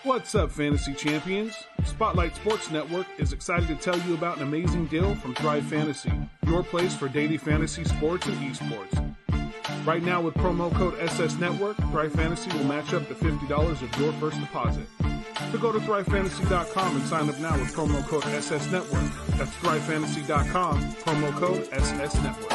What's up, Fantasy Champions? Spotlight Sports Network is excited to tell you about an amazing deal from Thrive Fantasy, your place for daily fantasy sports and esports. Right now, with promo code SS Network, Thrive Fantasy will match up to $50 of your first deposit. So go to thrivefantasy.com and sign up now with promo code SS Network. That's thrivefantasy.com, promo code SS Network.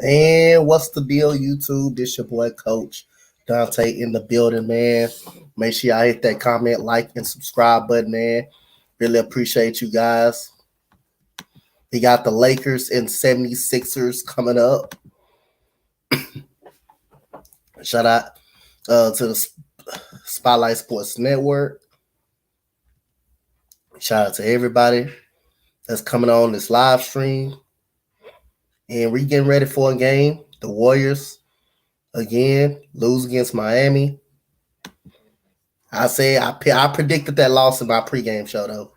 And what's the deal, YouTube? This your boy, Coach Dante, in the building, man. Make sure y'all hit that comment, like, and subscribe button, man. Really appreciate you guys. We got the Lakers and 76ers coming up. Shout out to the Spotlight Sports Network. Shout out to everybody that's coming on this live stream. And we're getting ready for a game. The Warriors, again, lose against Miami. I predicted that loss in my pregame show, though.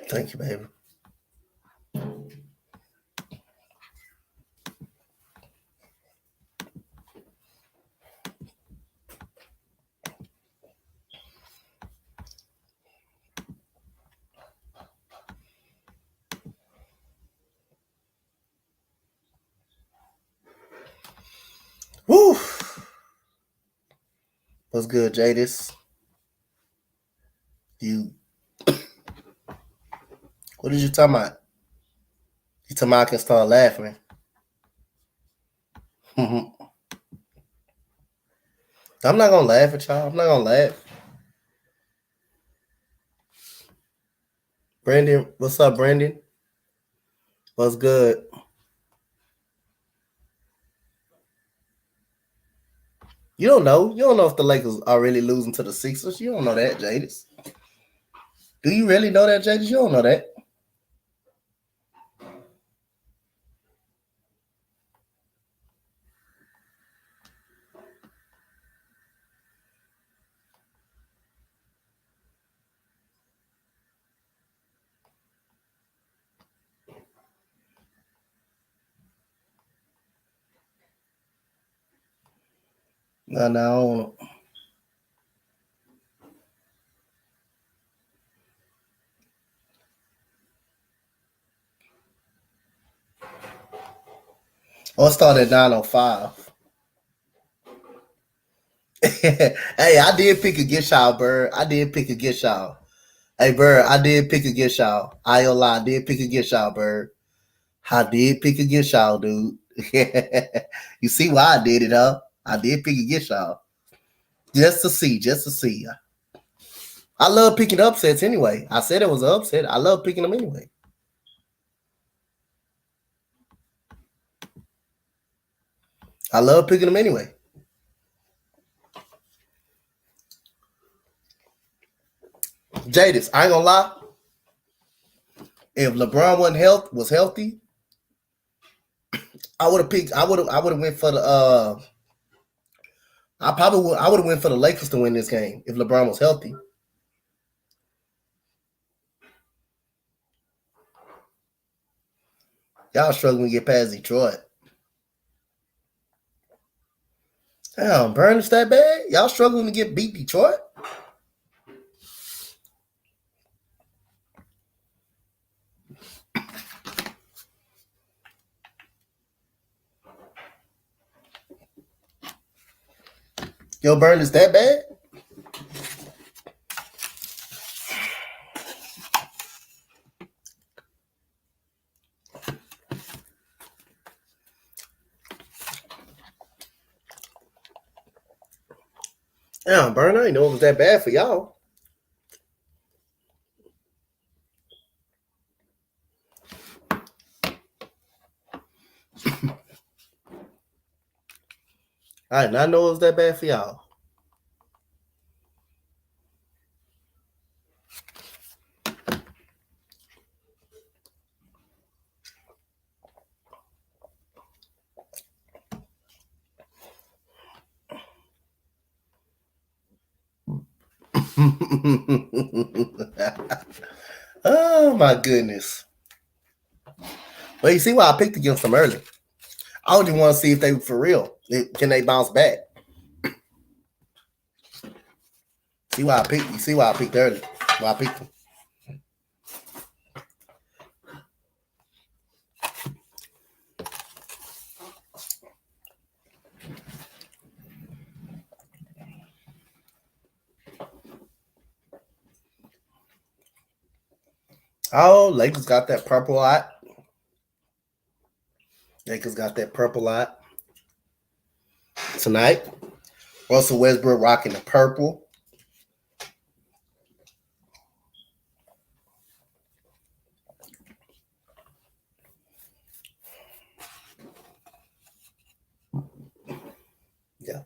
Thank you, baby. Woo! What's good, Jadis? What did you talking about? You talking about I can start laughing? I'm not gonna laugh at y'all. I'm not gonna laugh. Brandon, what's up, Brandon? What's good? You don't know. You don't know if the Lakers are really losing to the Sixers. You don't know that, Jadis. Do you really know that, Jadis? You don't know that. No, I don't know. I'll start at 9:05. Hey, I did pick against y'all, Bird. I did pick against y'all. Hey, Bird, I did pick against y'all. I ain't lie, I did pick against y'all, Bird. I did pick against y'all, dude. You see why I did it, huh? I did pick against y'all. Just to see. I love picking upsets anyway. I said it was an upset. I love picking them anyway. I love picking them anyway. Jadis, I ain't gonna lie. If LeBron was healthy, I would have went for the I would have went for the Lakers to win this game if LeBron was healthy. Y'all struggling to get past Detroit. Damn, Burn, it's that bad? Y'all struggling to get beat Detroit? Yo, Burn, is that bad? Damn, Burn, I didn't know it was that bad for y'all. I did not know it was that bad for y'all. Oh my goodness. Well, you see why I picked against them early. I only want to see if they for real. Can they bounce back? See why I picked. You see why I picked early. Why I picked them. Oh, Lakers got that purple lot. Lakers got that purple lot tonight. Russell Westbrook rocking the purple. Yeah.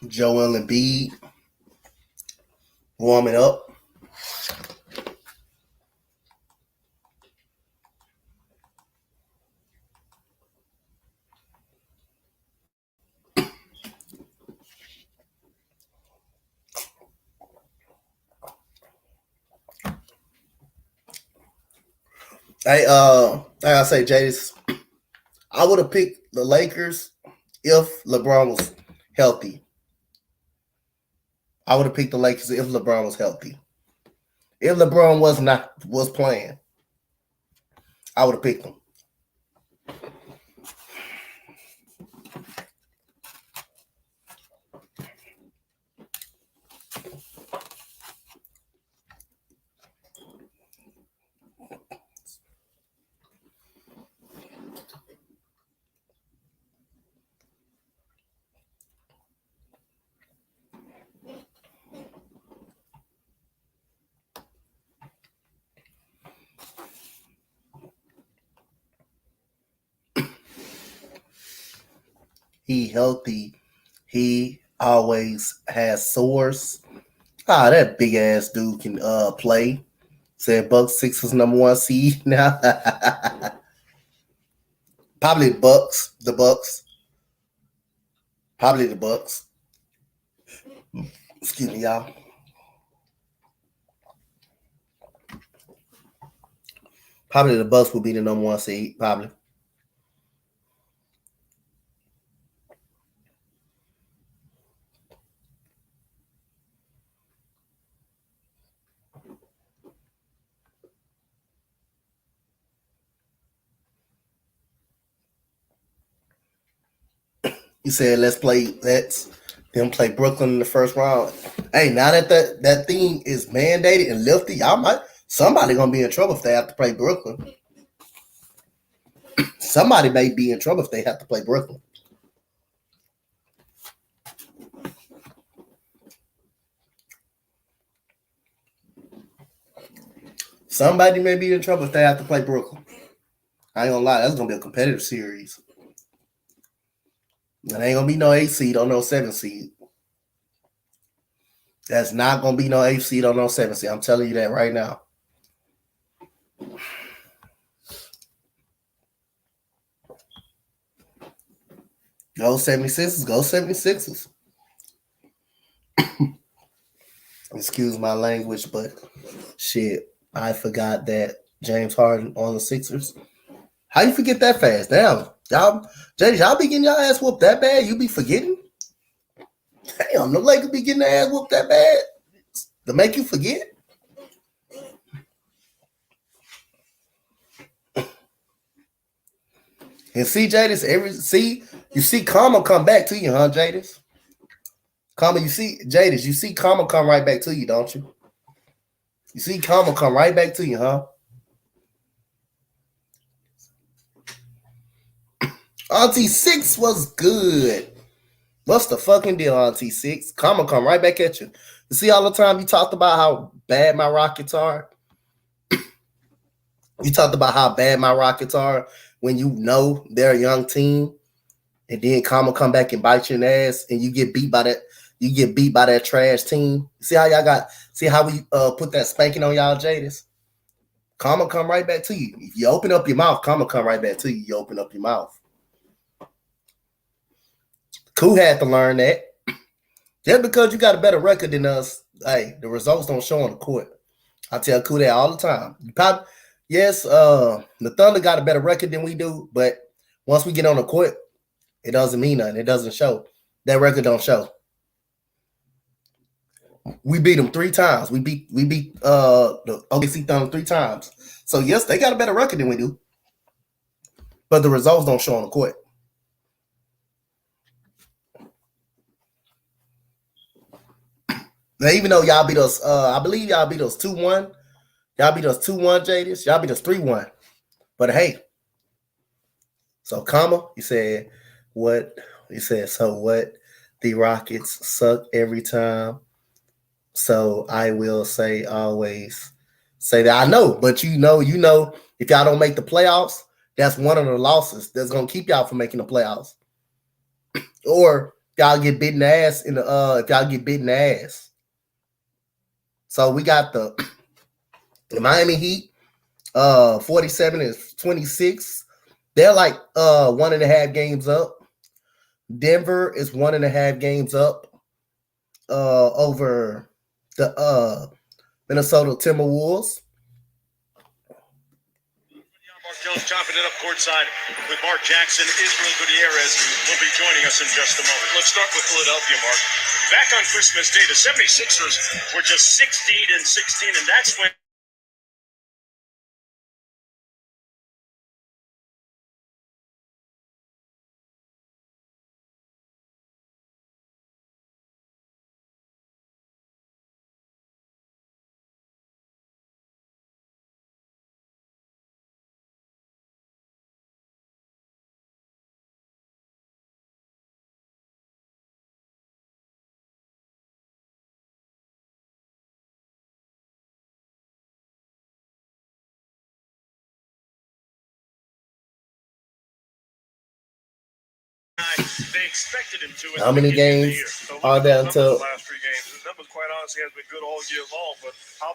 Joel Embiid warming up. Hey, like I say, Jadis, I would have picked the Lakers if LeBron was healthy. I would have picked the Lakers if LeBron was healthy. If LeBron was playing, I would have picked them. He healthy. He always has source. That big ass dude can play. Said Bucks Sixers #1 seed now. Probably the Bucks. The Bucks. Probably the Bucks. Excuse me, y'all. Probably the Bucks will be the #1 seed. Probably. He said, let's them play Brooklyn in the first round. Hey, now that thing is mandated and lifted, somebody gonna be in trouble if they have to play Brooklyn. Somebody may be in trouble if they have to play Brooklyn. Somebody may be in trouble if they have to play Brooklyn. I ain't gonna lie, that's gonna be a competitive series. It ain't gonna be no 8 seed on no 7 seed. That's not gonna be no 8 seed on no 7 seed. I'm telling you that right now. Go 76ers. Go 76ers. Excuse my language, but shit, I forgot that James Harden on the Sixers. How you forget that fast? Damn, y'all be getting y'all ass whooped that bad? You be forgetting? Damn, the Lakers be getting their ass whooped that bad to make you forget? And see, Jadis, you see karma come back to you, huh, Jadis? Karma, you see, Jadis, you see karma come right back to you, don't you? You see karma come right back to you, huh? Auntie 6 was good. What's the fucking deal, Auntie 6? Karma come right back at you. You see all the time you talked about how bad my Rockets are? You talked about how bad my Rockets are when you know they're a young team, and then karma come back and bite you in the ass, and you get beat by that. You get beat by that trash team. See how we put that spanking on y'all, Jadis? Karma come right back to you. If you open up your mouth, karma come right back to you. You open up your mouth. Koo had to learn that. Just because you got a better record than us, hey, the results don't show on the court. I tell Koo that all the time. Yes, the Thunder got a better record than we do, but once we get on the court, it doesn't mean nothing. It doesn't show. That record don't show. We beat them 3 times. We beat the OKC Thunder 3 times. So yes, they got a better record than we do, but the results don't show on the court. Now, even though y'all beat us, I believe y'all beat us 2-1. Y'all beat us 2-1, Jadis. Y'all beat us 3-1. But hey, so comma, you said what? You said so what? The Rockets suck every time. So I will say always say that. I know, but you know, if y'all don't make the playoffs, that's one of the losses that's gonna keep y'all from making the playoffs. Or y'all get bitten the ass if y'all get bitten the ass. So we got the Miami Heat, 47-26. They're like 1.5 games up. Denver is 1.5 games up over the Minnesota Timberwolves. Mark Jones chopping it up courtside with Mark Jackson. Israel Gutierrez will be joining us in just a moment. Let's start with Philadelphia, Mark. Back on Christmas Day, the 76ers were just 16-16, and that's when they expected him to. How many games are there until? The last 3 games. His numbers, quite honestly, has been good all year long.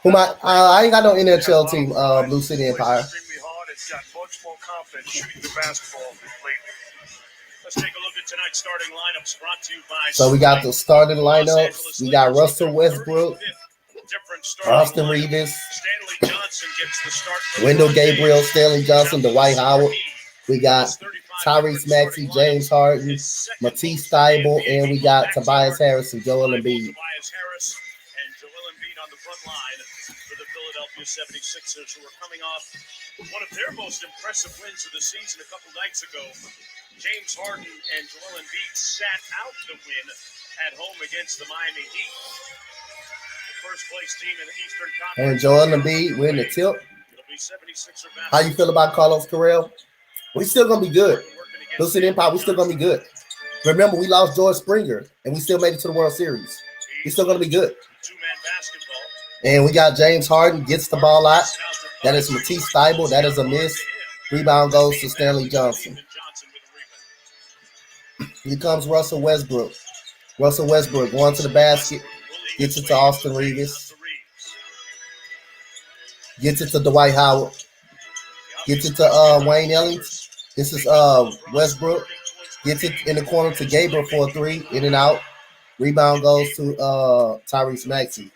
But I ain't got no NHL team. Blue City Empire. Extremely hard. It's got much more confidence shooting the basketball lately. Let's take a look at tonight's starting lineups brought to you by. So we got the starting lineups. We got Russell Westbrook, Austin Reeves, Stanley Johnson gets the start. Wendell Gabriel, Stanley Johnson, Dwight Howard. We got Tyrese Maxey, James Harden, Matisse Thybulle, and we got Tobias Harris and Joel Embiid. Tobias Harris and Joel Embiid on the front line for the Philadelphia 76ers, who are coming off one of their most impressive wins of the season a couple nights ago. James Harden and Joel Embiid sat out the win at home against the Miami Heat. The first place team in the Eastern Conference. And Joel Embiid win the tip. How you feel about Carlos Carrell? We still gonna be good. Blue City Empire, we still gonna be good. Remember, we lost George Springer, and we still made it to the World Series. We still gonna be good. And we got James Harden gets the ball out. That is Matisse Thybulle. That is a miss. Rebound goes to Stanley Johnson. Here comes Russell Westbrook. Russell Westbrook going to the basket. Gets it to Austin Reeves. Gets it to Dwight Howard. Gets it to Wayne Ellington. This is Westbrook. Gets it in the corner to Gabriel for a three. In and out. Rebound goes to Tyrese Maxey.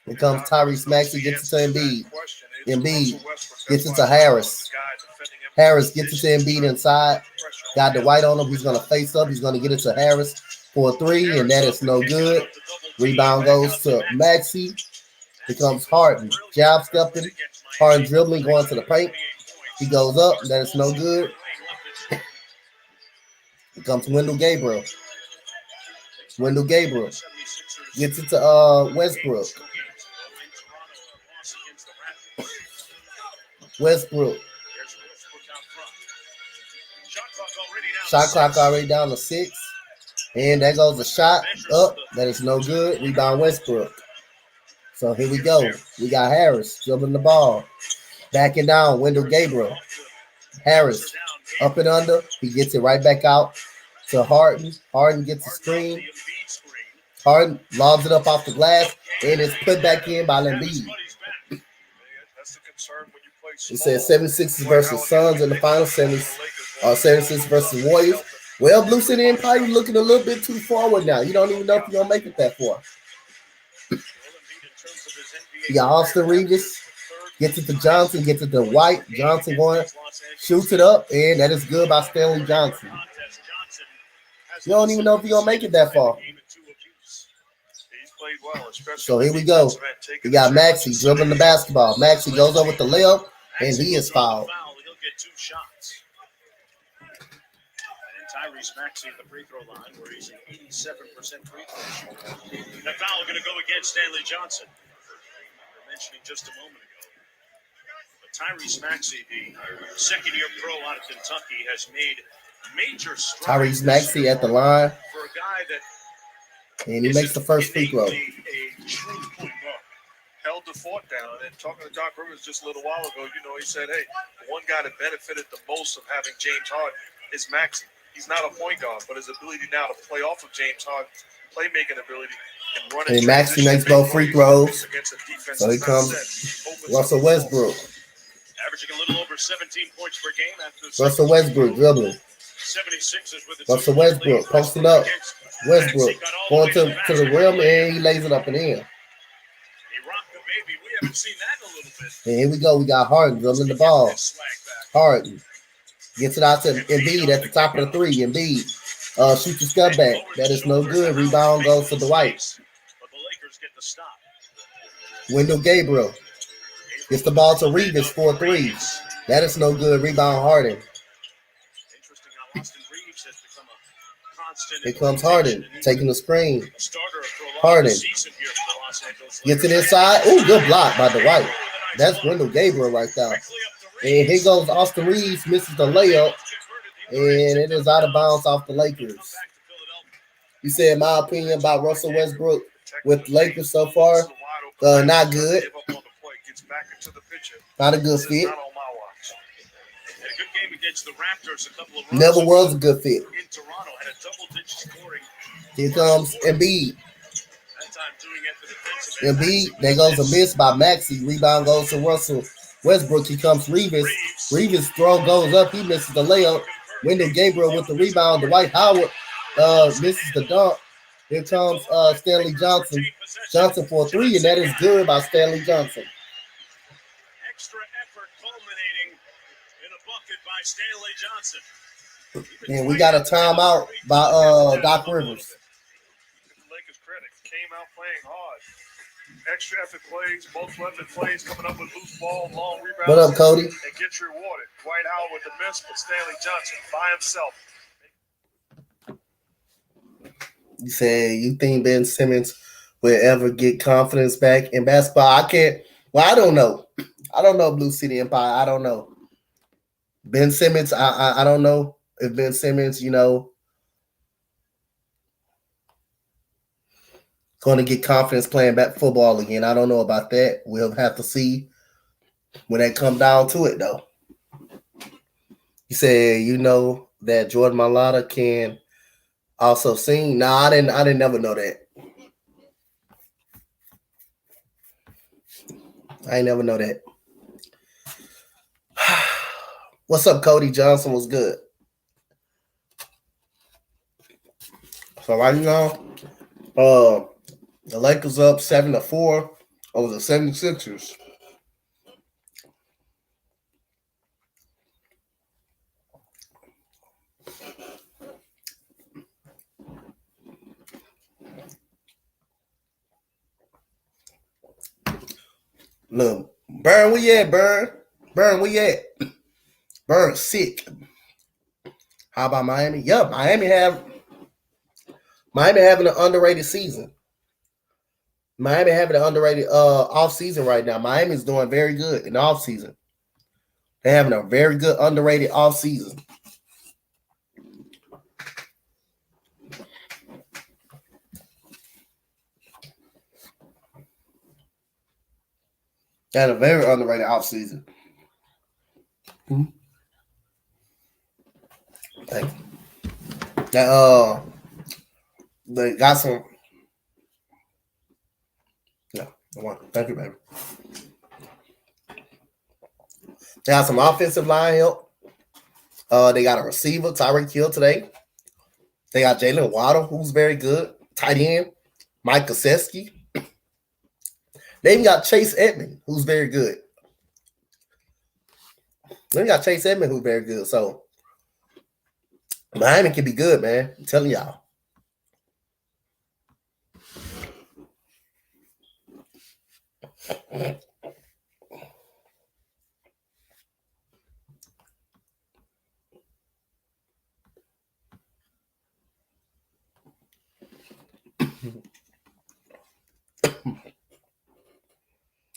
Here comes Tyrese Maxey. Gets it to Embiid. Embiid gets it to Harris. Harris gets it to Embiid inside. Got the white on him. He's going to face up. He's going to get it to Harris for a three, and that is no good. Rebound goes to Maxey. Here comes Harden. Jab stepping. Harden dribbling, going to the paint. He goes up. That is no good. Here comes Wendell Gabriel. Wendell Gabriel gets it to Westbrook. Westbrook. Shot clock already down to 6. And there goes the shot up. That is no good. Rebound Westbrook. So here we go. We got Harris dribbling the ball. Backing down. Wendell Gabriel. Harris up and under. He gets it right back out to Harden. Harden gets the screen. Harden lobs it up off the glass. And it's put back in by Embiid. It says 76ers versus Suns in the final. 76ers versus Warriors. Well, Blue City Empire, you're looking a little bit too forward now. You don't even know if you're going to make it that far. You got Austin Reeves. Gets it to Johnson. Gets it to White. Johnson going, shoots it up. And that is good by Stanley Johnson. You don't even know if you're going to make it that far. So here we go. We got Maxey dribbling the basketball. Maxey goes over with the layup, and he is fouled. Tyrese Maxey at the free throw line, where he's an 87% free throw shooter. That foul going to go against Stanley Johnson. We were mentioning just a moment ago. But Tyrese Maxey, the second-year pro out of Kentucky, has made major strides. Tyrese Maxey at the line. For a guy that and he makes the first free throw. A true point guard. Held the fort down. And talking to Doc Rivers just a little while ago, he said, hey, the one guy that benefited the most of having James Harden is Maxey. He's not a point guard, but his ability now to play off of James Harden's playmaking ability and run. And Maxey makes both free throws. So here comes Russell Westbrook. Averaging a little over 17 points per game after Russell Westbrook dribbling. 76ers with Russell Westbrook posting up. Westbrook going to the rim, and he lays it up and in. He rocked the baby. We haven't seen that in a little bit. And here we go. We got Harden dribbling the ball. Harden gets it out to Embiid at the top of the three. Embiid shoots the step back. That is no good. Rebound goes to Dwight. But the Lakers get the stop. Wendell Gabriel gets the ball to Reeves for a three. That is no good. Rebound Harden. Interesting how Austin Reeves has become a constant. Here comes Harden taking the screen. Harden gets it inside. Ooh, good block by Dwight. That's Wendell Gabriel right there. And here goes Austin Reeves, misses the layup, and it is out of bounds off the Lakers. You said my opinion about Russell Westbrook with Lakers so far, not good. Not a good fit. Never was a good fit. Here comes Embiid. Embiid, there goes a miss by Maxey. Rebound goes to Russell Westbrook. Here comes Reeves. Reeves' throw goes up. He misses the layup. Wendell Gabriel with the rebound. Dwight Howard misses the dunk. Here comes Stanley Johnson. Johnson for a three, and that is good by Stanley Johnson. Extra effort culminating in a bucket by Stanley Johnson. And we got a timeout by Doc Rivers. The Lakers credit came out playing hard. Extra effort plays, multiple effort plays, coming up with loose ball, long rebounds. What up, Cody? And gets rewarded. Dwight Howard with the miss, but Stanley Johnson by himself. You say you think Ben Simmons will ever get confidence back in basketball? I can't. Well, I don't know. I don't know, Blue City Empire. I don't know. Ben Simmons, I don't know if Ben Simmons, going to get confidence playing back football again. I don't know about that. We'll have to see when that come down to it, though. You say, that Jordan Mailata can also sing. No, I didn't never know that. I ain't never know that. What's up, Cody Johnson? Was good. So right now, the Lakers up 7-4 over the 76ers. Look, Burn, where you at, Burn? Burn, where you at? Burn, sick. How about Miami? Yep, Miami having an underrated season. Miami having an underrated off season right now. Miami's doing very good in the off season. They're having a very good underrated off season. They had a very underrated off season. Thank you. They got some. No, thank you, baby. They got some offensive line help. They got a receiver, Tyreek Hill, today. They got Jalen Waddle, who's very good. Tight end, Mike Gesicki. They even got Chase Edmonds, who's very good. Who's very good. So Miami can be good, man. I'm telling y'all.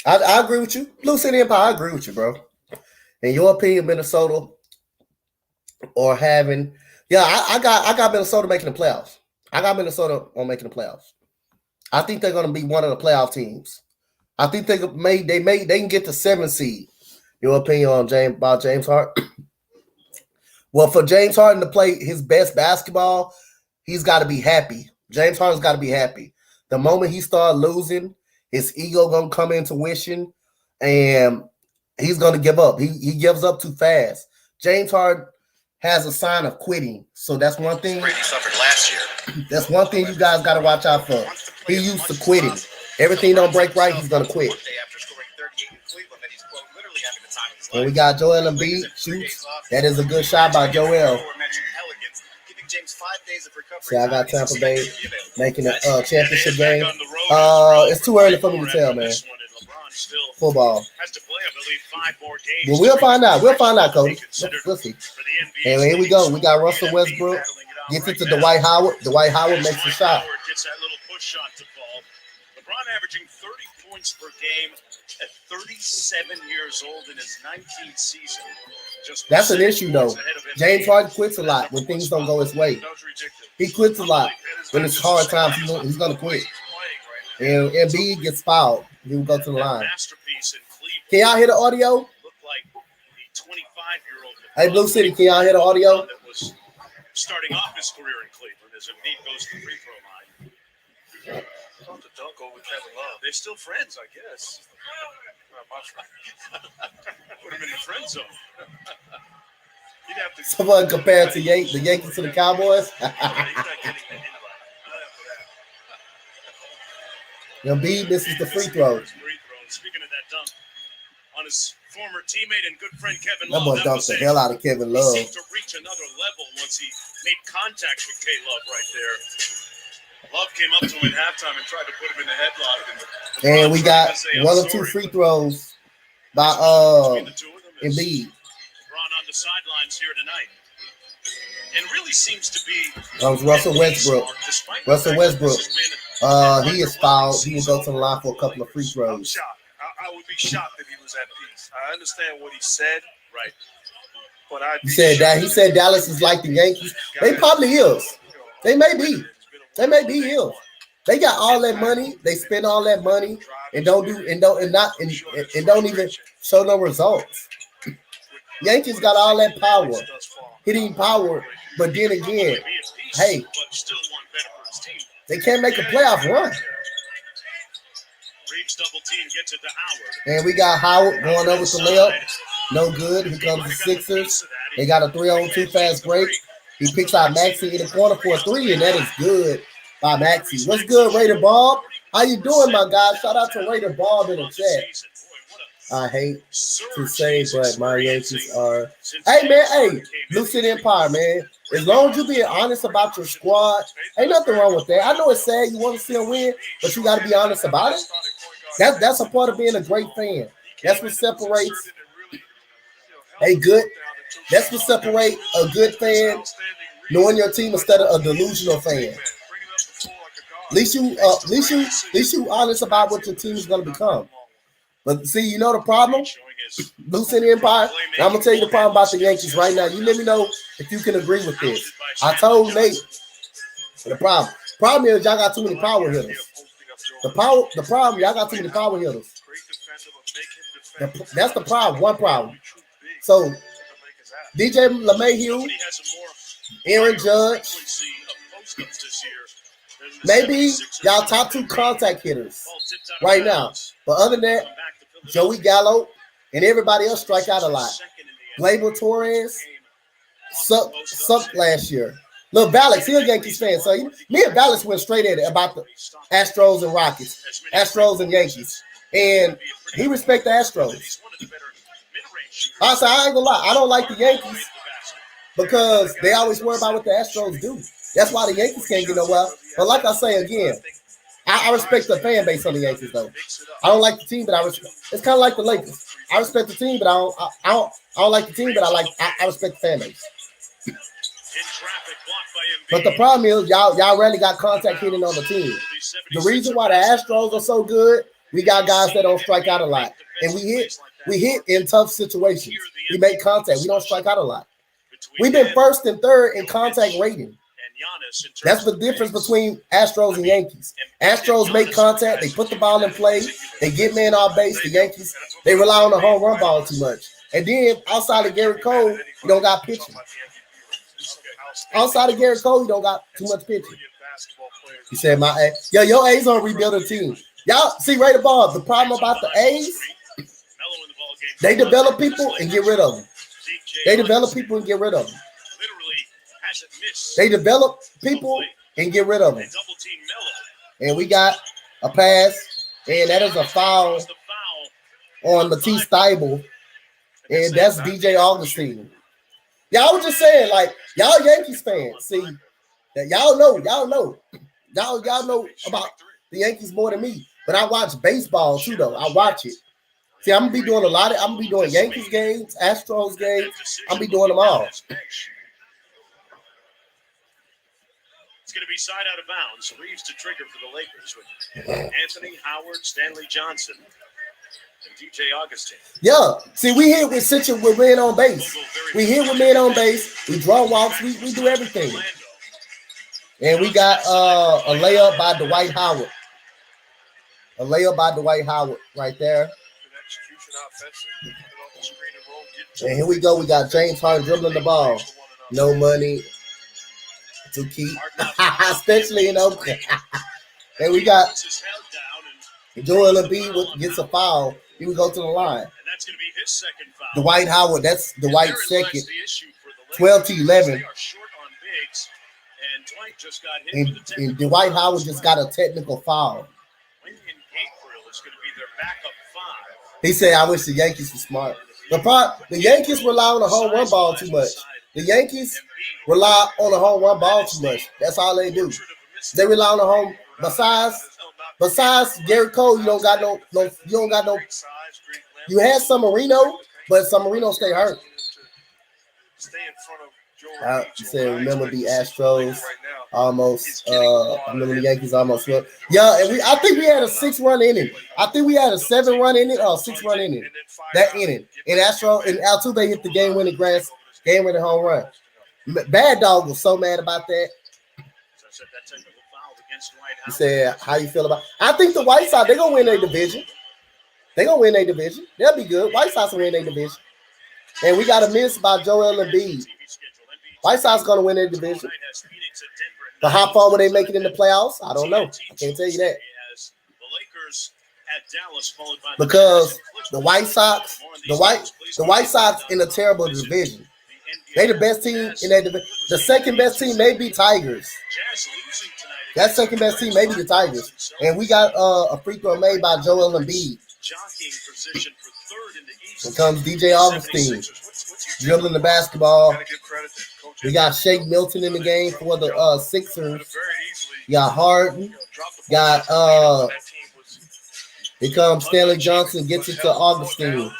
I agree with you. Blue City Empire, I agree with you, bro. In your opinion, Minnesota or having, I got Minnesota making the playoffs. I got Minnesota on making the playoffs. I think they're going to be one of the playoff teams. I think they can get the 7th seed. Your opinion on James Harden? Well, for James Harden to play his best basketball, he's got to be happy. James Harden's got to be happy. The moment he starts losing, his ego gonna come into wishing, and he's gonna give up. He gives up too fast. James Harden has a sign of quitting, so that's one thing. He suffered last year. That's one thing you guys got to watch out for. He used to quitting. Everything don't break right, he's gonna quit. And we got Joel Embiid shoots. That is a good shot by Joel. See, I got Tampa Bay making a championship game. It's too early for me to tell, man. Football. Well, we'll find out. Coach. Let's see. And here we go. We got Russell Westbrook. Gets it to Dwight Howard. Dwight Howard makes the shot. LeBron averaging 30 points per game at 37 years old in his 19th season. That's an issue, though. James Harden quits a lot when things don't go his way. He quits a lot when it's hard times. He's going to quit. And Embiid gets fouled. He will go to the line. Can y'all hear the audio? Hey, Blue City, can y'all hear the audio? Starting off his career in Cleveland as Embiid goes to the free throw line. To dunk over Kevin Love. They're still friends, I guess. Put him in the friend zone. You'd have to. Someone compared to the Yankees to the Cowboys. Embiid misses the free throw. Speaking of that dunk on his former teammate and good friend Kevin That Love. boy dunked the hell out of Kevin Love. He seemed to reach another level once he made contact with K-Love right there. Love came up to him at halftime and tried to put him in the headlock. And we got one or two free throws by Embiid. LeBron on the sidelines here tonight. And really seems to be that was Russell Westbrook. He is fouled. He will go to the line for a couple of free throws. I'm shocked. I would be shocked if he was at peace. I understand what he said. Right. But he said Dallas is like the Yankees. They probably is. They may be. They may be ill. They got all that money. They spend all that money and don't even show no results. Yankees got all that power. hitting power. But then again, hey, they can't make a playoff run. Reeves double team gets it to Howard. And we got Howard going over to layup. No good. Here comes the Sixers. They got a 3-on-2 fast break. He picks out Maxey in the corner for a 3, and that is good by Maxey. What's good, Raider Bob? How you doing, my guy? Shout out to Raider Bob in the chat. I hate to say, but my Yankees are. Hey, man, hey, Lucid Empire, man. As long as you being honest about your squad, ain't nothing wrong with that. I know it's sad you want to see them win, but you got to be honest about it. That's a part of being a great fan. That's what separates a good. That's what separates a good fan, knowing your team instead of a delusional fan. At least you honest about what your team is going to become. But see, you know the problem? Lucid Empire. I'm gonna tell you the problem about the Yankees right now. You let me know if you can agree with this. I told Nate the problem is y'all got too many power hitters. The problem y'all got too many power hitters. That's the problem. One problem. So DJ LeMahieu, Aaron Judge, maybe y'all top 2 contact hitters right now. But other than that, Joey Gallo and everybody else strike out a lot. Gleyber Torres sucked last year. Look, Balix, he's a Yankees fan. So me and Balix went straight at it about the Astros and Rockets, Astros and Yankees. And he respects the Astros. I said, I ain't gonna lie, I don't like the Yankees because they always worry about what the Astros do. That's why the Yankees can't get nowhere. But like I say again, I respect the fan base on the Yankees, though. I don't like the team, but I respect. It's kind of like the Lakers. I respect the team, but I don't like the team, but I respect the fan base. But the problem is, y'all rarely got contact hitting on the team. The reason why the Astros are so good, we got guys that don't strike out a lot, and we hit in tough situations. We make contact. We don't strike out a lot. We've been first and third in contact rating. That's the difference between Astros and Yankees. Astros make contact, they put the ball in play, they get men on base. The Yankees, they rely on the home run ball too much. And then outside of Garrett Cole, you don't got pitching. Outside of Garrett Cole, you don't got too much pitching. He said, your A's on rebuilding team. Y'all see right above the problem about the A's, they develop people and get rid of them. They develop people and get rid of them. They develop people and get rid of them. And we got a pass, and that is a foul on Matisse Thybulle, and that's DJ Augustine. Y'all was just saying, like, y'all Yankees fans, see, that y'all know about the Yankees more than me. But I watch baseball too, though. I watch it. See, I'm gonna be doing Yankees games, Astros games. I'm gonna be doing them all. It's going to be side out of bounds. Reeves to trigger for the Lakers with Anthony, Howard, Stanley Johnson, and DJ Augustine. Yeah. See, we hit with men on base. We hit with men on base. We draw walks. We do everything. And we got a layup by Dwight Howard. A layup by Dwight Howard right there. And here we go. We got James Harden dribbling the ball. No money to keep, especially in Oakland. And we got Joel Embiid gets a foul. He would go to the line. And that's going to be his second foul. Dwight Howard, that's Dwight's second. 12-11. And Dwight Howard just got a technical foul. He said, I wish the Yankees were smart. The Yankees rely on the home run ball too much. The Yankees rely on the home run ball too much. That's all they do. They rely on the home. Besides Garrett Cole, you don't got no. You had some Marino, but some Marino stay hurt. He said, remember the Astros almost. Remember the Yankees almost swept. Yeah, and I think we had a 6-run inning. I think we had a 7-run inning or 6-run inning. That inning. And Altuve hit the game-winning home run. Bad Dog was so mad about that. He said, how you feel about I think the White Sox, they're going to win their division. They'll be good. White Sox will win their division. And we got a miss by Joel Embiid. White Sox going to win their division. But how far will they make it in the playoffs? I don't know. I can't tell you that. Because the White Sox in a terrible division. They the best team in that division. The second best team may be Tigers. That second best team may be the Tigers. And we got a free throw made by Joel Embiid. Here comes DJ Augustine dribbling the basketball. We got Shake Milton in the game for the Sixers. You got Harden. Got here comes Stanley Johnson, gets it to Augustine.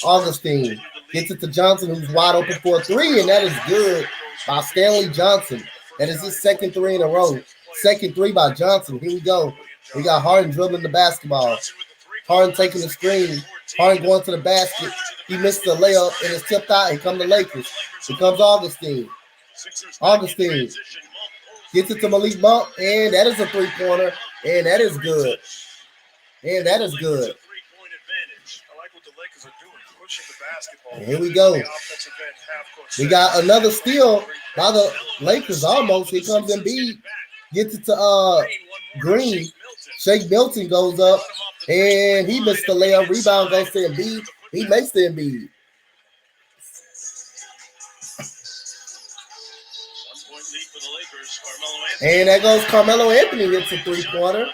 Augustine gets it to Johnson, who's wide open for a three, and that is good by Stanley Johnson. That is his second three in a row. Second three by Johnson. Here we go. We got Harden dribbling the basketball. Harden taking the screen. Harden going to the basket. He missed the layup and it's tipped out. Here come the Lakers. Here comes Augustine. Augustine gets it to Malik Monk, and that is a three-pointer, and that is good. And that is good. I like what the Lakers are doing, pushing the basketball. And here we go. We got another steal by the Lakers almost. Here comes Embiid. Gets it to Green. Shake Milton goes up, and he missed the layup. Rebound goes to Embiid. He makes the Embiid. And that goes Carmelo Anthony gets a three-pointer.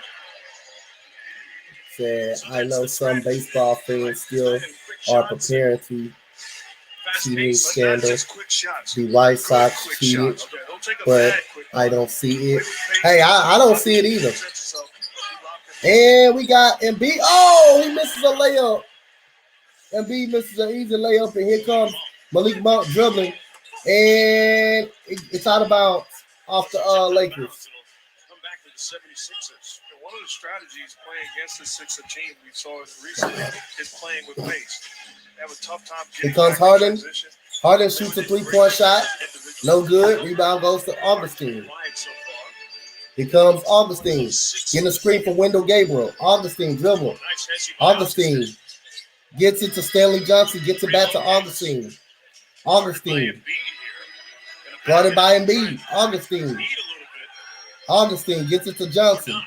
Said, I know some baseball fans still are preparing to cheating scandal. The White Sox cheated, but I don't see it. Hey, I don't see it either. And we got Embiid. Oh, he misses a layup. Embiid misses an easy layup, and here comes Malik Monk dribbling, and it's out of bounds off the Lakers. Come back to the 76ers. One of the strategies playing against the Sixer team we saw recently is playing with pace. They have a tough time getting here comes Harden. Harden shoots a three-point shot. No good. Rebound goes to Augustine. Here comes Augustine. Getting a screen from Wendell Gabriel. Augustine dribble. Augustine gets it to Stanley Johnson. Gets it back to Augustine. Augustine. Guarded by Embiid. Augustine gets it to Johnson.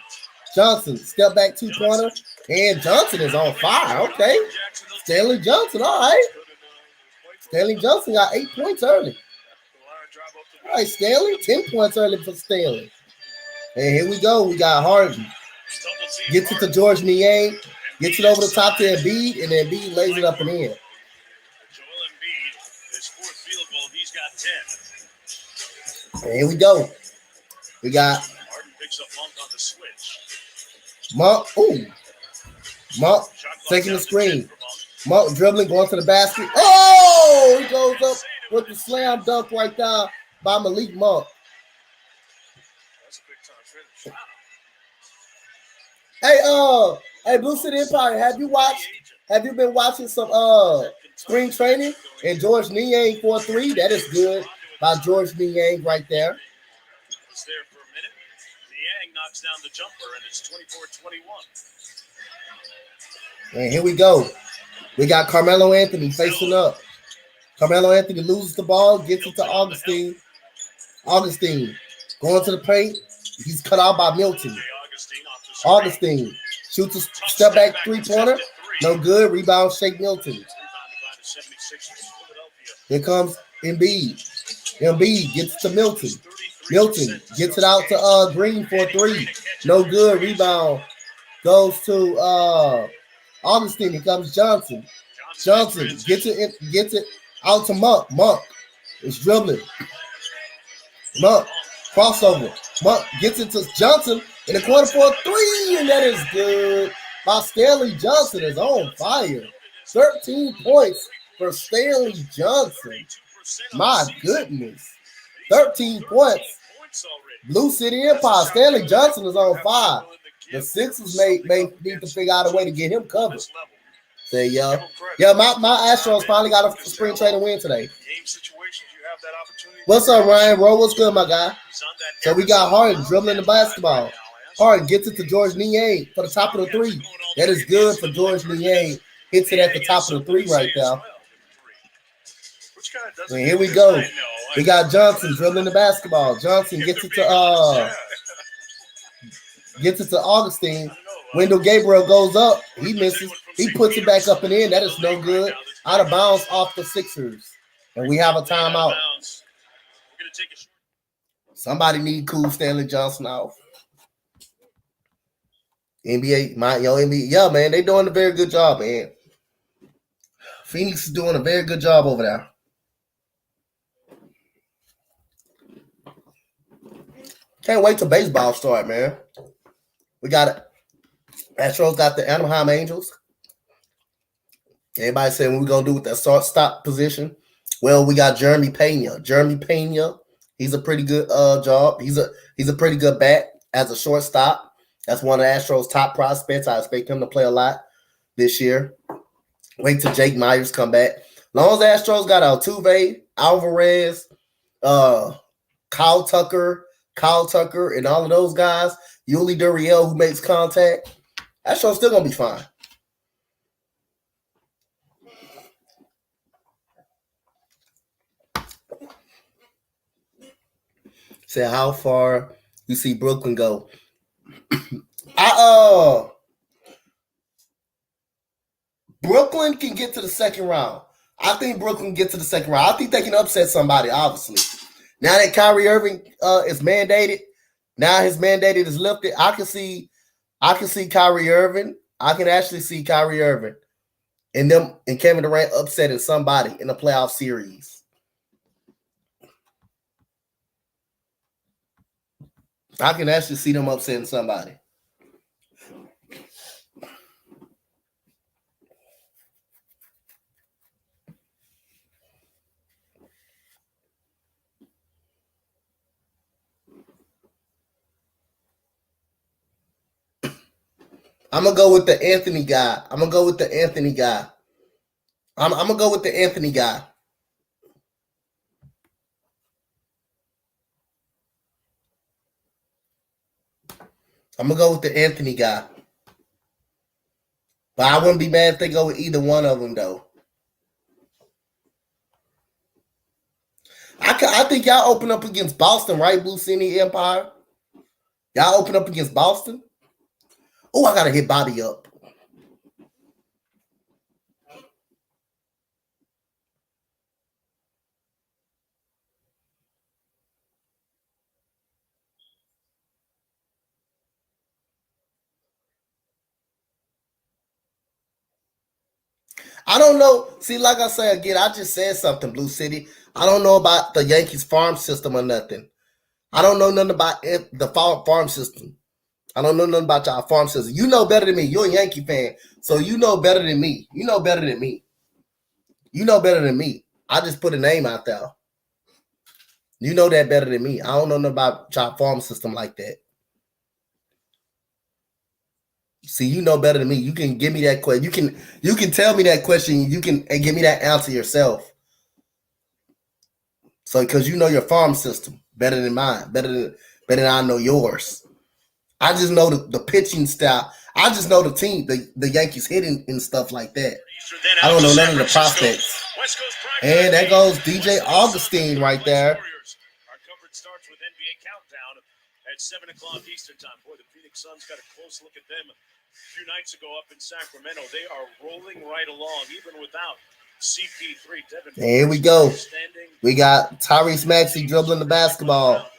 Johnson, step back two-pointer, and Johnson is on fire. Okay. Stanley Johnson, all right. Stanley Johnson got 8 points early. All right, Stanley, 10 points early for Stanley. And here we go. We got Harden. Gets it to George Niang. Gets it over the top to Embiid, and then Embiid lays it up and in. Joel Embiid, his fourth field goal, he's got 10. And here we go. We got Harden picks up Monk on the switch. Monk, Monk taking the screen. Monk dribbling, going to the basket. Oh, he goes up with the slam dunk right there by Malik Monk. That's a big time finish. Hey, Blue City Empire, have you been watching some spring training? And George Niang for 3. That is good by George Niang right there. Was there for a minute. Niang knocks down the jumper, and it's 24-21. And here we go. We got Carmelo Anthony facing up. Carmelo Anthony loses the ball, gets it to Augustine. Augustine going to the paint. He's cut out by Milton. Augustine shoots a step back three-pointer. No good. Rebound, Shake Milton. Here comes Embiid. Embiid gets to Milton. Milton gets it out to Green for 3. No good. Rebound goes to Augustine. Here comes Johnson. Johnson gets it out to Monk. Monk is dribbling. Monk crossover. Monk gets it to Johnson in the corner for a 3, and that is good. By Stanley Johnson is on fire. 13 points for Stanley Johnson. My goodness. 13 points. Blue City Empire. Stanley Johnson is on fire. The Sixers may need to figure out a way to get him covered. Say, yeah, my Astros finally got a spring training win today. What's up, Ryan? Roll, what's good, my guy? So we got Harden dribbling the basketball. Harden gets it to George Niang for the top of the 3. That is good for George Niang. Hits it at the top of the 3 right there. And here we go. We got Johnson dribbling the basketball. Johnson gets it to Augustine. Wendell Gabriel goes up. He misses. He puts it back up and in. That is no good. Out of bounds off the Sixers. And we have a timeout. Somebody need cool Stanley Johnson off. NBA, NBA. Yeah, man, they doing a very good job, man. Phoenix is doing a very good job over there. Can't wait till baseball start, man. We got it. Astros got the Anaheim Angels. Everybody saying what we gonna do with that stop position. Well, we got Jeremy Pena. Jeremy Pena, he's a pretty good job. He's a pretty good bat as a shortstop. That's one of the Astros' top prospects. I expect him to play a lot this year. Wait till Jake Myers come back. Long as Astros got Altuve, Alvarez, Kyle Tucker, and all of those guys, Yuli Gurriel who makes contact, Astros still gonna be fine. Say how far you see Brooklyn go. Brooklyn can get to the second round. I think Brooklyn can get to the second round. I think they can upset somebody, obviously. Now that Kyrie Irving is mandated, now his mandated is lifted, I can see Kyrie Irving. I can actually see Kyrie Irving and them and Kevin Durant upsetting somebody in the playoff series. I can actually see them upsetting somebody. I'm gonna go with the Anthony guy. I'm gonna go with the Anthony guy. I'm gonna go with the Anthony guy. I'm gonna go with the Anthony guy. But I wouldn't be mad if they go with either one of them, though. I think y'all open up against Boston, right, Blue City Empire? Y'all open up against Boston? Oh, I gotta hit Bobby up. I don't know. See, like I say again, I just said something, Blue City. I don't know about the Yankees farm system or nothing. I don't know nothing about the farm system. I don't know nothing about y'all farm system. You know better than me. You're a Yankee fan, so you know better than me. You know better than me. You know better than me. I just put a name out there. You know that better than me. I don't know nothing about y'all farm system like that. See, you know better than me. You can give me that question. You can tell me that question. You can and give me that answer yourself. So, because you know your farm system better than mine, better than I know yours. I just know the pitching style. I just know the team, the Yankees hitting and stuff like that. I don't know none of the prospects. And that goes DJ Augustine right there. Our coverage starts with NBA Countdown at 7 o'clock Eastern Time. Boy, the Phoenix Suns got a close look at them a few nights ago up in Sacramento. They are rolling right along, even without CP3. Here we go. We got Tyrese Maxey dribbling the basketball.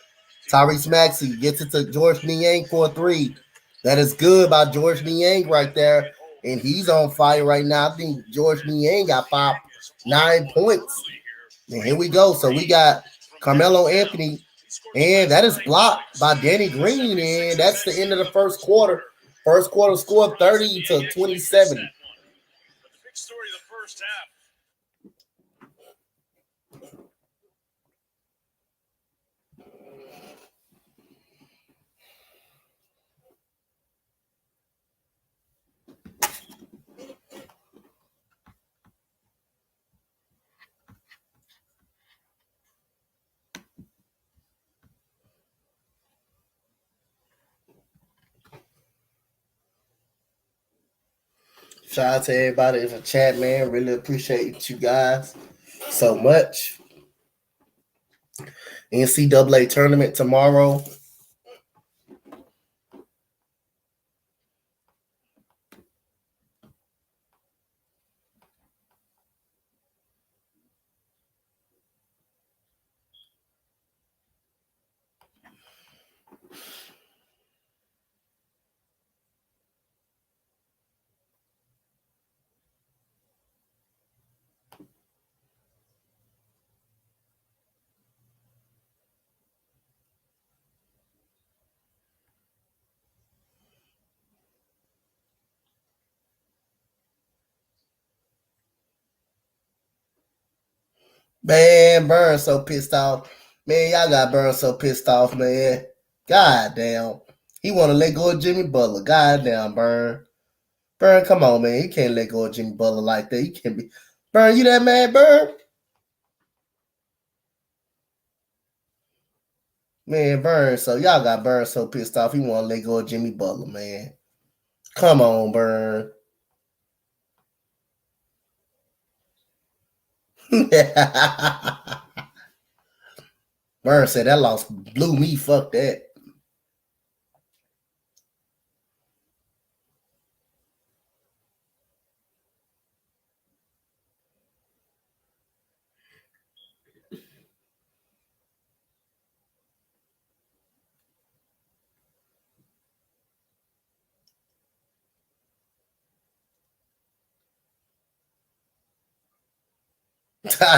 Tyrese Maxey gets it to George Niang for a three. That is good by George Niang right there. And he's on fire right now. I think George Niang got 9 points. And here we go. So we got Carmelo Anthony. And that is blocked by Danny Green. And that's the end of the first quarter. First quarter scored 30-27. The big story of the first half. Shout out to everybody in the chat, man. Really appreciate you guys so much. NCAA tournament tomorrow. Man, Burn so pissed off. Man, y'all got Burn so pissed off, man. God damn. He want to let go of Jimmy Butler. God damn, Burn. Burn, come on, man. You can't let go of Jimmy Butler like that. You can't be. Burn, you that mad, Burn? Man, Burn, so y'all got Burn so pissed off. He want to let go of Jimmy Butler, man. Come on, Burn. Burn said that loss blew me. Fuck that.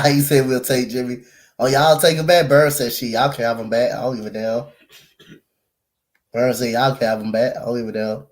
He said we'll take Jimmy. Oh, y'all take him back. Burn said y'all can have him back. I don't give a damn. Burn said y'all can have him back. I don't give a damn.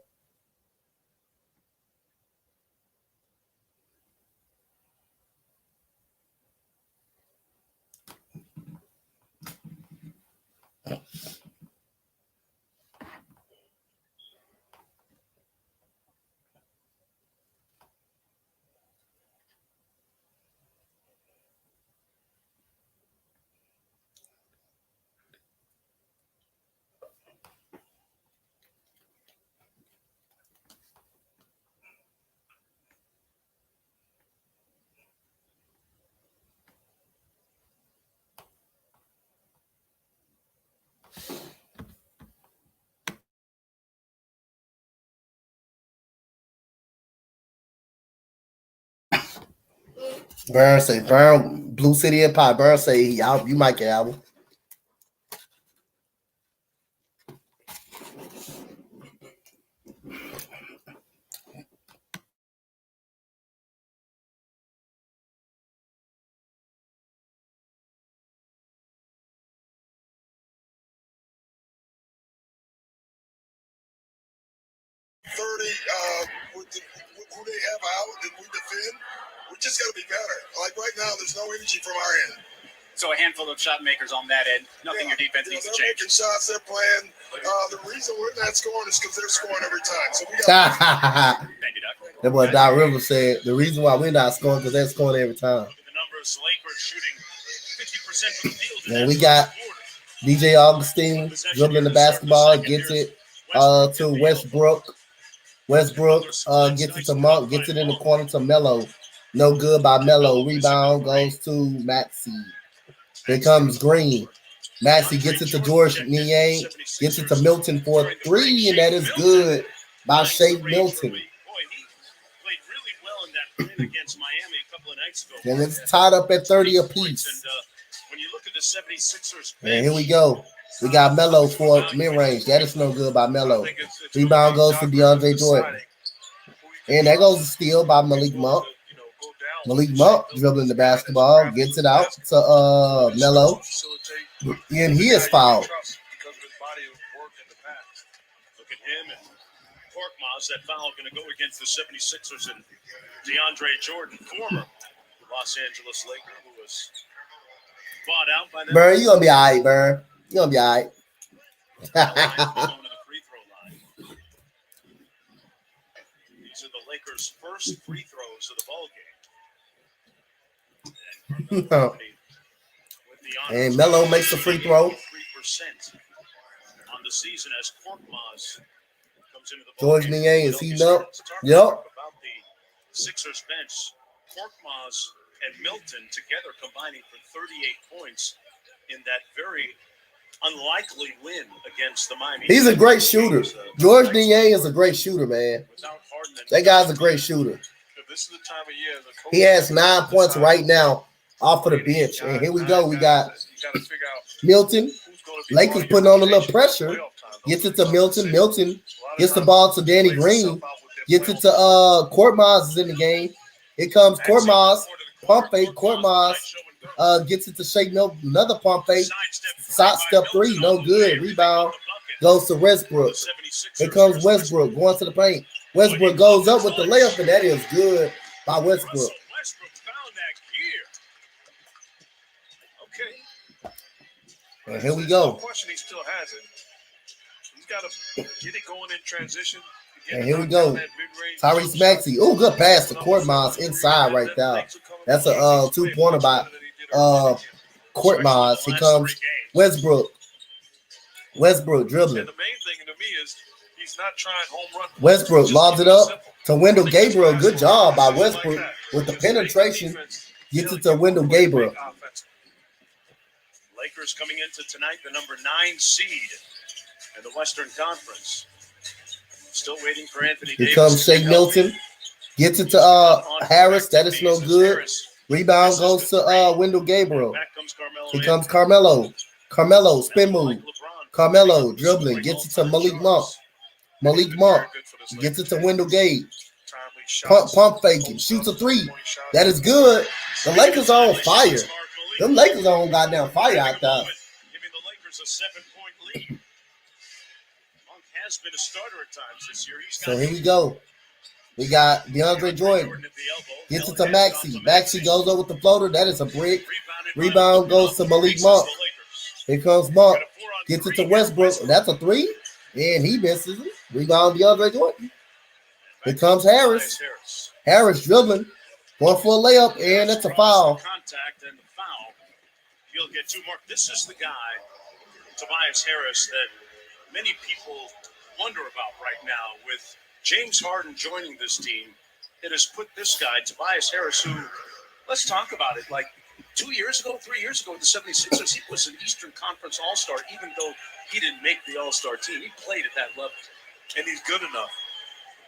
Burn say Burn Blue City Empire. Burn say y'all you might get album. Who they have out and we defend, we just got to be better. Like right now, there's no energy from our end. So a handful of shot makers on that end. Nothing your defense needs to change. They're making shots. They're playing. The reason we're not scoring is because they're scoring every time. So we got. Thank you, Doc. That boy Doc Rivers said the reason why we're not scoring because they're scoring every time. Look at the numbers. Lakers shooting 50% from the field. And we got DJ Augustine dribbling the basketball, gets it to Westbrook. Westbrook gets it to Monk, gets it in the corner to Melo. No good by Melo. Rebound goes to Maxey. Here comes Green. Maxey gets it to George Niang, gets it to Milton for a three, and that is good by Shea Milton. Boy, he played really well in that win against Miami a couple of nights ago. And it's tied up at 30 apiece. And when you look at the 76ers, and here we go. We got Melo for mid-range. That is no good by Melo. Rebound goes to DeAndre Jordan. And that goes a steal by Malik Monk. Malik Monk dribbling the basketball, gets it out to Melo. And he is fouled. look at him and Korkmaz. That foul going to go against the 76ers and DeAndre Jordan, former Los Angeles Laker, who was bought out by them. Burn, you going to be all right, Burn. You going to be all right. Going to the free throw line. These are the Lakers' first free throws of the ball game. And Melo makes a free throw. 3% on the season as Korkmaz comes into the ball George game. Niang is heating up. Yep. About the Sixers bench, Korkmaz and Milton together combining for 38 points in that very unlikely win against the Miami. He's a great shooter. George Niang is a great shooter, man. That guy's a great shooter. This is the time of year the coach He has 9 points right now off of the bench. And here we go. We got Milton. Lakers putting on a little pressure. Gets it to Milton. Milton gets the ball to Danny Green. Gets it to Korkmaz is in the game. Here comes Korkmaz. Pump fake. Korkmaz gets it to Shake Milton. Another pump fake. Shot step 3. No good. Rebound goes to Westbrook. Here comes Westbrook going to the paint. Westbrook goes up with the layup, and that is good by Westbrook. Westbrook found that gear. Okay. And here we go. No question, he still has it. He's got to get it going in transition. And here we go. Tyrese Maxey. Oh, good pass to Korkmaz inside right there. That's a 2-pointer by Korkmaz. Here comes Westbrook. Westbrook dribbling. And the main thing to me is he's not trying home run. Westbrook lobs it up to Wendell Gabriel. Good job by Westbrook with the penetration. Gets it to Wendell Gabriel. Lakers coming into tonight, the number 9 seed in the Western Conference. Still waiting for Anthony Davis. Here comes Shake Milton. Gets it to Harris. That is no good. Rebound goes to Wendell Gabriel. Here comes Carmelo. Carmelo, spin move. Carmelo dribbling. Gets it to Malik Monk. Malik Monk gets it to Wendell Gate. Pump faking. Shoots a 3. That is good. The Lakers are on fire. Them Lakers are on goddamn fire out there. Giving the Lakers a 7-point lead. Monk has been a starter at times this year. So here we go. We got DeAndre Jordan. Gets it to Maxey. Maxey goes over with the floater. That is a brick. Rebound goes to Malik Monk. Here comes Monk. Gets it to Westbrook. That's a 3. And he misses it. Rebound DeAndre Jordan. Here comes Harris. Harris dribbling. Going for a layup. And that's a foul. Contact and the foul. He'll get 2 more. This is the guy, Tobias Harris, that many people wonder about right now. With James Harden joining this team, it has put this guy, Tobias Harris, who, let's talk about it, like 3 years ago with the 76ers, he was an Eastern Conference All-Star, even though he didn't make the All-Star team. He played at that level. And he's good enough.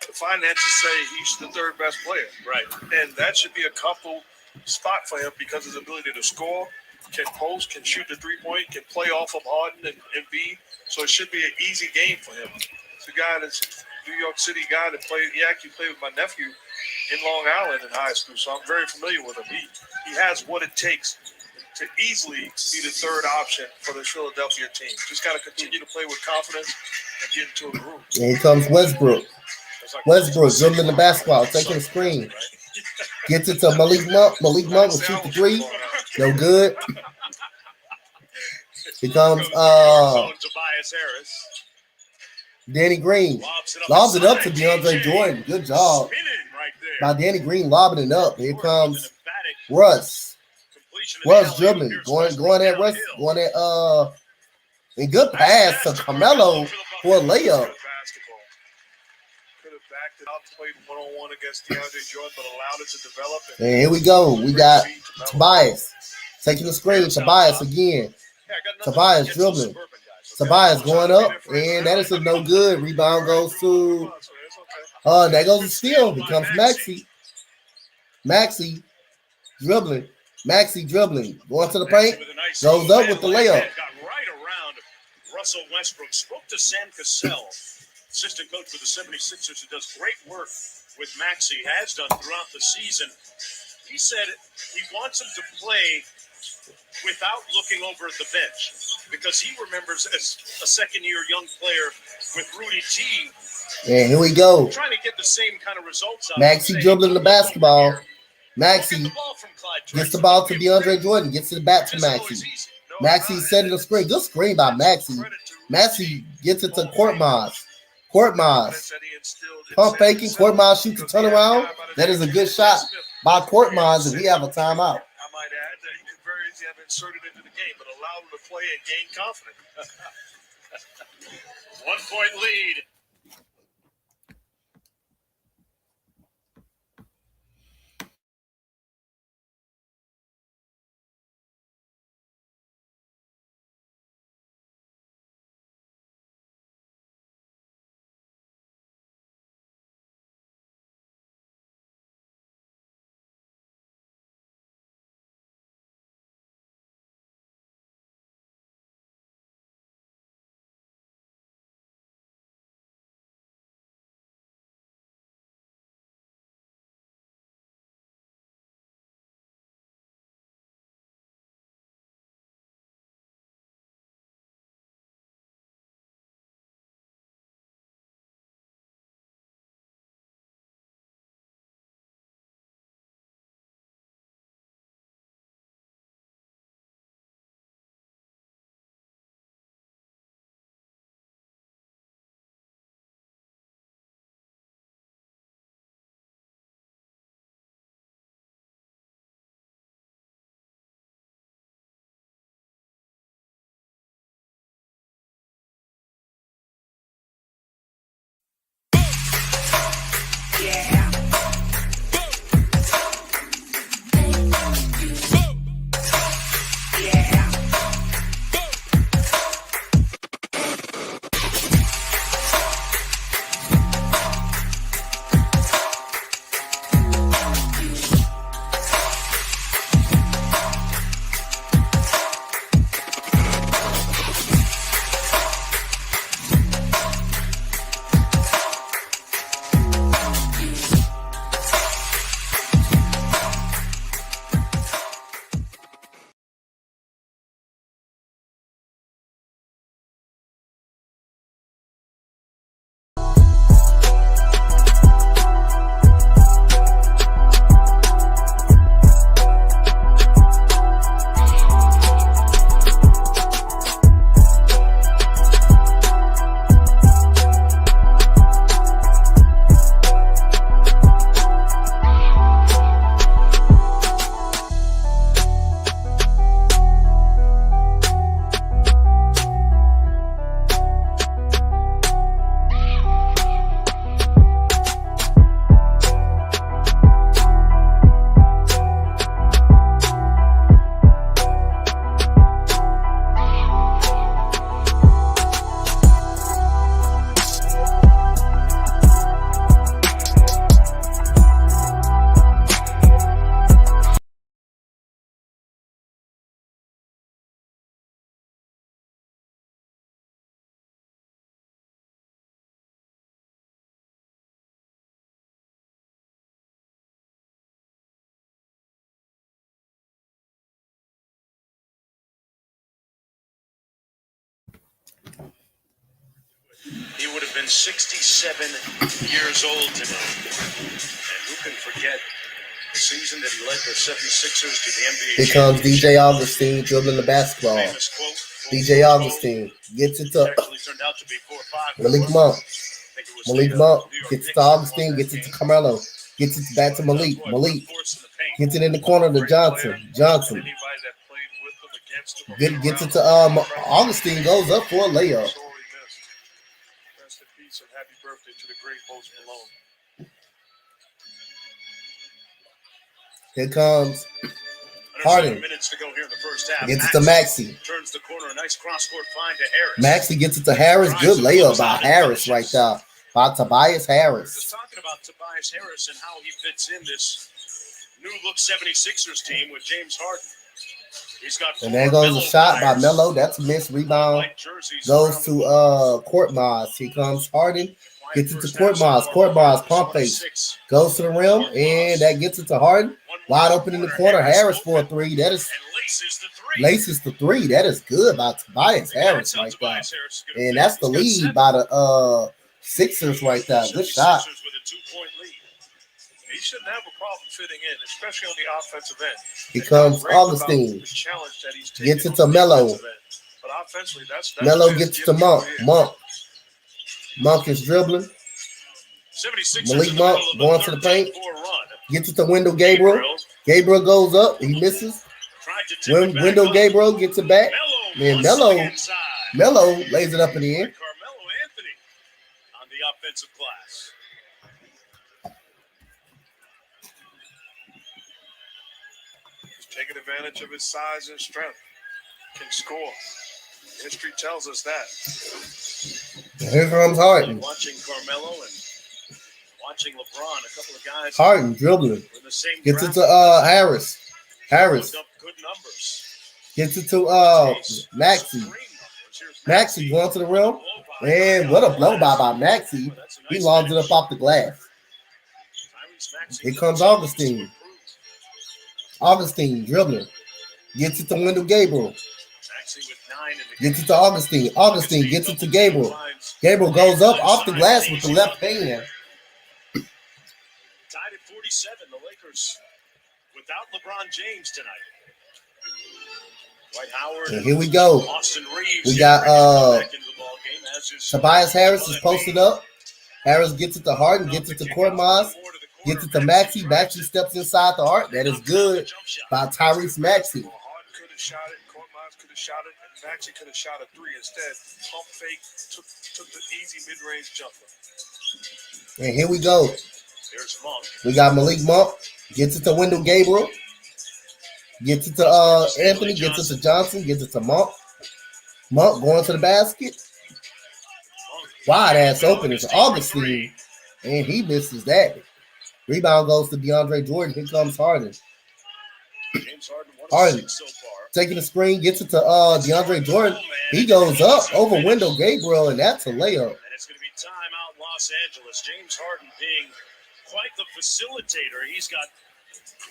The finances say he's the 3rd best player. Right. And that should be a couple spot for him because his ability to score, can post, can shoot the 3-point, can play off of Harden and B. So it should be an easy game for him. It's a guy that's a New York City guy that played. He actually played with my nephew in Long Island in high school, so I'm very familiar with him. He has what it takes to easily be the 3rd option for the Philadelphia team. Just got to continue to play with confidence and get into a groove. And here comes Westbrook. Westbrook dribbling the basketball, taking a screen. Gets it to Malik Monk. Malik Monk will shoot the 3. No good. Here comes Tobias Harris. Danny Green. Lobs it up to DeAndre Jordan. Good job by Danny Green lobbing it up. Here comes Russ. Russ dribbling. Going at Russ. Going at a good pass to Carmelo for a layup. Played one-on-one against DeAndre Jordan, but allowed it to develop. And here we go. We got Tobias taking the screen. Tobias again. Tobias dribbling. Tobias going up, and that is a no good. Rebound goes to that goes to steal. Here comes Maxey. Maxey dribbling. Maxey dribbling. Going to the paint. Goes up with the layup. Got right around Russell Westbrook. Spoke to Sam Cassell, assistant coach for the 76ers, who does great work with Maxey, has done throughout the season. He said he wants him to play without looking over at the bench because he remembers as a second-year young player with Rudy T. And here we go. Trying to get the same kind of results out. Maxey dribbling the basketball. Maxey gets the ball to DeAndre Jordan. Gets it back to Maxey. Maxey setting the screen. Good screen by Maxey. Maxey gets it to Korkmaz. Korkmaz. Pump faking. Korkmaz shoots a turnaround. That is a good shot by Korkmaz, and we have a timeout. I might add that he could very easily have inserted into the game, but allowed him to play and gain confidence. 1-point lead. been 67 years old today. And who can forget the season that he led the 76ers to the NBA Here comes championship? DJ Augustine dribbling the basketball. Famous quote, DJ Augustine gets it to actually turned out to be 4 or 5. Malik Monk. I think it was Malik the, Monk New York gets it Knicks to that won Augustine, that gets it to game. Carmelo, gets it back to Malik. Boy, Malik force in the paint. gets it in the corner to Johnson. Johnson Anybody that played with them, against them, gets it to Augustine, goes up for a layup. sorely missed. Rest in peace and happy birthday to the great Post Malone. Here comes Under 7 Harden. minutes to go here in the first half. Gets it to Maxey. Turns the corner, a nice cross-court find to Harris. Maxey gets it to Harris. Good layup by Harris right there. By Tobias Just Harris. talking about Tobias Harris and how he fits in this new-look 76ers team with James Harden. He's got And there goes a shot by Melo. That's a missed rebound. Goes to Korkmaz. Here comes Harden. Gets it to Korkmaz. Korkmaz, pump fake. Goes to the rim, and that gets it to Harden. Wide open in the corner. Harris for a three. That is laces the three. That is good by Tobias Harris right there. And that's the lead by the Sixers right there. Good shot. He shouldn't have a problem fitting in, especially on the offensive end. Here comes Augustine. The challenge that he's Gets taking it to on the Melo. defensive end. But offensively, that's Melo his gets it gift to Monk. right here. Monk is dribbling. Malik Monk going to the paint. Gets it to Wendell Gabriel. Gabriel goes up. He misses. When Wendell Gabriel gets it back, then Melo lays it up in the end. Carmelo Anthony on the offensive glass. He's taking advantage of his size and strength. Can score. History tells us that. Here comes Harden. Watching Carmelo and watching LeBron, a couple of guys. Harden dribbling. In the same Gets it to Harris. Harris put up good numbers. gets it to Maxey. Maxey going to the rim. And what a blow by Maxey. He lobs it up off the glass. Here comes Augustine. Augustine dribbling. Gets it to Wendell Gabriel. Gets it to Augustine. Augustine gets it to Gabriel. Gabriel goes up off the glass with the left hand. Tied at 47, the Lakers without LeBron James tonight. Dwight Howard And here we go. Austin Reeves. We got back into the ball game, as is Tobias Harris is posted up. Harris gets it to Harden, gets it to Korkmaz, gets it to Maxey. Maxey steps inside the arc. That is good by Tyrese Maxey. Harden could have shot it, Korkmaz could have shot it, and Maxey could have shot a three. Instead, pump fake, took the easy mid-range jumper. And here we go. There's Monk. We got Malik Monk. Gets it to Wendell Gabriel. Gets it to Anthony. Gets it to Johnson. Gets it to Monk. Monk going to the basket. Wide ass open is Augustine. And he misses that. Rebound goes to DeAndre Jordan. Here comes Harden. James Harden, Harden so far. taking the screen, gets it to DeAndre Jordan. He goes up over Wendell Gabriel, and that's a layup. And it's going to be time out in Los Angeles. James Harden being quite the facilitator. He's got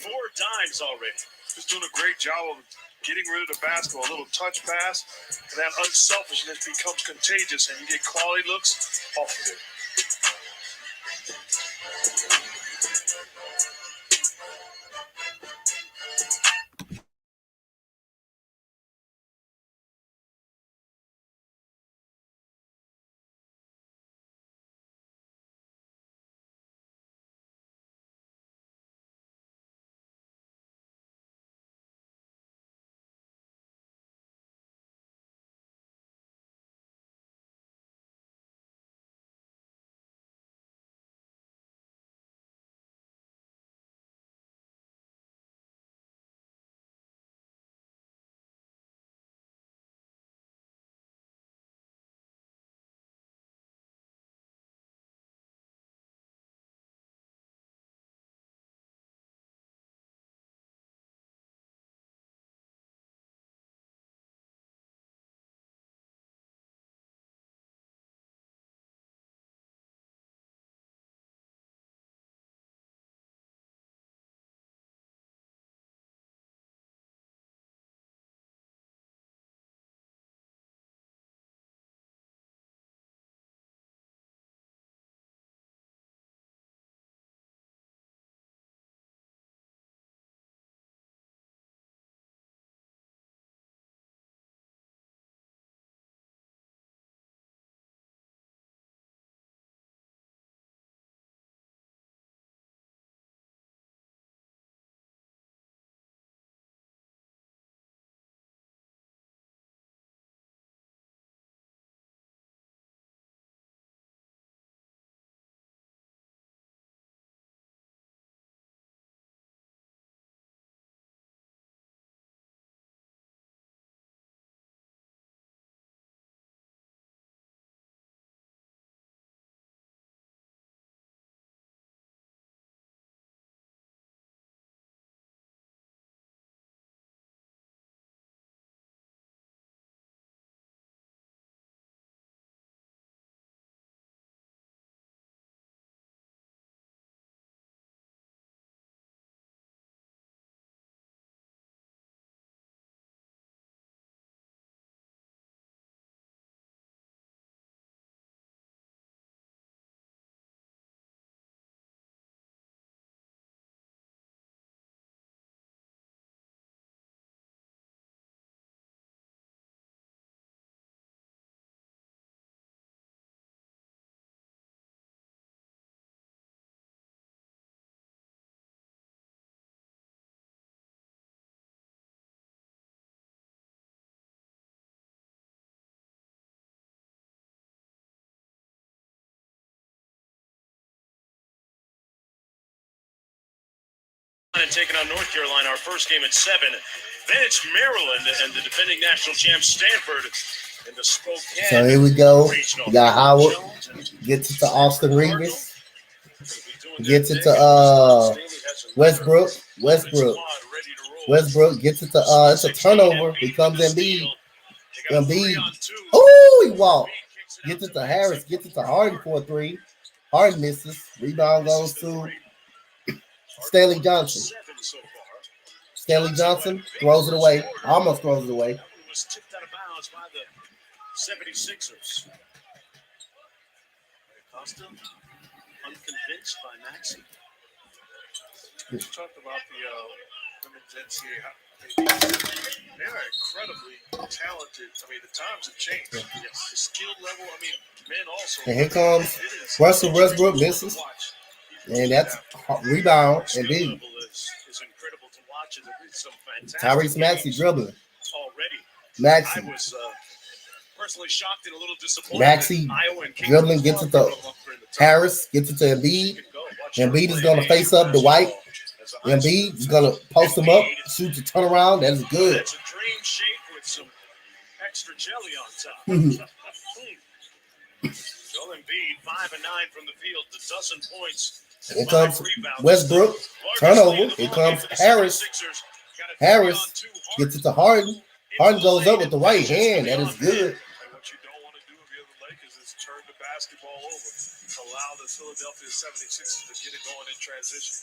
4 dimes already. Just doing a great job of getting rid of the basketball. A little touch pass, and that unselfishness becomes contagious, and you get quality looks off of it. And taking on North Carolina, our first game at 7. Then it's Maryland and the defending national champ Stanford in the Spokane. So here we go. Regional. We got Howard. Gets it to Austin Reeves. Gets it to Westbrook. Westbrook gets it to it's a turnover. Here comes Embiid. Embiid. Oh, he walked. Gets it to Harris. Gets it to Harden for a 3. Harden misses. Rebound goes to Stanley Johnson. Stanley Johnson throws it away. Almost throws it away. Was tipped out of bounds by the 76ers. Costa, unconvinced by Maxey. You talked about the women's NCAA. They are incredibly talented. I mean, the times have changed. Yes. The skill level, I mean, men also. And here comes Russell Westbrook misses. And that's rebound and B. Is incredible to watch. It's some fantastic Tyrese Maxey dribbling. Already. Maxey. I was personally shocked and a little disappointed. Maxey dribbling, gets it to Harris, gets it to Embiid. Embiid is going to face up Dwight. Embiid is going to post him up, shoot the turnaround. That is good. That's a dream shape with some extra jelly on top. Joel Embiid, 5 and 9 from the field, a dozen points. Here comes Westbrook, turnover. Here comes Harris. Harris gets it to Harden. Harden goes up with the right hand. That is good. And what you don't want to do if you're the Lakers is turn the basketball over. Allow the Philadelphia 76ers to get it going in transition.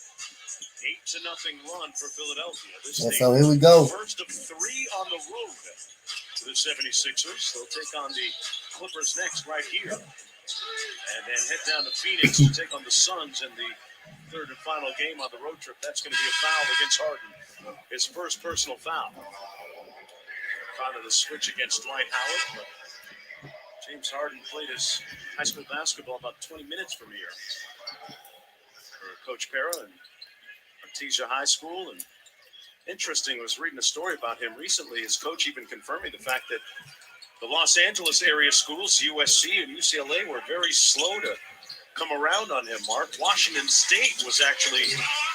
8-0 run for Philadelphia. And so here we go. First of 3 on the road for the 76ers. They'll take on the Clippers next right here. And then head down to Phoenix to take on the Suns in the third and final game on the road trip. That's going to be a foul against Harden. His first personal foul. Found the switch against Dwight Howard. But James Harden played his high school basketball about 20 minutes from here. For Coach Para and Artesia High School. And interesting, was reading a story about him recently. His coach even confirming the fact that the Los Angeles area schools, USC and UCLA, were very slow to come around on him, Mark. Washington State was actually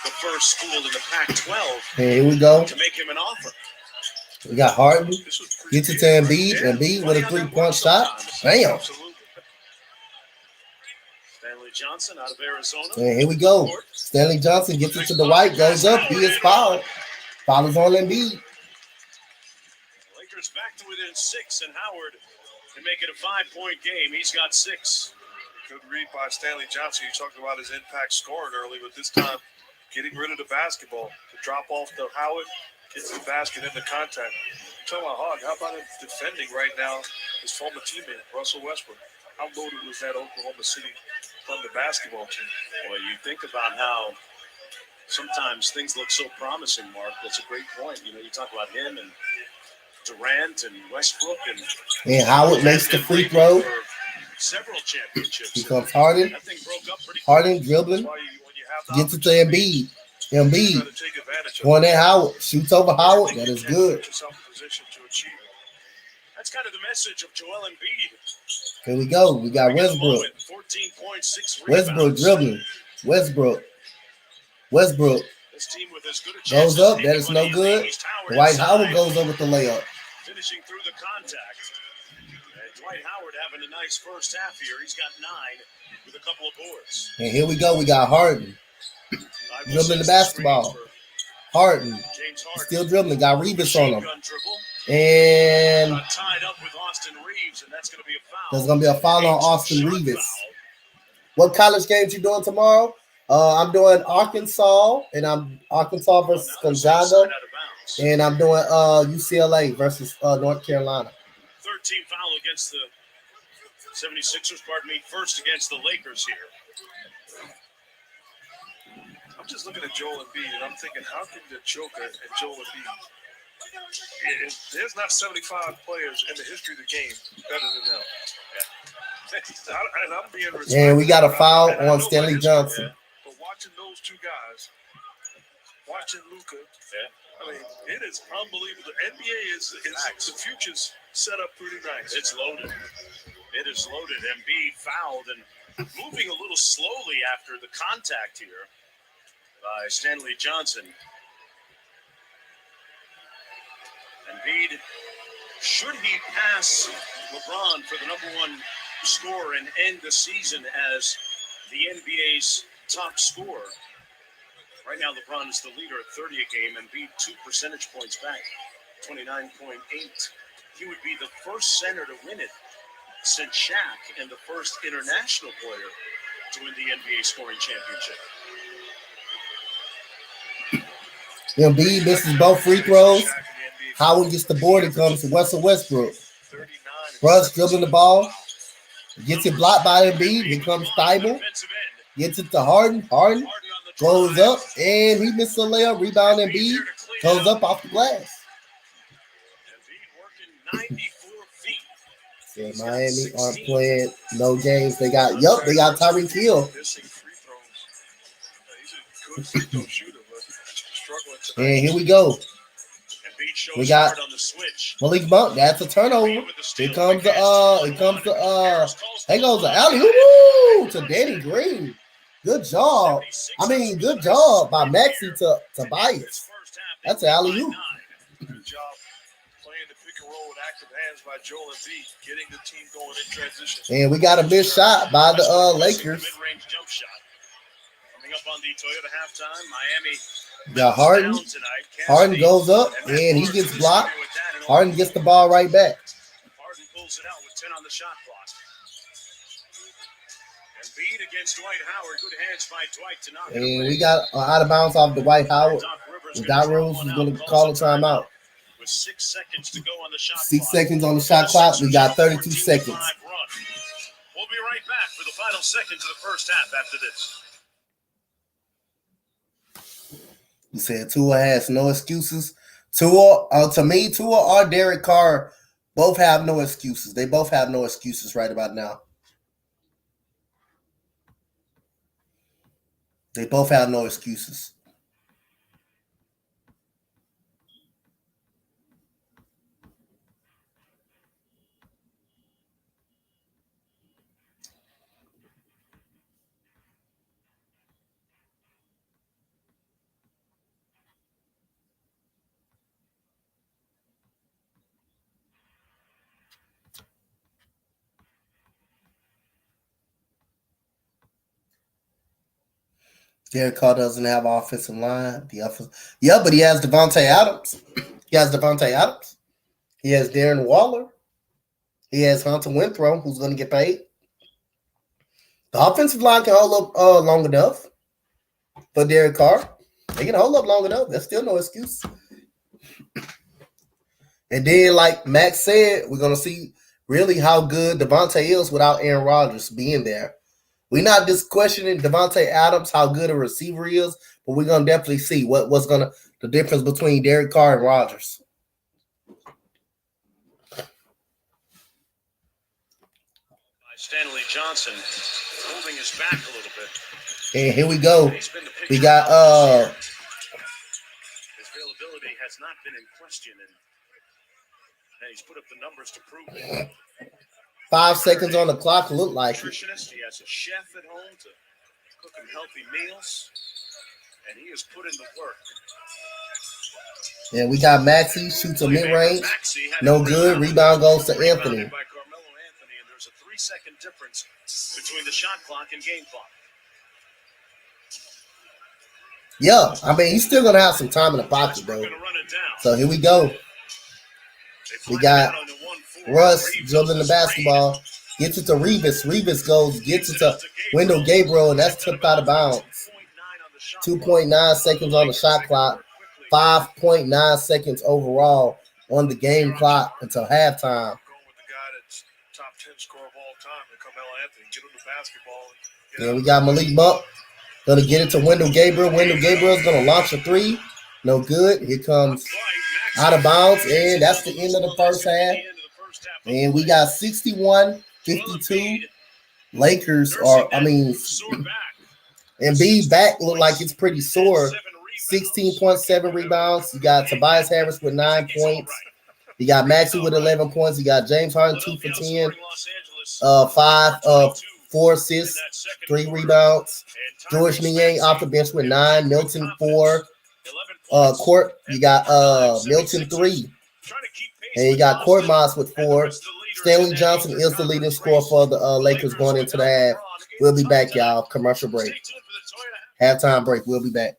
the first school in the Pac-12 Here we go. to make him an offer. We got Harden. Gets it to Embiid. Embiid with a 3-point shot. Bam. Stanley Johnson out of Arizona. And here we go. Stanley Johnson gets it to Dwight. Goes up. He is fouled. Foul is on Embiid. Lakers back to within 6, and Howard can make it a 5-point game. He's got 6. Good read by Stanley Johnson. You talked about his impact scoring early, but this time getting rid of the basketball to drop off to Howard, gets the basket into contact. Talking about hard. How about him defending right now his former teammate, Russell Westbrook? How loaded was that Oklahoma City from the basketball team? Well, you think about how sometimes things look so promising, Mark. That's a great point. You know, you talk about him and Durant and Westbrook and Howard makes the free throw. Several championships. Here comes Harden. That thing broke up pretty Harden dribbling. Gets it to Embiid. Embiid going at Howard. Shoots over Howard. That is good. That's kind of the message of Joel Embiid. Here we go. We got Westbrook. 14 points, 6 Westbrook rebounds. dribbling. Westbrook. This team with as good a Goes chance up. as That is no anybody in the good. East. Dwight inside, Howard goes over with the layup. finishing through the contact. And Dwight Howard having a nice first half here. He's got 9 with a couple of boards. And here we go. We got Harden. Dribbling the basketball. Harden. James Harden. Still dribbling. Got Reeves on him. Gun dribble. And Got tied up with Austin Reeves, and that's going to be a foul. there's going to be a foul on Austin Shot Reeves. foul. What college games you doing tomorrow? I'm doing Arkansas, and I'm Arkansas versus Gonzaga, Side out of bounds. and I'm doing UCLA versus North Carolina. 13 foul against the 76ers, first against the Lakers here. I'm just looking at Joel Embiid, and I'm thinking, how can the Joker and Joel Embiid? There's not 75 players in the history of the game better than them. And I'm being respectful. And we got a foul And I on know Stanley Lakers, Johnson. But watching those two guys, watching Luka, Yeah. I mean, it is unbelievable. The NBA is the future's set up pretty nice. It's loaded. It is loaded. Embiid fouled and moving a little slowly after the contact here. by Stanley Johnson. Embiid, should he pass LeBron for the #1 scorer and end the season as the NBA's top scorer? Right now, LeBron is the leader at 30 a game. Embiid 2 percentage points back, 29.8. He would be the first center to win it since Shaq and the first international player to win the NBA scoring championship. Embiid misses both free throws. Howard gets the board and comes to Russell Westbrook. Russ dribbling the ball. Gets it blocked by Embiid. Here comes Thibault. Gets it to Harden. Harden goes up and he misses a layup. Rebound Embiid. Goes up off the glass. Yeah, Miami aren't playing no games. They got Tyreek Hill. And here we go. We got Malik Monk. That's a turnover. Here comes the alley-oop to Danny Green. Good job. Good job by Maxey to Tobias. That's an alley-oop. Good job playing the pick and roll with active hands by Joel Embiid, getting the team going in transition. And we got a missed shot by the Lakers. Mid-range jump shot. Coming up on the Toyota halftime, Miami. Got Harden. Harden goes up and he gets blocked. Harden gets the ball right back. Harden pulls it out with 10 on the shot clock. Embiid against Dwight Howard. Good hands by Dwight to knock it away. And we got out of bounds off Dwight Howard. Doc Rivers is going to call a timeout. With 6 seconds to go on the shot 6 seconds on the shot clock. We got 32 seconds. We'll be right back for the final seconds of the first half after this. You said Tua has no excuses. Tua or Derek Carr both have no excuses. They both have no excuses right about now. They both have no excuses. Derek Carr doesn't have offensive line. Yeah, but he has Devontae Adams. He has Darren Waller. He has Hunter Renfrow, who's going to get paid. The offensive line can hold up long enough for Derek Carr. They can hold up long enough. There's still no excuse. And then, like Max said, we're going to see really how good Devontae is without Aaron Rodgers being there. We're not just questioning Devontae Adams, how good a receiver he is, but we're going to definitely see what's going to the difference between Derek Carr and Rodgers. Stanley Johnson holding his back a little bit. And here we go. We got his availability has not been in question, and he's put up the numbers to prove it. 5 seconds on the clock, look like it. He has a chef at home to cook him healthy meals, and he has put in the work. And we got Maxey, shoots a mid-range. No good. Rebound goes to Anthony. By Carmelo Anthony, and there's a 3-second difference between the shot clock and game clock. Yeah, he's still going to have some time in the pocket, bro. So here we go. We got Russ dribbling the basketball. Gets it to Revis. Revis gets it to Wendell Gabriel, and that's tipped out of bounds. 2.9 seconds on the shot clock. 5.9 seconds overall on the game clock until halftime. Going with the guy that's top 10 scorer of all time, Carmelo Anthony. Get him the basketball. And we got Malik Monk. Going to get it to Wendell Gabriel. Wendell Gabriel's going to launch a three. No good. Here comes out of bounds, and that's the end of the first half. And we got 61-52. Lakers are, Embiid back look like it's pretty sore. 16.7 rebounds. You got Tobias Harris with 9 points. You got Maxey with 11 points. You got James Harden 2 for 10. 4 assists, 3 rebounds. George Niang off the bench with 9. Milton 4. Court, you got Milton 3. And you got Court Moss with 4. Stanley Johnson is the leading scorer for the Lakers going into the half. We'll be back, y'all. Commercial break. Halftime break. We'll be back.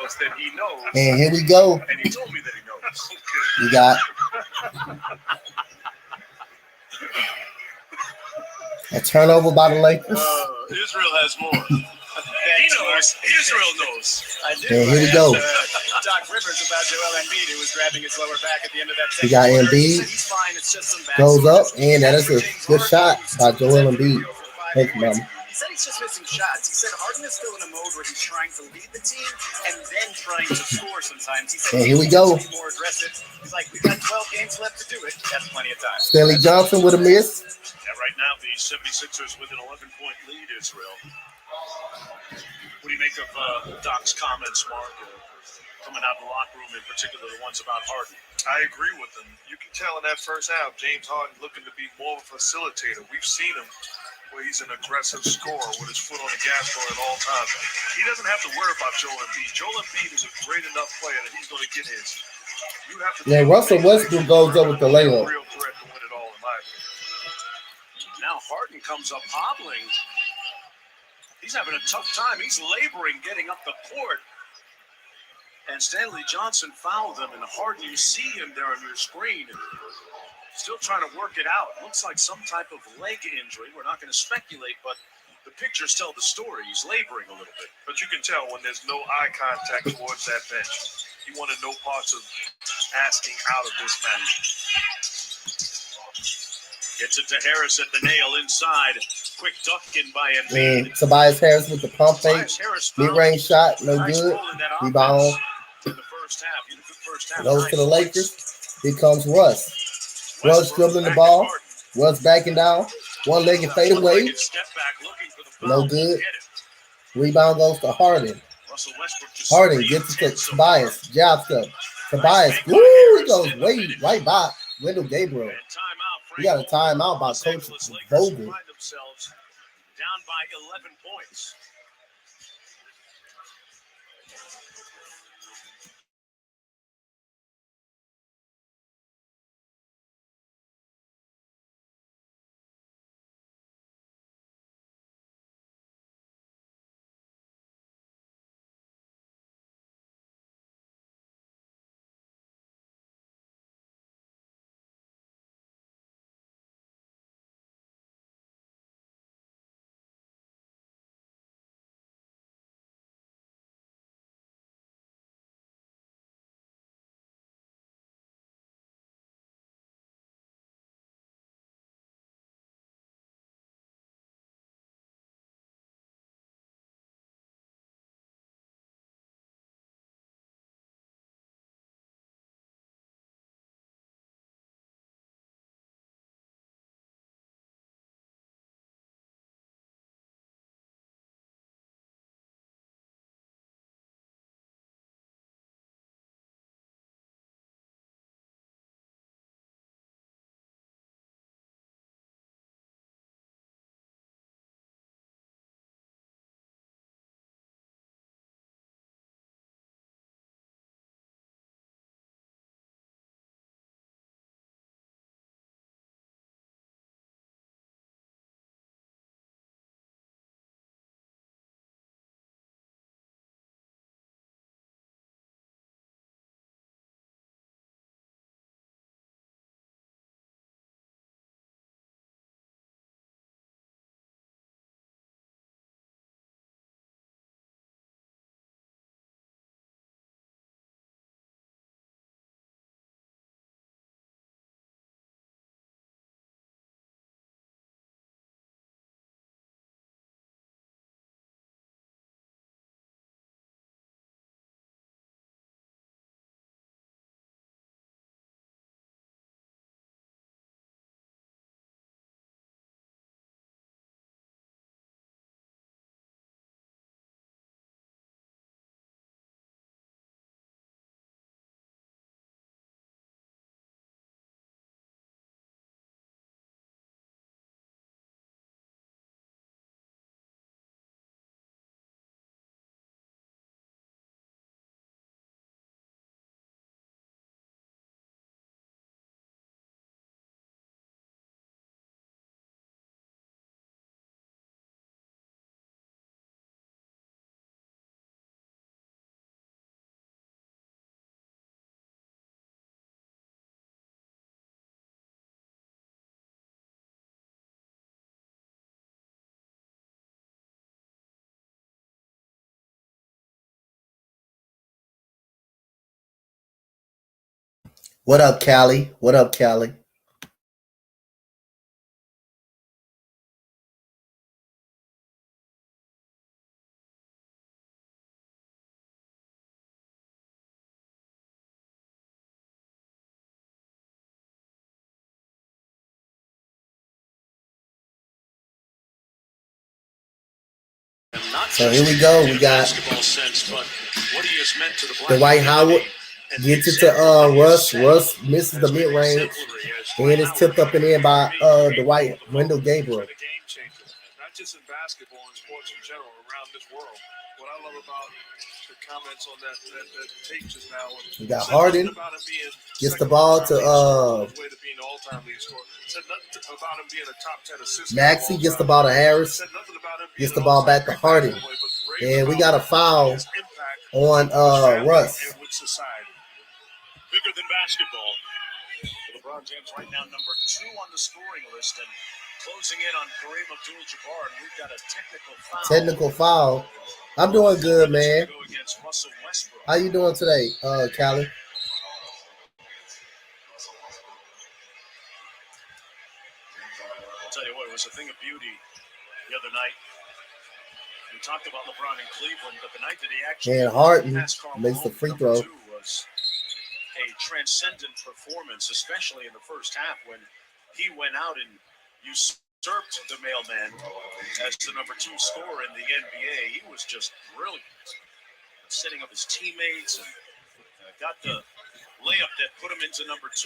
us that he knows. And here we go. And he told me that he knows. You got a turnover by the Lakers. Israel has more. He knows. Israel knows. I do. And here we go. Doc Rivers about Joel Embiid, who was grabbing his lower back at the end of that We second got quarter. Embiid. He said he's fine. It's just some back Goes up, soreness. and that is a James good Harden, shot who's by Joel set to Embiid. go for 5 Thank you, points. Mama. He said he's just missing shots. He said Harden is still in a mode where he's trying to lead the team and then trying to score sometimes. He said And here we he go. needs to be more aggressive. He's like, we've got 12 games left to do it. That's plenty of time. Stanley Johnson with a miss. Yeah, right now the 76ers with an 11-point lead, Israel. What do you make of Doc's comments, Mark, coming out of the locker room, in particular the ones about Harden? I agree with him. You can tell in that first half, James Harden looking to be more of a facilitator. We've seen him where he's an aggressive scorer with his foot on the gas pedal at all times. He doesn't have to worry about Joel Embiid. Joel Embiid is a great enough player that he's going to get his. You have to. Yeah, Russell Westbrook goes up with the layup. Real threat to win it all, in my opinion. Now Harden comes up hobbling. He's having a tough time. He's laboring getting up the court. And Stanley Johnson fouled him, and Harden, you see him there on your screen. Still trying to work it out. Looks like some type of leg injury. We're not going to speculate, but the pictures tell the story. He's laboring a little bit. But you can tell when there's no eye contact towards that bench. He wanted no parts of asking out of this match. Gets it to Harris at the nail inside. Quick duck in by And Embiid. Tobias Harris with the pump fake. Tobias Harris fouled. Mid-range shot, no Nice good. roll in that Rebound. offense in the first half. You had a good first half. Goes 9 to the points. Lakers. Here comes Russ. Russ dribbling the back ball. at Harden. Russ backing down. One-legged fadeaway. One-legged step back looking for the foul. No good. Get it. Rebound goes to Harden. Russell Westbrook just Harden 3 gets it of to 10 so Tobias. far. Job stuff. Tobias. Woo! He goes way right by Wendell Gabriel. And timeout. You got a timeout by Los Coach Angeles Lakers Vogel. find themselves down by 11 points. What up, Callie? What up, Callie? So here we go. We got Dwight Howard gets it to Russ. Russ misses the mid range, and it's tipped up and in by Dwight Wendell Gabriel. Not just in basketball and sports in general around this world. What I love about the comments on that tape just now. We got Harden gets the ball to Maxey, gets the ball to Harris, gets the ball back to Harden, and we got a foul on Russ. Bigger than basketball. LeBron James right now number 2 on the scoring list and closing in on Kareem Abdul-Jabbar. And we've got a technical foul. I'm doing good, man. How you doing today, Callie? I'll tell you what, it was a thing of beauty the other night. We talked about LeBron in Cleveland, but the night that he actually and Harden makes the free throw. Was a transcendent performance, especially in the first half when he went out and usurped the mailman as the number 2 scorer in the NBA. He was just brilliant, setting up his teammates and got the layup that put him into number 2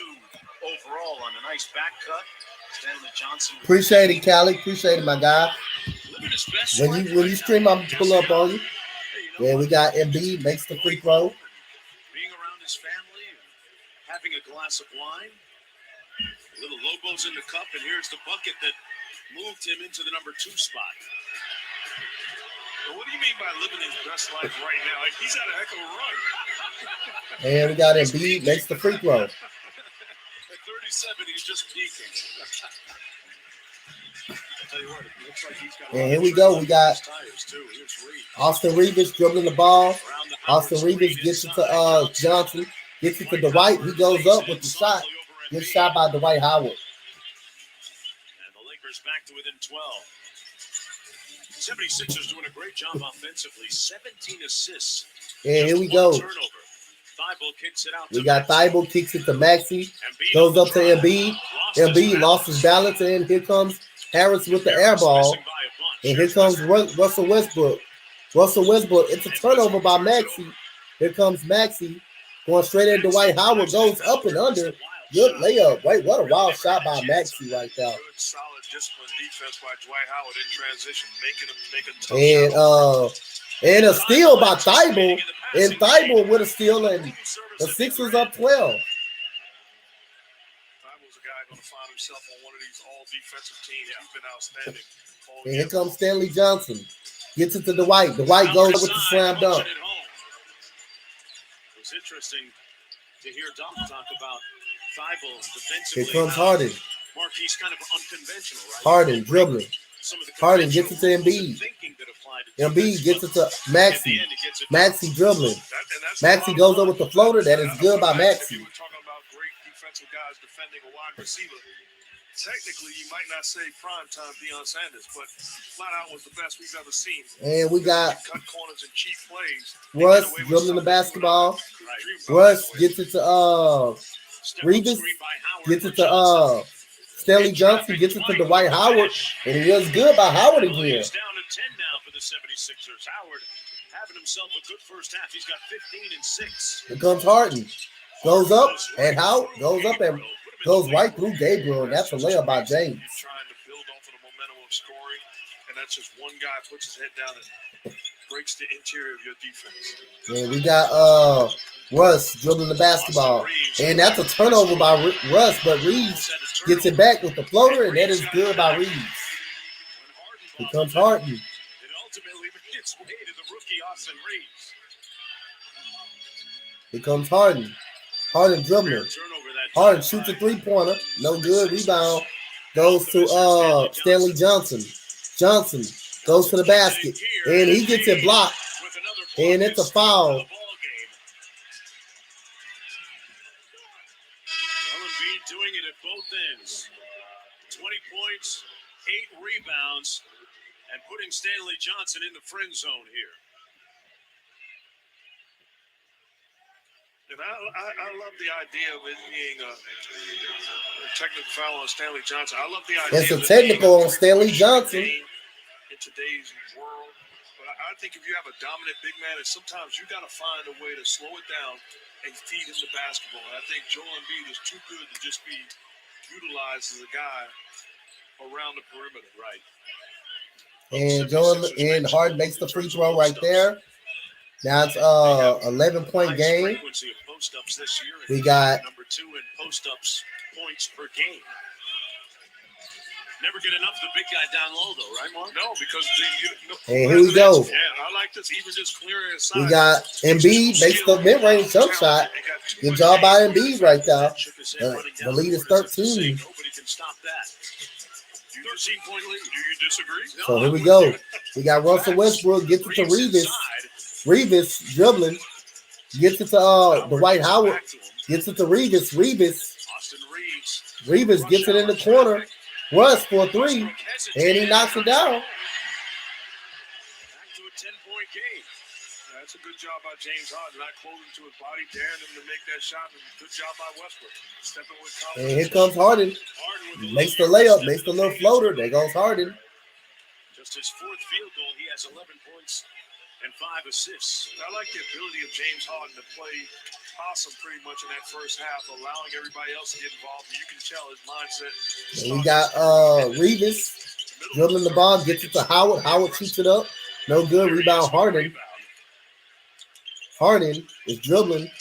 overall on a nice back cut. Stanley Johnson. Appreciate it, Callie. Appreciate it, my guy. When you stream, I'm pull up on you. Yeah, we got Embiid makes the free throw. Being around his family and having a glass of wine. Little Lobos in the cup, and here's the bucket that moved him into the number 2 spot. But what do you mean by living his best life right now? Like, he's had a heck of a run. And we got Embiid makes the free throw. At 37, he's just peaking. Tell you what, it looks like he's got and here we go. We got Austin Reeves dribbling the ball. Austin Reeves gets it to Johnson. Gets it to Dwight. He goes up with the shot. Good shot by Dwight Howard. And the Lakers back to within 12. 76ers doing a great job offensively. 17 assists. And here we go. Kicks it out. We got Thibault kicks it to Maxey. Goes up to Embiid. Embiid lost his balance, and here comes Harris with the air ball. And here comes Russell Westbrook. It's a turnover by Maxey. Here comes Maxey. Going straight at Dwight Howard. Goes up and under. Good layup. Wait, what a wild shot by Maxey right there. Good, solid, disciplined defense by Dwight Howard in transition, making him make a tough and a steal by Thibault. And Thibault with a steal, and the Sixers up 12. Thibault's a guy going to find himself on one of these all-defensive teams. He's been outstanding. And here comes Stanley Johnson. Gets it to Dwight. Dwight goes with the slam dunk. It was interesting to hear Doc talk about Thibault defensively. Here comes Harden. Marquis kind of unconventional, right? Harden dribbling. Harden gets it to Embiid. Embiid gets it to Maxey. Maxey dribbling. Maxey goes up with the floater. That is good by Maxey. We're talking about great defensive guys defending a wide receiver. Technically, you might not say prime time Deion Sanders, but flat out was the best we've ever seen. And we got cut corners and cheap plays. Russ dribbling the basketball. Russ gets it to Reeves. Gets it to Stanley Johnson. Gets it to Dwight Howard. And it was good by Howard again. He's down to 10 now for the 76ers. Howard having himself a good first half. He's got 15 and 6. Here comes Harden. Goes up, and Howard goes up and goes right through Gabriel, and that's a layup by James. Trying to build off of the momentum of scoring, and that's just one guy puts his head down and breaks the interior of your defense. And we got Russ dribbling the basketball, and that's a turnover by Russ, but Reeves gets it back with the floater, and that is good by Reeves. Here comes Harden. It ultimately made its way to the rookie Austin Reeves. Here comes Harden. Harden dribbling. Harden shoots a three-pointer. No good. Rebound goes to Stanley Johnson. Johnson goes to the basket. And he gets it blocked. And it's a foul. 8 rebounds, and putting Stanley Johnson in the friend zone here. And I love the idea of it being a technical foul on Stanley Johnson. I love the idea. It's a technical on Stanley Johnson. In today's world. But I think if you have a dominant big man, and sometimes you got to find a way to slow it down and feed him the basketball. And I think Joel Embiid is too good to just be utilized as a guy around the perimeter. Right. And Harden makes the free throw right there. Now it's 11-point game. We got number 2 in post-ups points per game. Never get enough of the big guy down low, though, right, Mark? No, because and here we go. Yeah, I like this. Even just clearing inside. We got Embiid makes the mid-range jump shot. Good job by Embiid right there. The lead is 13. Nobody can stop that. 13-point lead. Do you disagree? So here we go. We got Russell Westbrook gets it to Revis. Revis dribbling. Gets it to Dwight Howard. Gets it to Revis. Revis gets it in the corner. Russ for 3. And he knocks it down. Back to a 10-point game. That's a good job by James Harden, not closing to his body, daring him to make that shot. And good job by Westbrook. Stepping with confidence. And here comes Harden. Makes the layup, makes the little floater. There goes Harden. Just his 4th field goal. He has 11 points and 5 assists. I like the ability of James Harden to play awesome pretty much in that first half, allowing everybody else to get involved. You can tell his mindset. And we got Revis dribbling the ball, gets it to Howard. Howard shoots it up. No good. Rebound Harden. Harden is dribbling.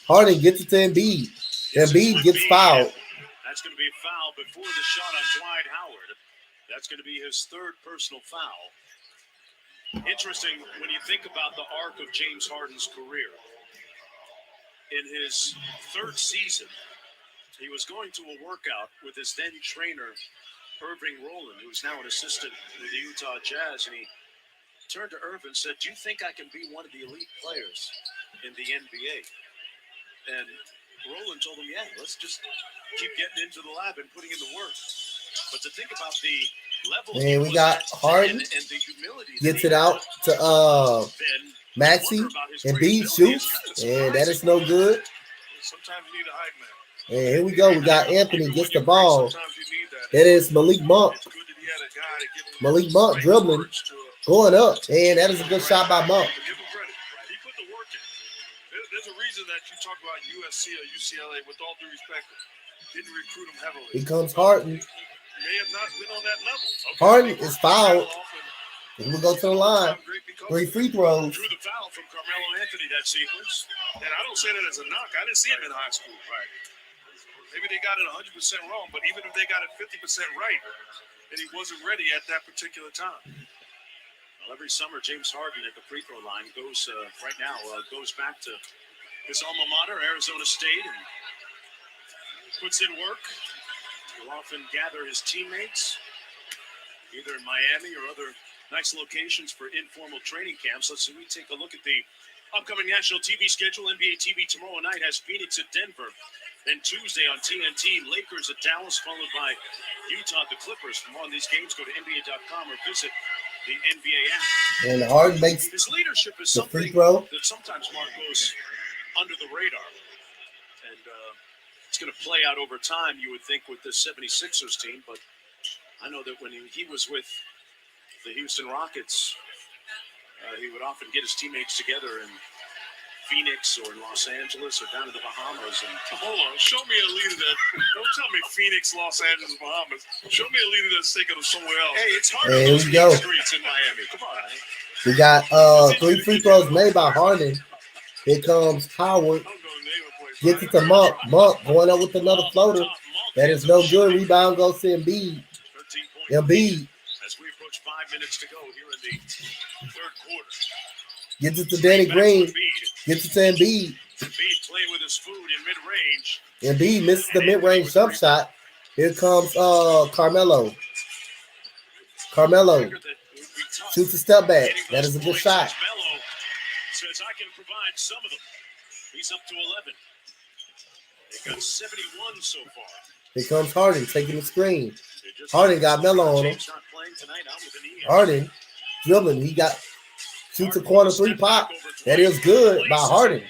Harden gets it to Embiid. Embiid gets fouled. That's going to be a foul before the shot on Dwight Howard. That's going to be his 3rd personal foul. Interesting when you think about the arc of James Harden's career. In his 3rd season, he was going to a workout with his then trainer, Irving Rowland, who's now an assistant with the Utah Jazz, and he turned to Irvin and said, "Do you think I can be one of the elite players in the NBA?" And Rowland told him, "Yeah, let's just keep getting into the lab and putting in the work." But to think about the level, and we got Harden and the humility gets it out to Maxey, and Embiid shoots, and that is no good. Sometimes you need a hype man. And here we go. We got Anthony gets the ball. That is Malik Monk. Malik Monk dribbling, going up, and that is a good shot by Monk. Give him credit. He put the work in. There's a reason that you talk about USC or UCLA, with all due respect, didn't recruit him heavily. Here comes Harden. May have not been on that level. Okay. Harden is fouled. And we'll go to the line. 3 free throws. Drew the foul from Carmelo Anthony that sequence. And I don't say that as a knock. I didn't see him in high school. Right. Maybe they got it 100% wrong, but even if they got it 50% right, then he wasn't ready at that particular time. Well, every summer, James Harden at the free throw line goes goes back to his alma mater, Arizona State, and puts in work. He'll often gather his teammates, either in Miami or other nice locations for informal training camps. Let's see, we take a look at the upcoming national TV schedule. NBA TV tomorrow night has Phoenix at Denver. Then Tuesday on TNT, Lakers at Dallas, followed by Utah, the Clippers. For more on these games, go to NBA.com or visit the NBA app. And Harden makes his leadership is the something free throw that sometimes, Mark, goes under the radar. And it's going to play out over time, you would think, with the 76ers team. But I know that when he was with the Houston Rockets, he would often get his teammates together in Phoenix or in Los Angeles or down to the Bahamas. And hold on, show me a leader that, don't tell me Phoenix, Los Angeles, Bahamas. Show me a leader that's thinking of somewhere else. Hey, it's hard There to we go. streets in Miami. Come on, man. We got 3 free throws made by Harden. Here comes Howard. Gets it to Monk. Monk going up with another floater. That is no good. Rebound goes to Embiid. Embiid As we approach 5 minutes to go here in the third quarter. gets it to Danny Green. Gets it to Embiid. Embiid playing with his food in mid-range. Embiid misses the mid-range jump shot. Here comes Carmelo. Carmelo shoots a step back. That is a good shot. Melo says, I can provide some of them. He's up to 11. They got 71 so far. Here comes Harden taking the screen. Harden got Melo on him. James not playing tonight, out with a knee injury. Harden dribbling. He got shoots a corner 3 pop. That is good by Harden.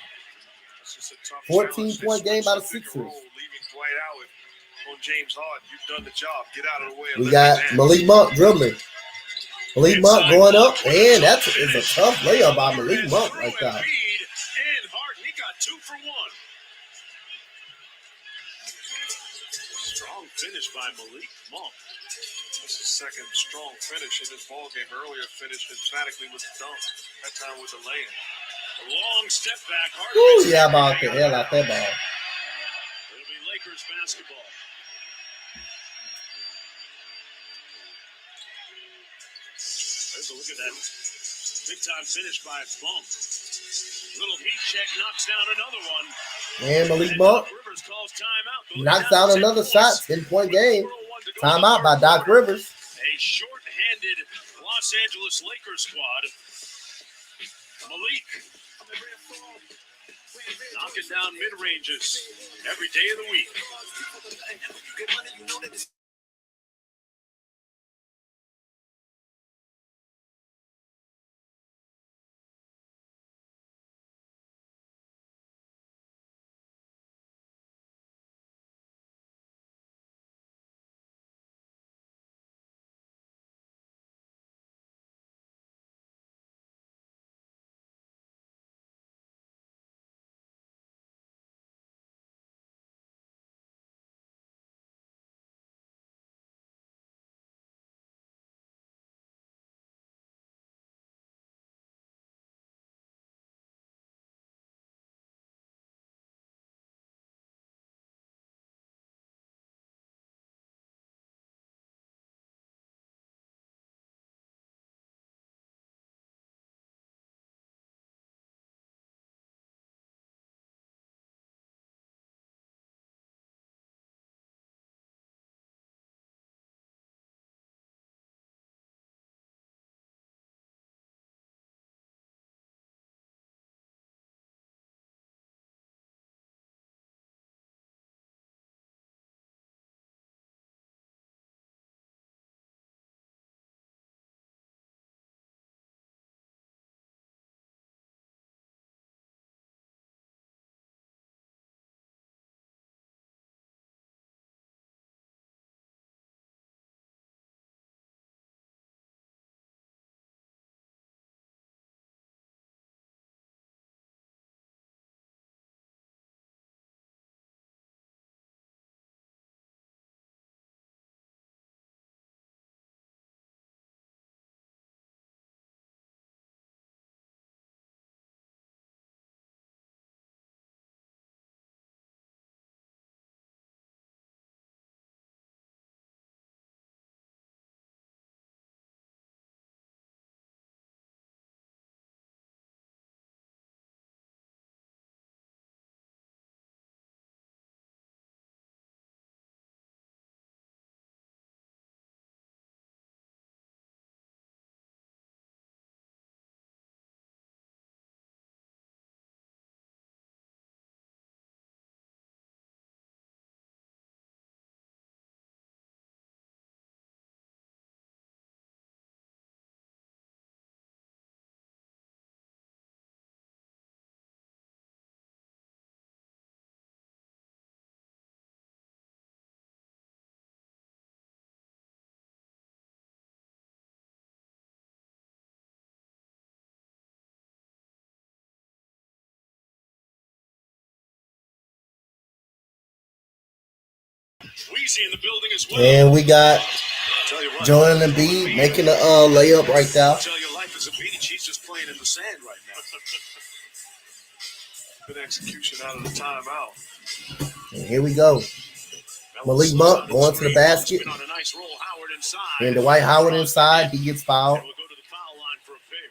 It's just a tough 14-point game by the Sixers. Sixers. Leaving Dwight Howard on James Harden. You've done the job. Get out of the way. We got Malik Monk dribbling. Malik Monk going up, and that is a tough layup by Malik Monk right there. And Harden, he got 2 for 1. Strong finish by Malik Monk. That's his second strong finish in this ball game. Earlier finished emphatically with the dunk. That time with the layup. A long step back. Harden. Ooh, yeah, about the hell out that ball. It'll be Lakers basketball. There's a look at that big time finish by Monk. Little heat check knocks down another one. And Malik Monk Rivers calls timeout. knocks out another shot. 10-point game. Timeout by Doc Rivers. A short-handed Los Angeles Lakers squad. Malik knocking down mid-ranges every day of the week. Weezy in the building as well. And we got What, Joel Embiid making a layup right there. tell your life is a beach. He's just playing in the sand right now. Good execution out of the timeout. And here we go. Malik Monk going to the basket. On a nice roll, Howard inside. And Dwight Howard inside. He gets fouled. And we'll go to the foul line for a pair.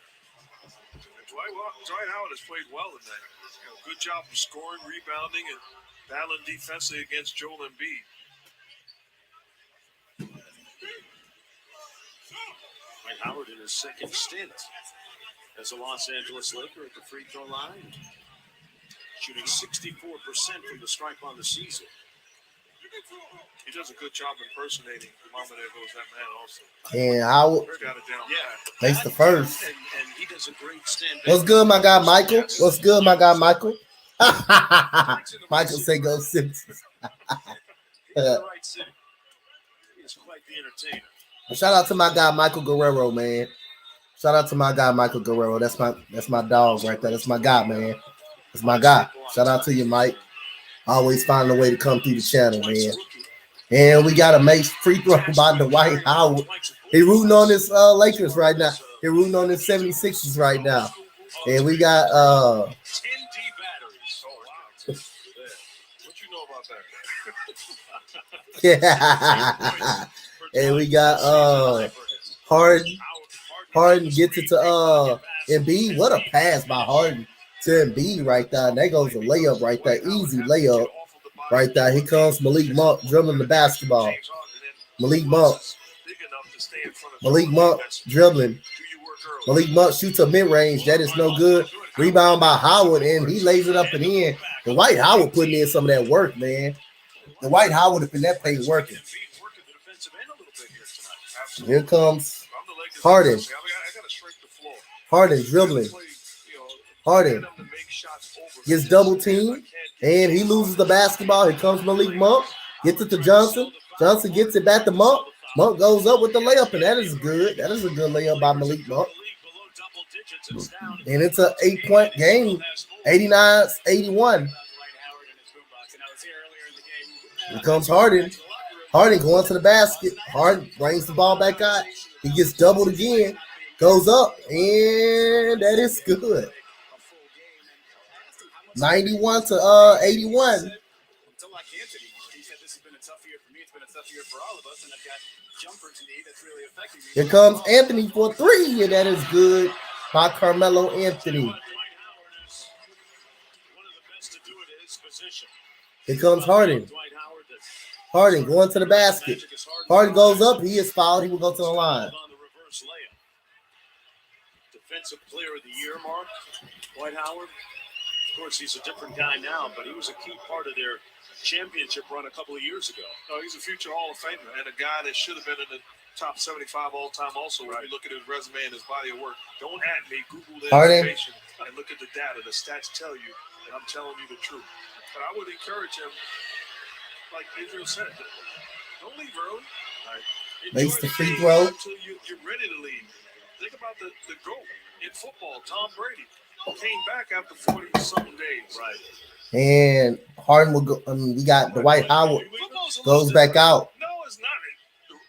Dwight Howard has played well in that. Good job of scoring, rebounding, and battling defensively against Joel Embiid. Dwight Howard in his second stint as a Los Angeles Laker at the free throw line, shooting 64% from the stripe on the season. He does a good job impersonating Mama There Goes That Man also. And Howard Got it down. Yeah. makes the first. And he does a great stand. What's good, my guy Michael? What's good, my guy Michael? Michael say go Sixers. In the right city. He's quite the entertainer. Shout out to my guy Michael Guerrero, man. Shout out to my guy Michael Guerrero. That's my dog right there. That's my guy, man. That's my guy. Shout out to you, Mike. Always finding a way to come through the channel, man. And we got a make free throw by Dwight Howard. He rooting on his Lakers right now. He rooting on his 76ers right now. And we got 10 D batteries. What you know about that? yeah. And we got Harden. Harden gets it to Embiid. What a pass by Harden to Embiid right there. And that goes a layup right there. Easy layup right there. Here comes Malik Monk dribbling the basketball. Malik Monk dribbling. Malik Monk shoots a mid-range. That is no good. Rebound by Howard, and he lays it up and in. Dwight Howard putting in some of that work, man. Dwight Howard up in that paint working. Here comes Harden. Harden dribbling. Harden gets double teamed, and he loses the basketball. Here comes Malik Monk. Gets it to Johnson. Johnson gets it back to Monk. Monk goes up with the layup, and that is good. That is a good layup by Malik Monk. And it's an 8-point game, 89-81. Here comes Harden. Harden going to the basket. Harden brings the ball back out. He gets doubled again. Goes up, and that is good. 91 to 81. Here comes Anthony for three, and that is good by Carmelo Anthony. Here comes Harden. Harden going to the basket. Harden goes up. He is fouled. He will go to the line. Defensive Player of the Year, Mark. Dwight Howard. Of course, he's a different guy now, but he was a key part of their championship run a couple of years ago. Oh, he's a future Hall of Famer and a guy that should have been in the top 75 all time. Also, when you look at his resume and his body of work, don't at me. Google the information and look at the data. The stats tell you, and I'm telling you the truth. But I would encourage him, like Israel said, don't leave early. Makes the free throw until you're ready to leave. Think about the GOAT in football, Tom Brady. Came back after 40-something days. Right. And Harden will go. We got Dwight Howard goes back out. No, it's not.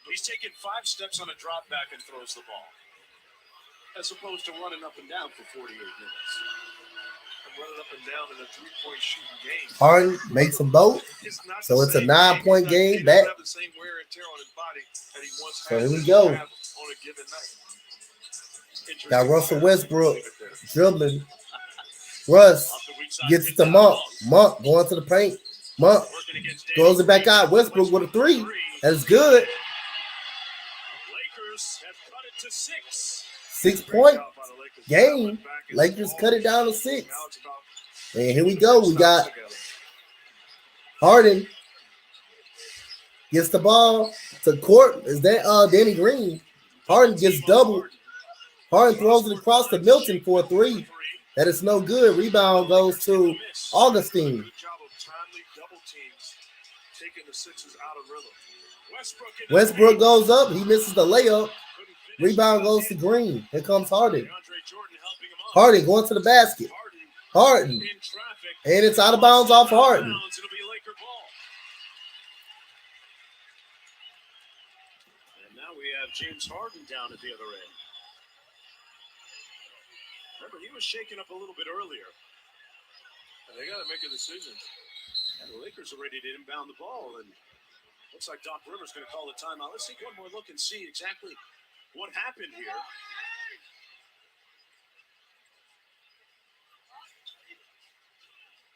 He's taking 5 steps on a drop back and throws the ball, as opposed to running up and down for 48 minutes. Running up and down in a 3-point shooting game. Harden makes a boat, so it's a 9-point game. Back. So here we go. On a given night. Got Russell Westbrook dribbling. Russ gets it to Monk. Monk going to the paint. Monk throws it back out. Westbrook with a 3. That's good. Lakers have cut it to 6. 6-point game. Lakers cut it down to 6. And here we go. We got Harden gets the ball to court. Is that Danny Green? Harden gets doubled. Harden throws it across to Milton for a 3. That is no good. Rebound goes to Augustine. Westbrook goes up. He misses the layup. Rebound goes to Green. Here comes Harden. Harden going to the basket. Harden. And it's out of bounds off Harden. And now we have James Harden down at the other end. Remember, he was shaken up a little bit earlier. And they got to make a decision. And the Lakers are ready to inbound the ball. And looks like Doc Rivers going to call the timeout. Let's take one more look and see exactly what happened here.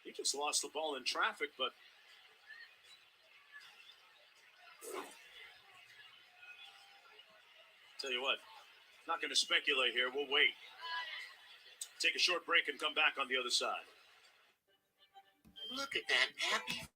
He just lost the ball in traffic, but tell you what, not going to speculate here. We'll wait. Take a short break and come back on the other side. Look at that happy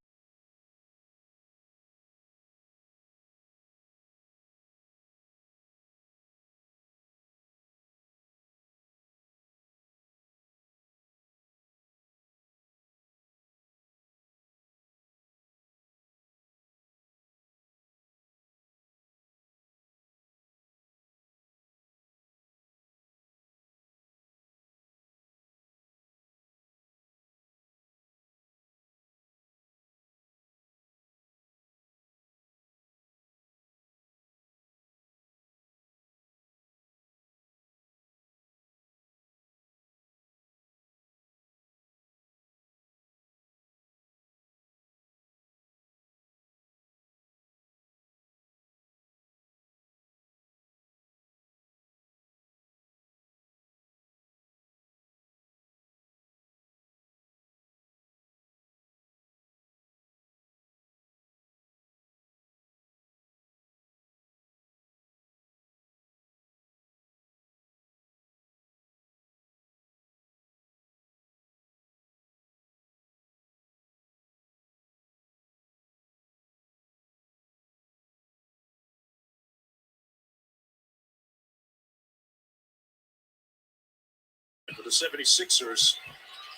For the 76ers,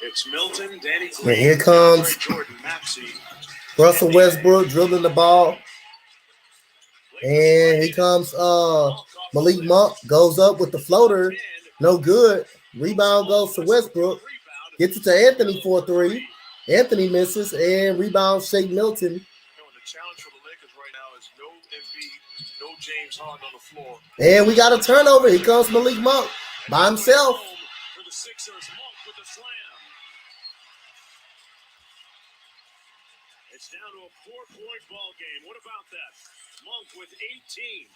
it's Milton, Danny And Green, here comes Jordan, Maxey. Russell Westbrook dribbling the ball. And here comes Malik Monk. Goes up with the floater. No good. Rebound goes to Westbrook. Gets it to Anthony for a three. Anthony misses. And rebound Shake Milton. The challenge for the Lakers right now is no Embiid, no James Harden on the floor. And we got a turnover. Here comes Malik Monk by himself. For the Sixers, Monk with the slam. It's down to a 4-point ball game. What about that? Monk with 18.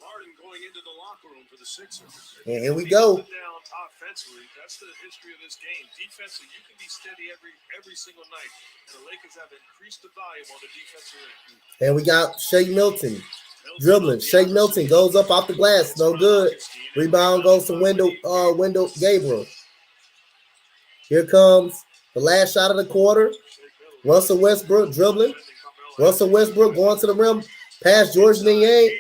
Harden going into the locker room for the Sixers. And here we go. Down offensively, that's the history of this game. Defensively, you can be steady every single night, and the Lakers have increased the volume on the defensive end. And we got Shake Milton dribbling. Shake Milton goes up off the glass. No good. Rebound goes to Wendell Gabriel. Here comes the last shot of the quarter. Russell Westbrook dribbling. Russell Westbrook going to the rim. Past George Niang.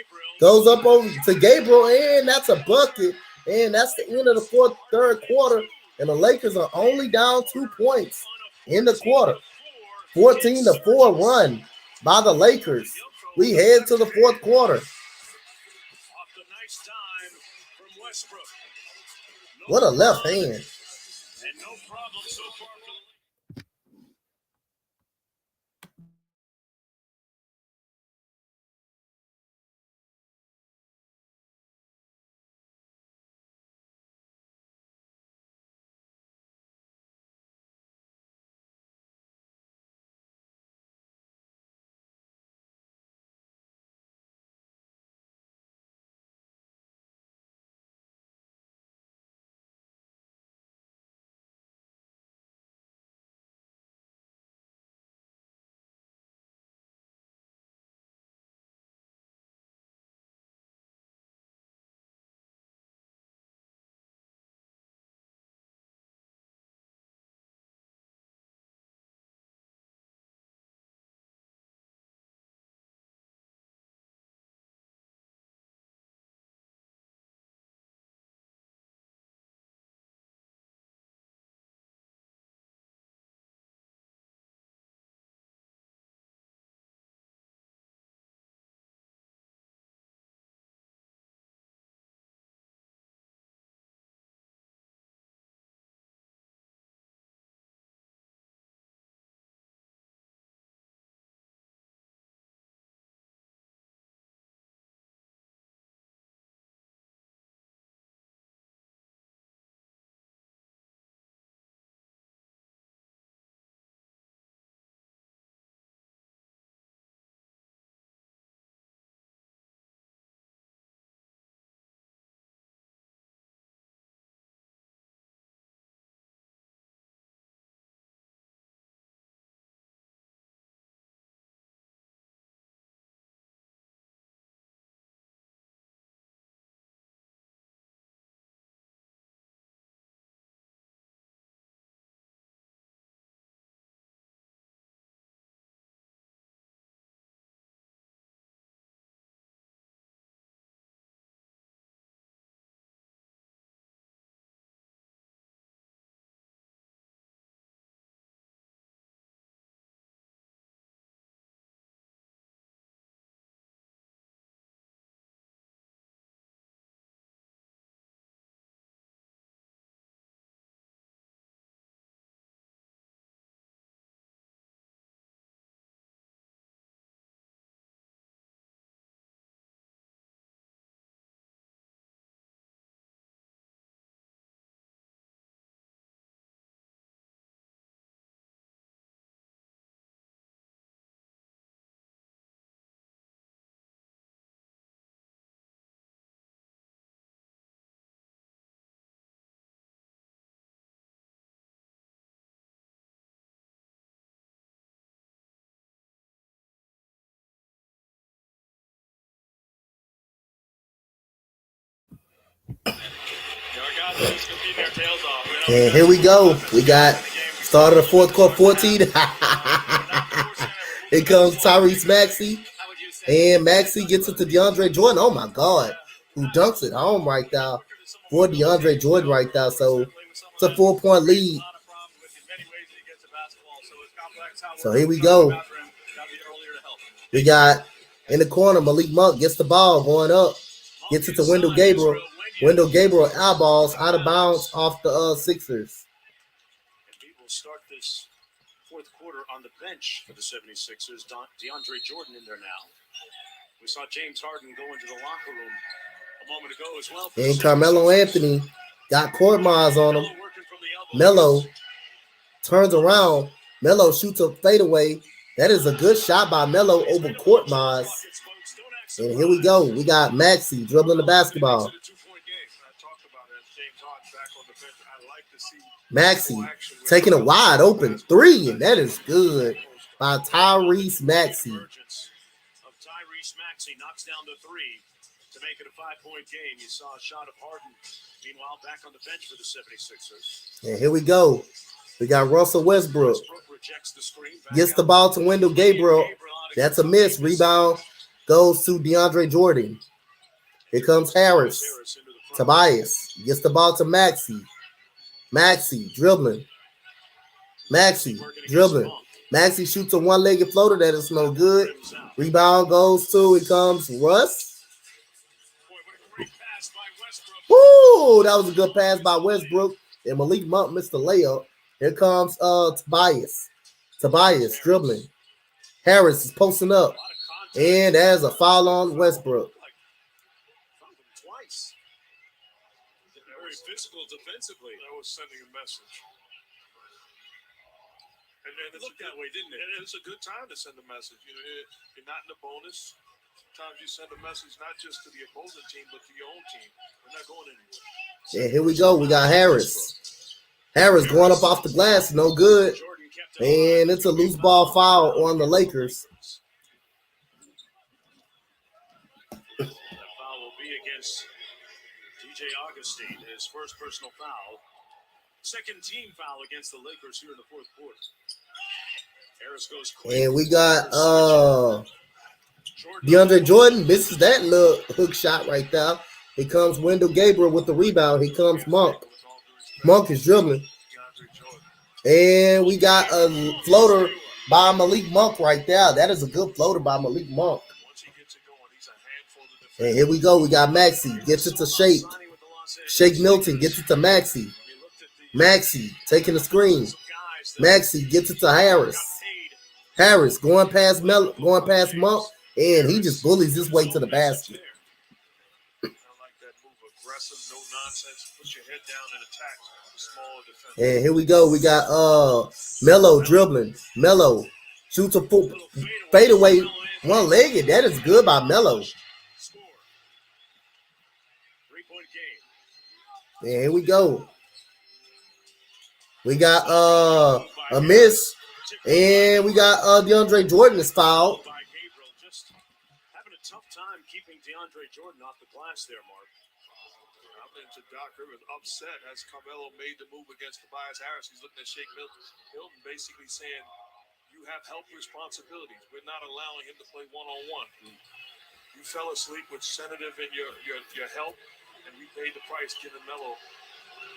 Goes up over to Gabriel, and that's a bucket. And that's the end of the third quarter. And the Lakers are only down 2 points in the quarter. 14-4 run by the Lakers. We head to the fourth quarter. What a left hand. And no problem so far for the And here we go. We got started the fourth quarter 14. Here comes Tyrese Maxey. And Maxey gets it to DeAndre Jordan. Oh, my God. Who dunks it home right now. for DeAndre Jordan right there. So it's a 4-point lead. So here we go. We got in the corner, Malik Monk gets the ball going up. Gets it to Wendell Gabriel. Wendell Gabriel eyeballs out of bounds off the Sixers. And we will start this fourth quarter on the bench for the 76ers. DeAndre Jordan in there now. We saw James Harden go into the locker room a moment ago as well. And Carmelo Anthony got court miles on him. Melo turns around. Melo shoots a fadeaway. That is a good shot by Melo over court miles. And here we go. We got Maxey dribbling the basketball. Maxey taking a wide open three, and that is good by Tyrese Maxey. Tyrese Maxey knocks down the three to make it a 5-point game. You saw a shot of Harden, meanwhile, back on the bench for the 76ers. And here we go. We got Russell Westbrook. Gets the ball to Wendell Gabriel. That's a miss. Rebound goes to DeAndre Jordan. Here comes Harris. Tobias gets the ball to Maxey. Maxey dribbling. Maxey dribbling. Maxey shoots a one-legged floater that is no good. Rebound goes to, it comes Russ. Woo! That was a good pass by Westbrook. And Malik Monk missed the layup. Here comes Tobias. Tobias dribbling. Harris is posting up. And there's a foul on Westbrook. Very physical defensively. That was sending a message. And it looked that way, didn't it? And it's a good time to send a message. You know, you're not in the bonus. Sometimes you send a message not just to the opposing team, but to your own team. We're not going anywhere. And here we go. We got Harris. Harris going up off the glass. No good. And it's a loose ball foul on the Lakers. That foul will be against DJ Augustine, his first personal foul. Second team foul against the Lakers here in the fourth quarter. Harris goes quick. And we got DeAndre Jordan misses that little hook shot right there. Here comes Wendell Gabriel with the rebound. Here comes Monk. Monk is dribbling. And we got a floater by Malik Monk right there. That is a good floater by Malik Monk. And here we go. We got Maxey. Gets it to Shake. Shake Milton gets it to Maxey. Maxey taking the screen. Maxey gets it to Harris. Harris going past Monk, and he just bullies his way to the basket. And here we go. We got Melo dribbling. Melo shoots a full fadeaway one-legged. That is good by Melo. And here we go. We got a miss, and we got DeAndre Jordan is fouled. Just having a tough time keeping DeAndre Jordan off the glass there, Mark. I'm into Doc Rivers upset as Carmelo made the move against Tobias Harris. He's looking at Shake Milton. Milton basically saying, you have help responsibilities. We're not allowing him to play one-on-one. You fell asleep with Senative and your help, and we paid the price giving Melo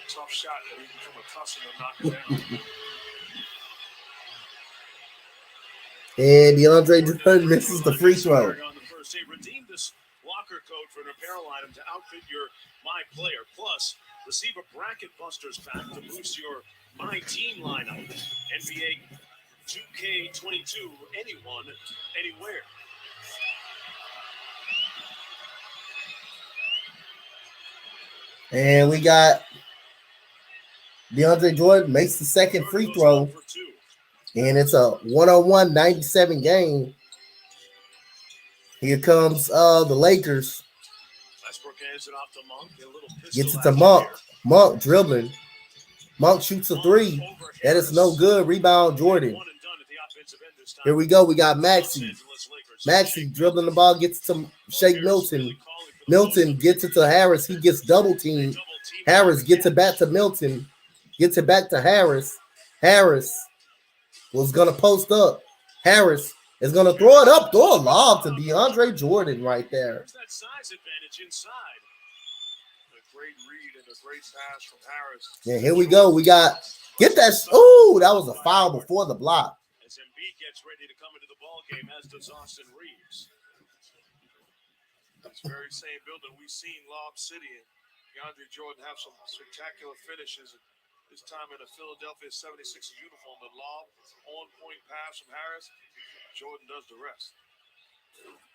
tough shot that he become accustomed to knocking down. And DeAndre Jordan misses the free throw. Redeem this locker code for an apparel item to outfit your My Player. Plus, receive a Bracket Busters pack to boost your My Team lineup. NBA 2K22, anyone, anywhere. And we got DeAndre Jordan makes the second free throw. And it's a 101 97 game. Here comes the Lakers. Gets it to Monk. Monk dribbling. Monk shoots a three. That is no good. Rebound Jordan. Here we go. We got Maxey. Maxey dribbling the ball. Gets it to Shake Milton. Milton gets it to Harris. He gets double teamed. Harris gets it back to Milton. Gets it back to Harris. Harris was going to post up. Harris is going to throw it up. Throw a lob to DeAndre Jordan right there. That size advantage inside. great read and a great pass from Harris. Yeah, here we go. We got get that. Oh, that was a foul before the block. As Embiid gets ready to come into the ball game, as does Austin Reeves. This very same building, we've seen Lob City and DeAndre Jordan have some spectacular finishes. This time in a Philadelphia 76ers uniform, the lob, on-point pass from Harris. Jordan does the rest.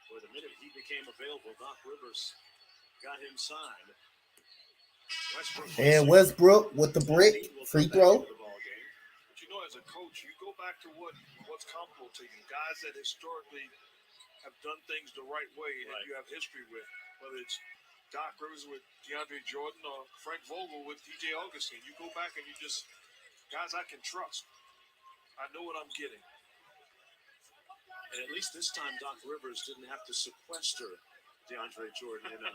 For the minute he became available, Doc Rivers got him signed. And Westbrook with the brick free throw. But you know, as a coach, you go back to what's comfortable to you. Guys that historically have done things the right way and you have history with, whether it's Doc Rivers with DeAndre Jordan or Frank Vogel with DJ Augustine. You go back and you just, guys I can trust. I know what I'm getting. And at least this time, Doc Rivers didn't have to sequester DeAndre Jordan in a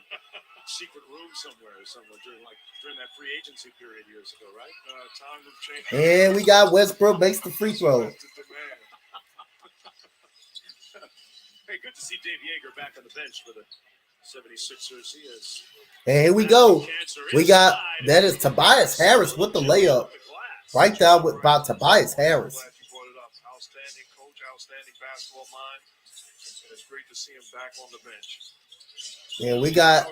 secret room somewhere during that free agency period years ago, right? Time will change. And we got Westbrook makes the free throw. Hey, good to see Dave Yeager back on the bench for the 76ers. He is. And here we go. We got that is Tobias Harris with the layup. Right there with about Tobias Harris. Glad you brought it up. Outstanding coach, outstanding basketball mind. And it's great to see him back on the bench. And we got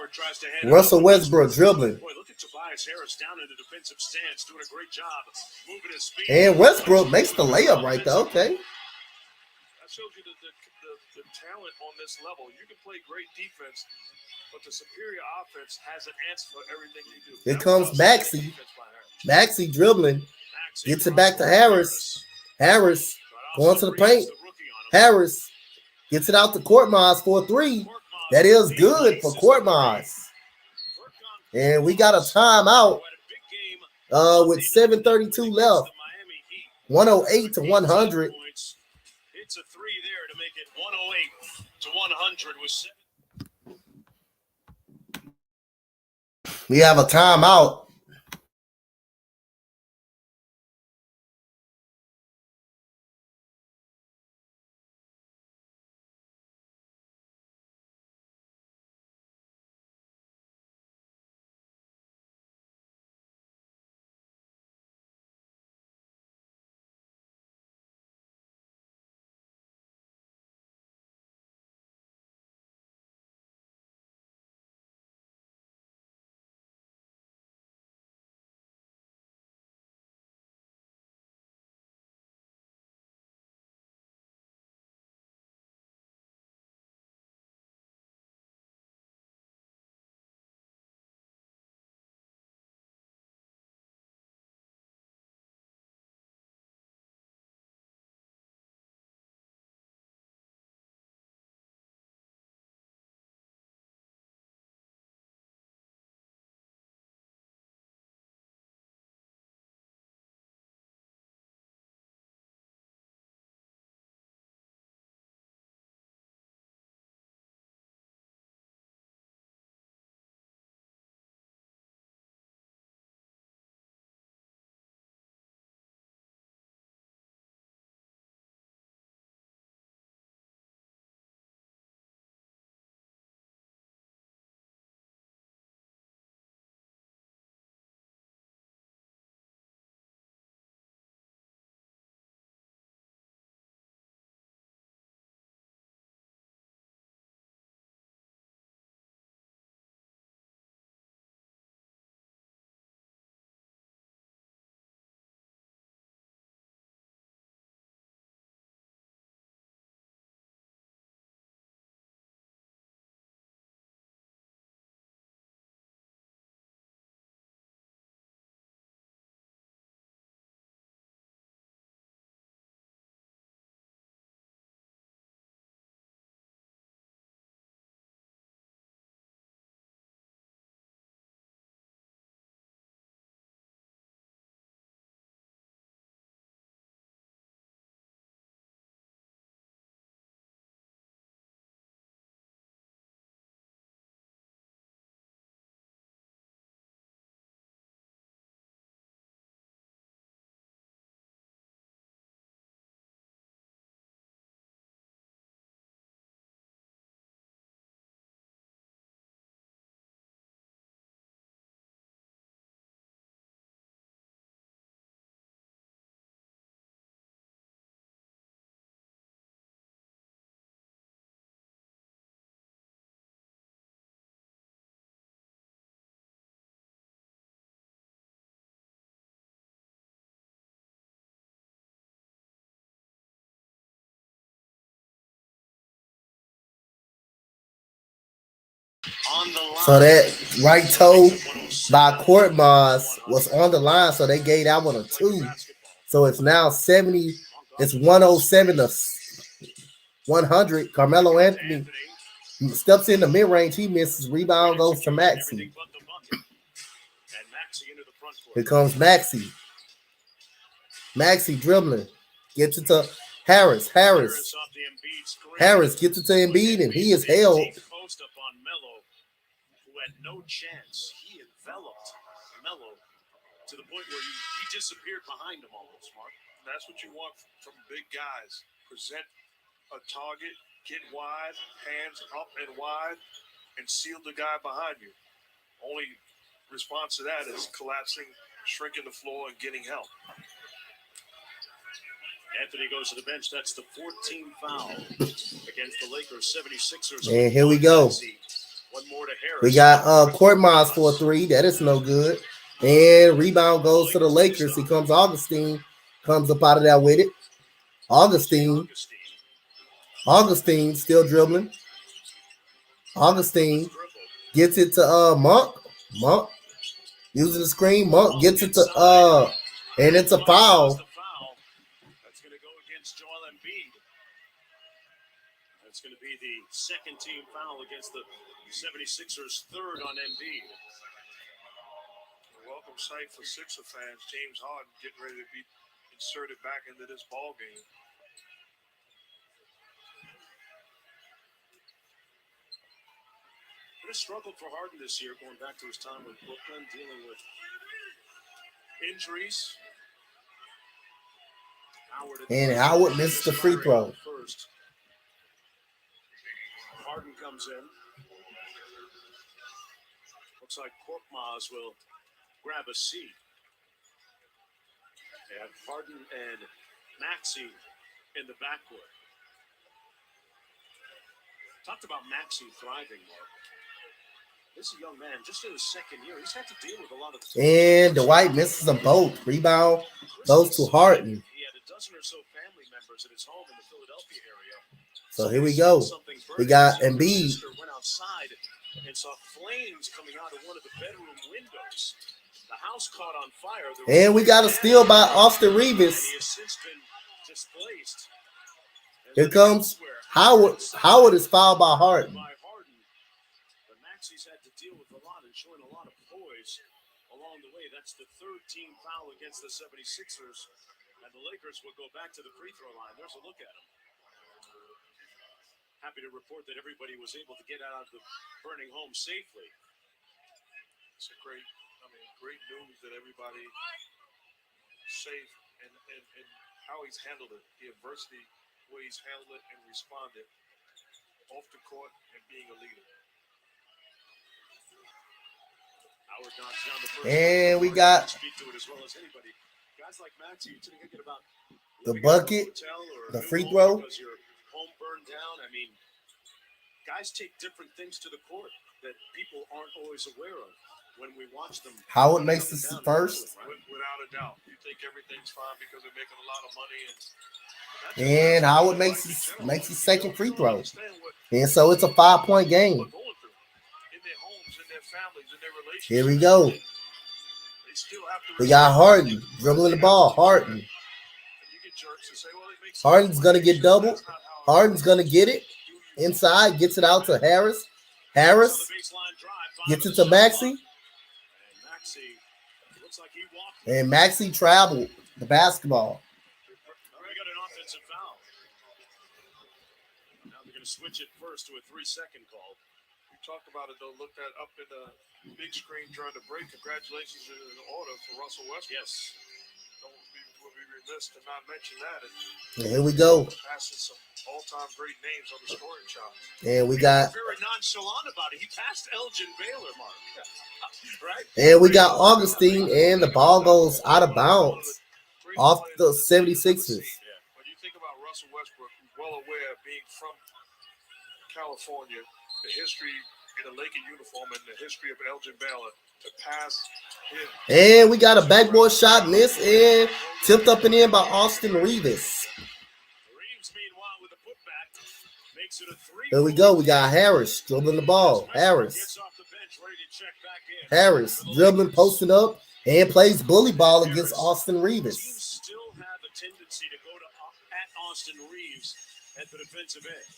Russell Westbrook dribbling. Boy, look at Tobias Harris down in the defensive stance, doing a great job moving his feet. And Westbrook makes the layup right there. Okay. That shows you the talent on this level. You can play great defense, but the superior offense has an answer for everything you do. Here comes Maxey. Maxey dribbling. Gets it back to Harris. Harris going to the paint. Harris gets it out to Korkmaz for a three. That is good for Korkmaz. And we got a timeout with 7:32 left. 108 to 100. It's a three there to make it 108 to 100 with 7. We have a timeout. On the line. So that right toe by Korkmaz was on the line, so they gave that one a 2. So it's now 70. It's 107 to 100. Carmelo Anthony steps in the mid-range. He misses. Rebound goes to Maxey. Here comes Maxey. Maxey dribbling. Gets it to Harris. Harris gets it to Embiid, and he is held. Post up on Melo, who had no chance. He enveloped Melo to the point where he disappeared behind him almost, Mark. That's what you want from big guys. Present a target, get wide, hands up and wide, and seal the guy behind you. Only response to that is collapsing, shrinking the floor, and getting help. Anthony goes to the bench. That's the 14th foul against the Lakers 76ers. And here we go. One more to Harris. We got Korkmaz for a 3. That is no good. And rebound goes to the Lakers. Here comes Augustine. Comes up out of that with it. Augustine still dribbling. Augustine gets it to Monk. Monk using the screen. Monk gets it to and it's a foul. That's going to go against Joel Embiid. That's going to be the second team foul against the 76ers, third on Embiid. Welcome sight for Sixer fans. James Harden getting ready to be inserted back into this ball game. It has struggled for Harden this year, going back to his time with Brooklyn, dealing with injuries. Howard missed the free throw. First. Harden comes in. Looks like Korkmaz will grab a seat. They have Harden and Maxey in the backcourt. Talked about Maxey thriving, Mark. This is a young man, just in his second year. He's had to deal with a lot of. And Dwight misses them both. Rebound goes to Harden. He had a dozen or so family members at his home in the Philadelphia area. So here we go. We got Embiid. Went outside and saw flames coming out of one of the bedroom windows. The house caught on fire. And we got a steal by Austin Reeves. He has since been displaced. Here comes Howard. Howard is fouled by Harden. But Maxey's had to deal with a lot and showing a lot of poise along the way. That's the third team foul against the 76ers. And the Lakers will go back to the free throw line. There's a look at him. Happy to report that everybody was able to get out of the burning home safely. It's a great news that everybody safe and how he's handled it, the adversity, the way he's handled it and responded off the court and being a leader. Howard knocks down the first. And we got speak to it as well as anybody. Guys like Maxey, you're thinking about the bucket, the free throw. Because your home burned down. I mean, guys take different things to the court that people aren't always aware of when we watch them. Howard makes this first. Without a doubt. You think everything's fine because they're making a lot of money. And Howard makes his second free throw. And so it's a 5-point game. In their homes, in their families, in their relationships. Here we go. We got Harden dribbling the ball. Harden. Harden's going to get doubled. Harden's going to get it inside. Gets it out to Harris. Harris gets it to Maxey. And Maxey traveled the basketball. We got an offensive foul. Now they're going to switch it first to a 3-second call. We talked about it, though. Looked at up in the big screen during the break. Congratulations in order for Russell Westbrook. Yes. We'll be remiss to not mention that. And here we go. Passing some all-time great names on the scoring chart. And we got very nonchalant about it. He passed Elgin Baylor, Mark. Right? And we got Augustine, and the ball goes out of bounds off the 76ers. When you think about Russell Westbrook, who's well aware of being from California, the history in the Laker uniform and the history of Elgin Baylor, to pass him. And we got a backboard shot missed and tipped up and in by Austin Reeves. Reeves, meanwhile, with a putback, Makes it a 3. Here we go. We got Harris dribbling the ball. Harris. Gets off the bench, ready to check back in. Harris dribbling, posting up, and plays bully ball against Austin Reeves. Teams still have a tendency to go to at Austin Reeves at the defensive end.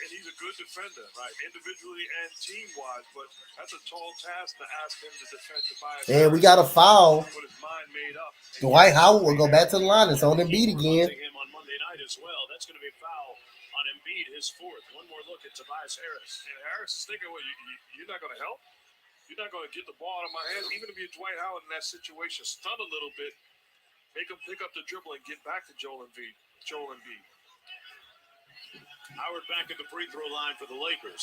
And he's a good defender, right? Individually and team-wise, but that's a tall task to ask him to defend Tobias. And we got a foul. With his mind made up. Dwight Howard will go back to the line. It's on Embiid again. Him on Monday night as well. That's going to be a foul on Embiid, his 4th. One more look at Tobias Harris. And Harris is thinking, well, you're not going to help? You're not going to get the ball out of my hands? Even if you're Dwight Howard in that situation, stun a little bit, make him pick up the dribble and get back to Joel Embiid. Howard back at the free throw line for the Lakers.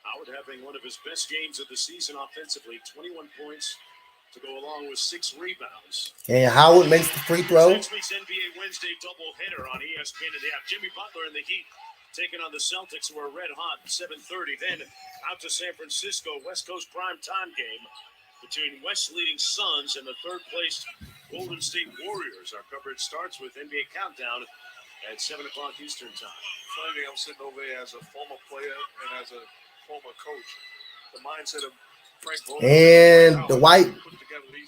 Howard having one of his best games of the season offensively, 21 points to go along with 6 rebounds. And Howard makes the free throw. Next week's NBA Wednesday doubleheader on ESPN, and they have Jimmy Butler and the Heat taking on the Celtics, who are red hot, 7:30. Then out to San Francisco, West Coast prime time game between West leading Suns and the third-placed Golden State Warriors. Our coverage starts with NBA Countdown at 7 o'clock Eastern Time. Funny, I'm sitting over here as a former player and as a former coach. The mindset of Frank Vogel and Dwight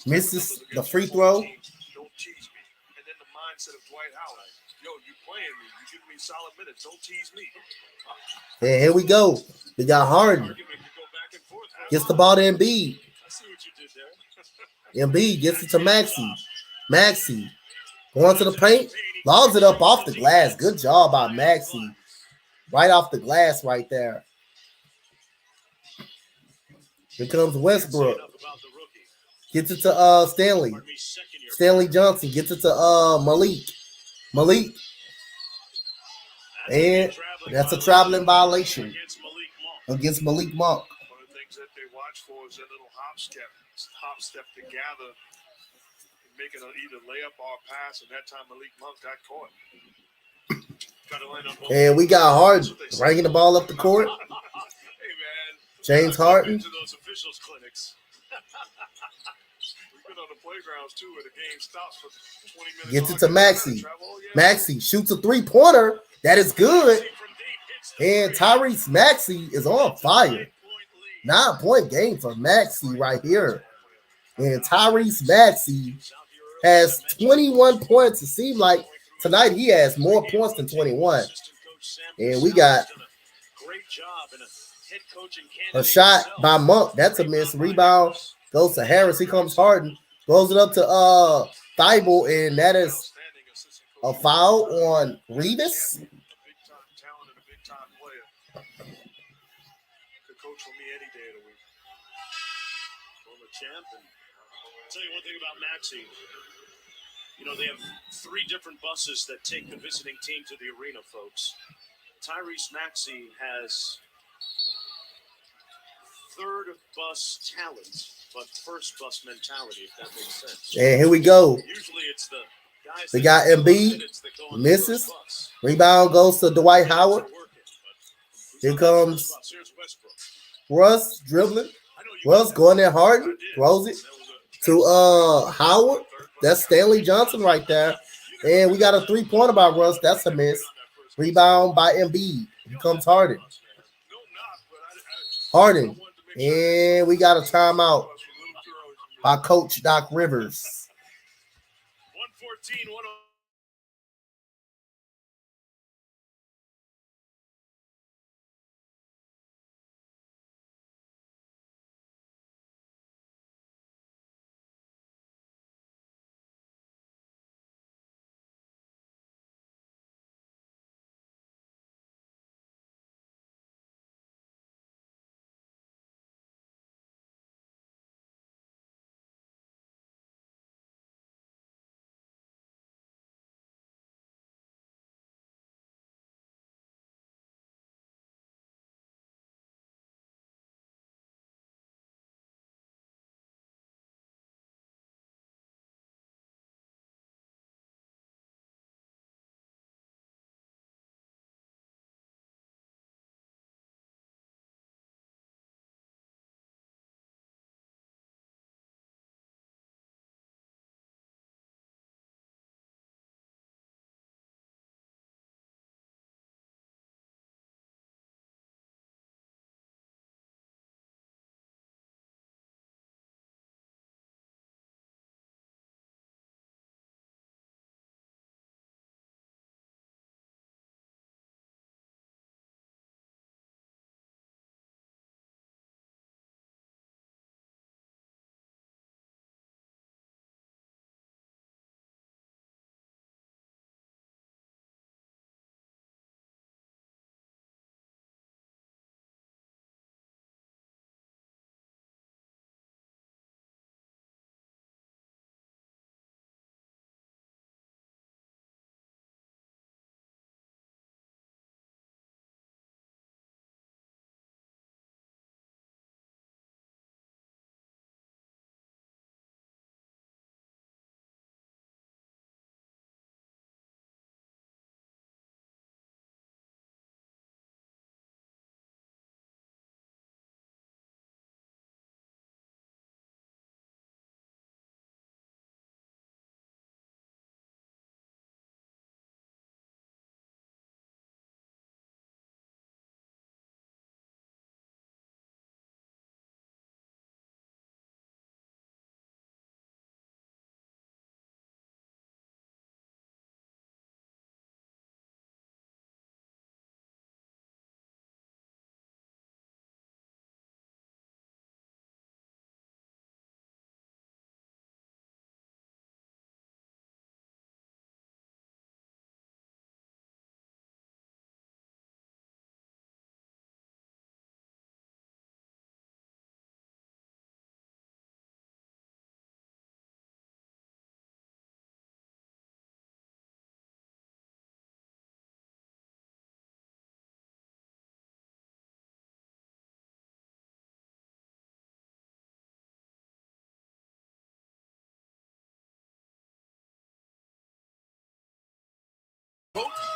misses the free throw. Don't tease me. And then the mindset of Dwight Howard. Yo, you playing me. You giving me solid minutes. Don't tease me. And here we go. We got Harden. Gets the ball to Embiid. I see what you did there. Embiid gets it to Maxey. Maxey going to the paint. Lobs it up off the glass. Good job by Maxey. Right off the glass right there. Here comes Westbrook. Gets it to Stanley. Stanley Johnson gets it to Malik. And that's a traveling violation against Malik Monk. One of the things that they watch for is that little hop step to gather, making either layup or pass, and that time Malik Monk got caught. And we got Harden bringing the ball up the court. Hey, man. James Harden. To those officials clinics. We've been on the playgrounds too, where the game stops for 20 minutes. Gets it to Maxey. Maxey shoots a three-pointer. That is good. And Tyrese Maxey is on fire. 9-point game for Maxey right here. And Tyrese Maxey has 21 points. It seems like tonight he has more points than 21. And we got a shot by Monk. That's a miss. Rebound goes to Harris. Here comes Harden. Throws it up to Thibault, and that is a foul on Reeves. I'll tell you one thing about Maxey. You know, they have 3 different buses that take the visiting team to the arena, folks. Tyrese Maxey has third bus talent, but first bus mentality, if that makes sense. And here we go. Usually it's the guys. We got Embiid, misses. Rebound goes to Dwight Howard. Here comes Russ dribbling. Russ going there, Harden throws it to Howard. That's Stanley Johnson right there. And we got a 3-pointer by Russ. That's a miss. Rebound by Embiid. Here comes Harden. And we got a timeout by Coach Doc Rivers. 114,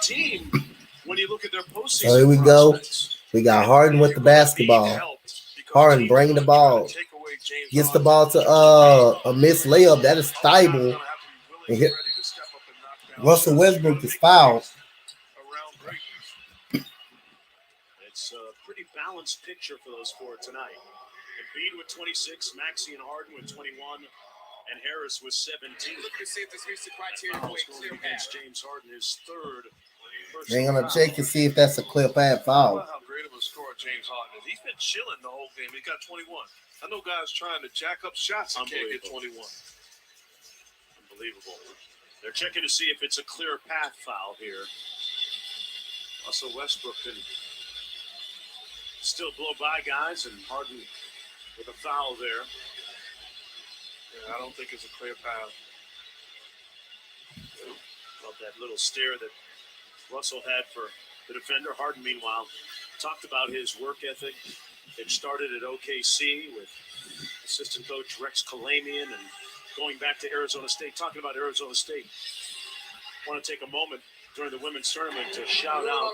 team when you look at their postseason. So here we go. prospects. We got Harden with the basketball. Harden bringing the ball. Gets the ball to a missed layup. That is Thibault. And here, Russell Westbrook is fouled. It's a pretty balanced picture for those four tonight. Embiid with 26, Maxey and Harden with 21, and Harris with 17. Look to see if this meets the criteria for a clear Against James Harden, his third. They're going to check and see if that's a clear path foul. How great of a scorer James Harden is. He's been chilling the whole game. He got 21. I know guys trying to jack up shots and can't get 21. Unbelievable. They're checking to see if it's a clear path foul here. Russell Westbrook can still blow by guys, and Harden with a foul there. Yeah, I don't think it's a clear path. Love that little stare that Russell had for the defender. Harden, meanwhile, talked about his work ethic. It started at OKC with assistant coach Rex Kalamian and going back to Arizona State. Talking about Arizona State, I want to take a moment during the women's tournament to shout out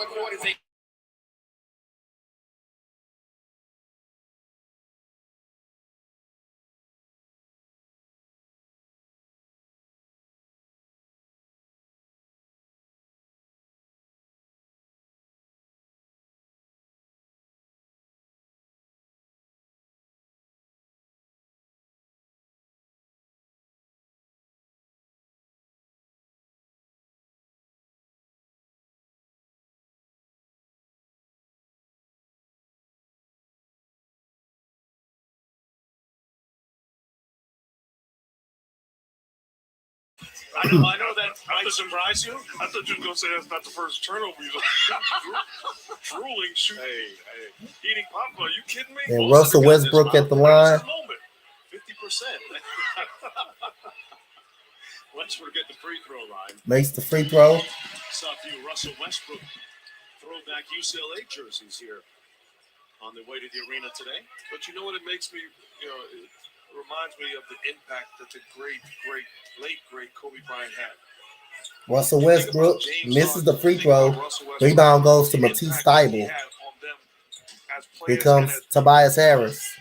I know that might surprise you. I thought you were going to say that's not the first turnover. Drooling, shooting, eating popcorn. Are you kidding me? And Russell Westbrook at the line. 50%. Westbrook at the free throw line. Makes the free throw. Saw a few Russell Westbrook throwback UCLA jerseys here on the way to the arena today. But you know what it makes me, it reminds me of the impact that the late great Kobe Bryant had. Russell Westbrook misses the free throw. Rebound goes to Matisse Thybulle. Here comes Tobias Harris.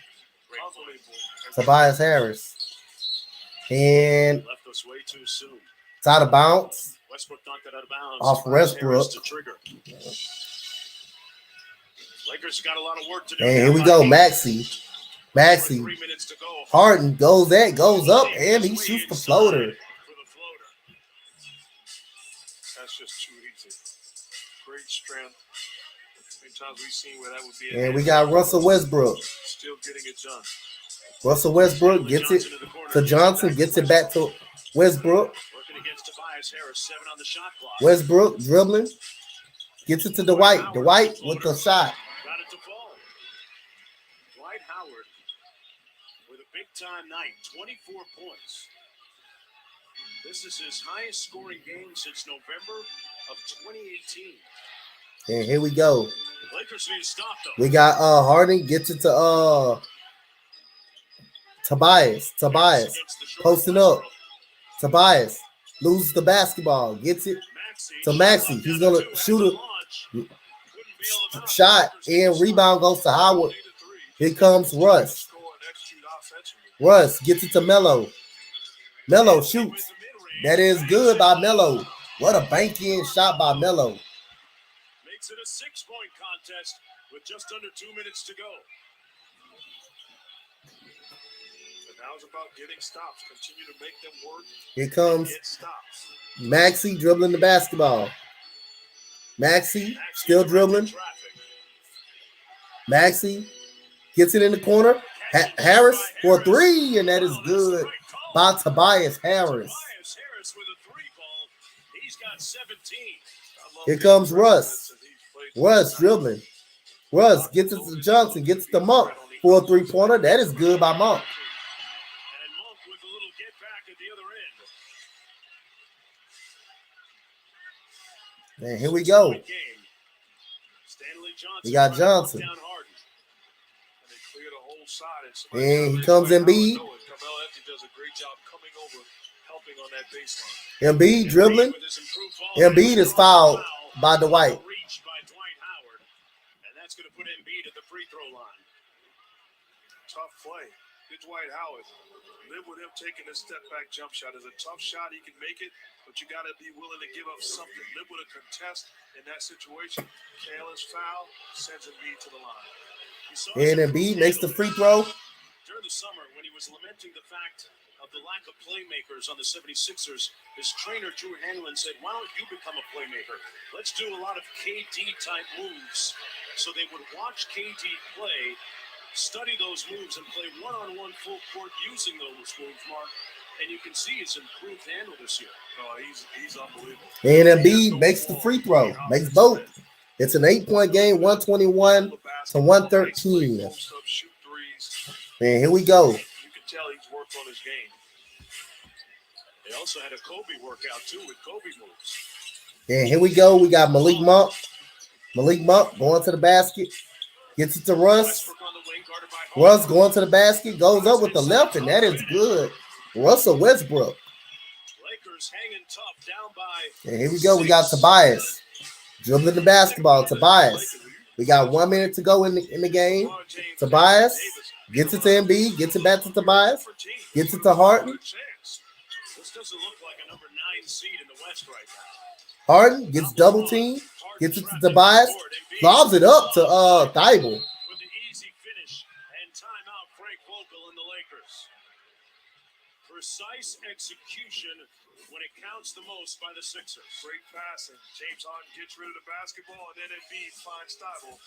Tobias Harris. And left us way too soon. It's out of bounds. Westbrook knocked it out of bounds. Off Westbrook. Lakers got a lot of work to do. And here we go, Maxey. 3 minutes to go. Harden goes up, and he shoots the floater. That's just too easy. Great strength. Many times we've seen where that would be. And we got Russell Westbrook. Still getting it done. Russell Westbrook gets it to Johnson, gets it back to Westbrook. Working against Tobias Harris, 7 on the shot clock. Westbrook dribbling. Gets it to Dwight. Dwight with the shot. Got it to fall. Dwight Howard with a big-time night, 24 points. This is his highest scoring game since November of 2018. And here we go. Lakers need to stop, though. We got Harden gets it to Tobias. Tobias posting up. Tobias loses the basketball. Gets it to Maxey. He's going to shoot a shot, and rebound goes to Howard. Here comes Russ. Russ gets it to Melo. Melo shoots. That is good by Melo. What a bank-in shot by Melo. Makes it a 6-point contest with just under 2 minutes to go. And now it's about getting stops. Continue to make them work. Here comes Get stops. Maxey dribbling the basketball. Maxey still dribbling. Maxey gets it in the corner. Harris for a 3, and that is good by Tobias Harris. Tobias Harris with a 3-ball. He's got 17. Here comes Russ. Russ dribbling. Russ gets it to Johnson, gets it to Monk for a 3-pointer. That is good by Monk. And Monk with a little get back at the other end. And here we go. Stanley Johnson. We got Johnson. And they clear the whole side. And he comes in Embiid. Carmelo Anthony does a great job coming over helping on that baseline. Embiid dribbling. With his improved ball Embiid is fouled by Dwight. reached by Dwight Howard, and that's going to put Embiid at the free throw line. Tough play. Good Dwight Howard. Live with him taking a step back jump shot. Is a tough shot. He can make it, but you got to be willing to give up something. Live with a contest in that situation. Careless foul sends Embiid to the line. And Embiid makes the free throw. During the summer, when he was lamenting the fact of the lack of playmakers on the 76ers, his trainer, Drew Hanlon, said, why don't you become a playmaker? Let's do a lot of KD-type moves. So they would watch KD play, study those moves, and play one-on-one full court using those moves, Mark. And you can see his improved handle this year. Oh, he's unbelievable. And Embiid makes the free throw. Makes both. It's an 8-point game, 121 to 113. And here we go. You can tell he's worked on his game. They also had a Kobe workout, too, with Kobe moves. And here we go. We got Malik Monk. Malik Monk going to the basket. Gets it to Russ. Russ going to the basket. Goes up with the left, and that is good. Russell Westbrook. Lakers hanging tough down by. And here we go. We got Tobias. Dribbling the basketball. Tobias. We got 1 minute to go in the game. Tobias gets it to Embiid. Gets it back to Tobias. Gets it to Harden. This doesn't look like a number 9 seed in the West right now. Harden gets double team. Gets it to Tobias. Lobs it up to Thibault. With the easy finish and timeout, Frank Vogel and the Lakers. Precise execution when it counts the most by the Sixers. Great passing. James Harden gets rid of the basketball, and then Embiid finds Thibault.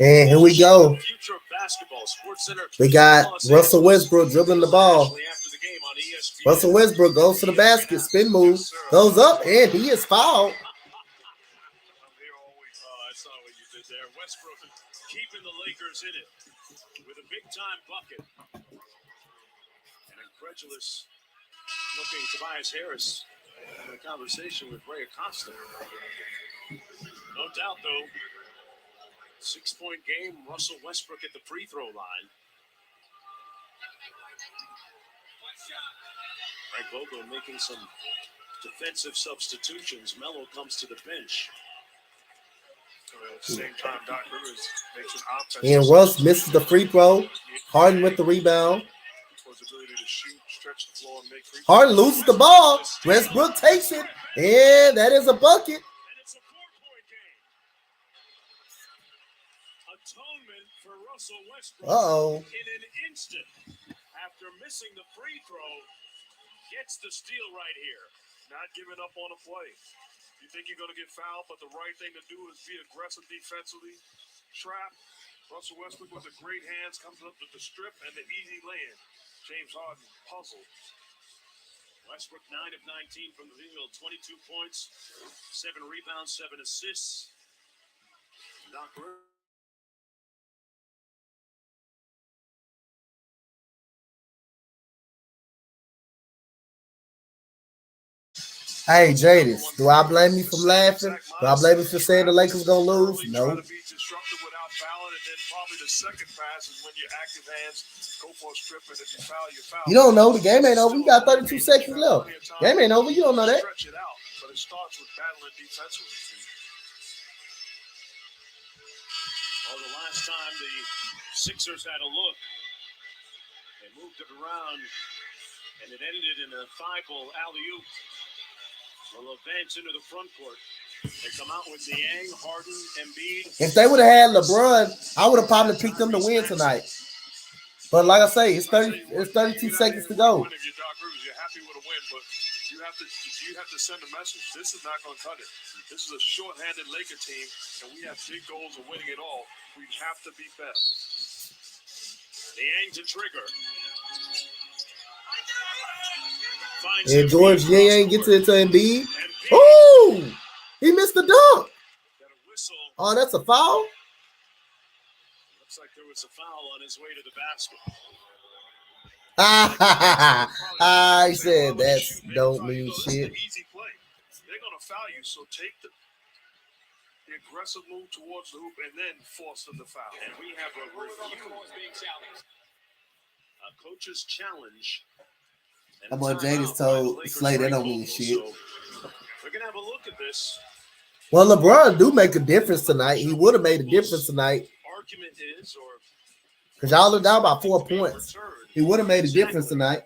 And here we go. We got Russell Westbrook dribbling the ball. Russell Westbrook goes to the basket, spin move, goes up, and he is fouled. That's not what you did there. Westbrook keeping the Lakers in it with a big-time bucket. An incredulous looking Tobias Harris in a conversation with Ray Acosta. No doubt, though, 6-point game, Russell Westbrook at the free throw line. Frank Vogel making some defensive substitutions. Melo comes to the bench. At the same time, Doc Rivers makes an offensive. And Russ misses the free throw. Harden with the rebound. Harden loses the ball. Westbrook takes it. And that is a bucket. And it's a 4-point game. Atonement for Russell Westbrook. In an instant, after missing the free throw, gets the steal right here. Not giving up on a play. You think you're going to get fouled, but the right thing to do is be aggressive defensively. Trap. Russell Westbrook with the great hands comes up with the strip and the easy lay-in. James Harden puzzled. Westbrook 9 of 19 from the field, 22 points, 7 rebounds, 7 assists. Doc Rivers. Hey, Jadis, do I blame you from laughing? Do I blame you for saying the Lakers gonna lose? Try No. to be disruptive without fouling, and then probably the second pass is when your active hands go for a strip, and if you foul, you foul. You don't know. The game ain't over. You got 32 seconds left. Game ain't over. You don't know that. Stretch it out, but it starts with battling defensively. Well, the last time the Sixers had a look, they moved it around, and it ended in a 5-ball alley-oop. They'll advance into the front court. They come out with Niang, Harden, Embiid. If they would have had LeBron, I would have probably picked them to win tonight. But like I say, it's 32 seconds to go. If you're Doc Rivers, you're happy with a win, but you have to send a message. This is not going to cut it. This is a short-handed Laker team, and we have big goals of winning it all. We have to be better. Niang to trigger. And George Yang gets it to Embiid. Ooh! He missed the dunk. Oh, that's a foul? Looks like there was a foul on his way to the basket. I said that don't mean shit. Easy play. They're going to foul you, so take the aggressive move towards the hoop and then force them to foul. And we have a review. A coach's challenge. That boy Jadis told Slay that don't mean shit. So we're going to have a look at this. Well, LeBron do make a difference tonight. He would have made a difference tonight. Argument is, or because y'all are down by 4 points. He would have made a difference tonight.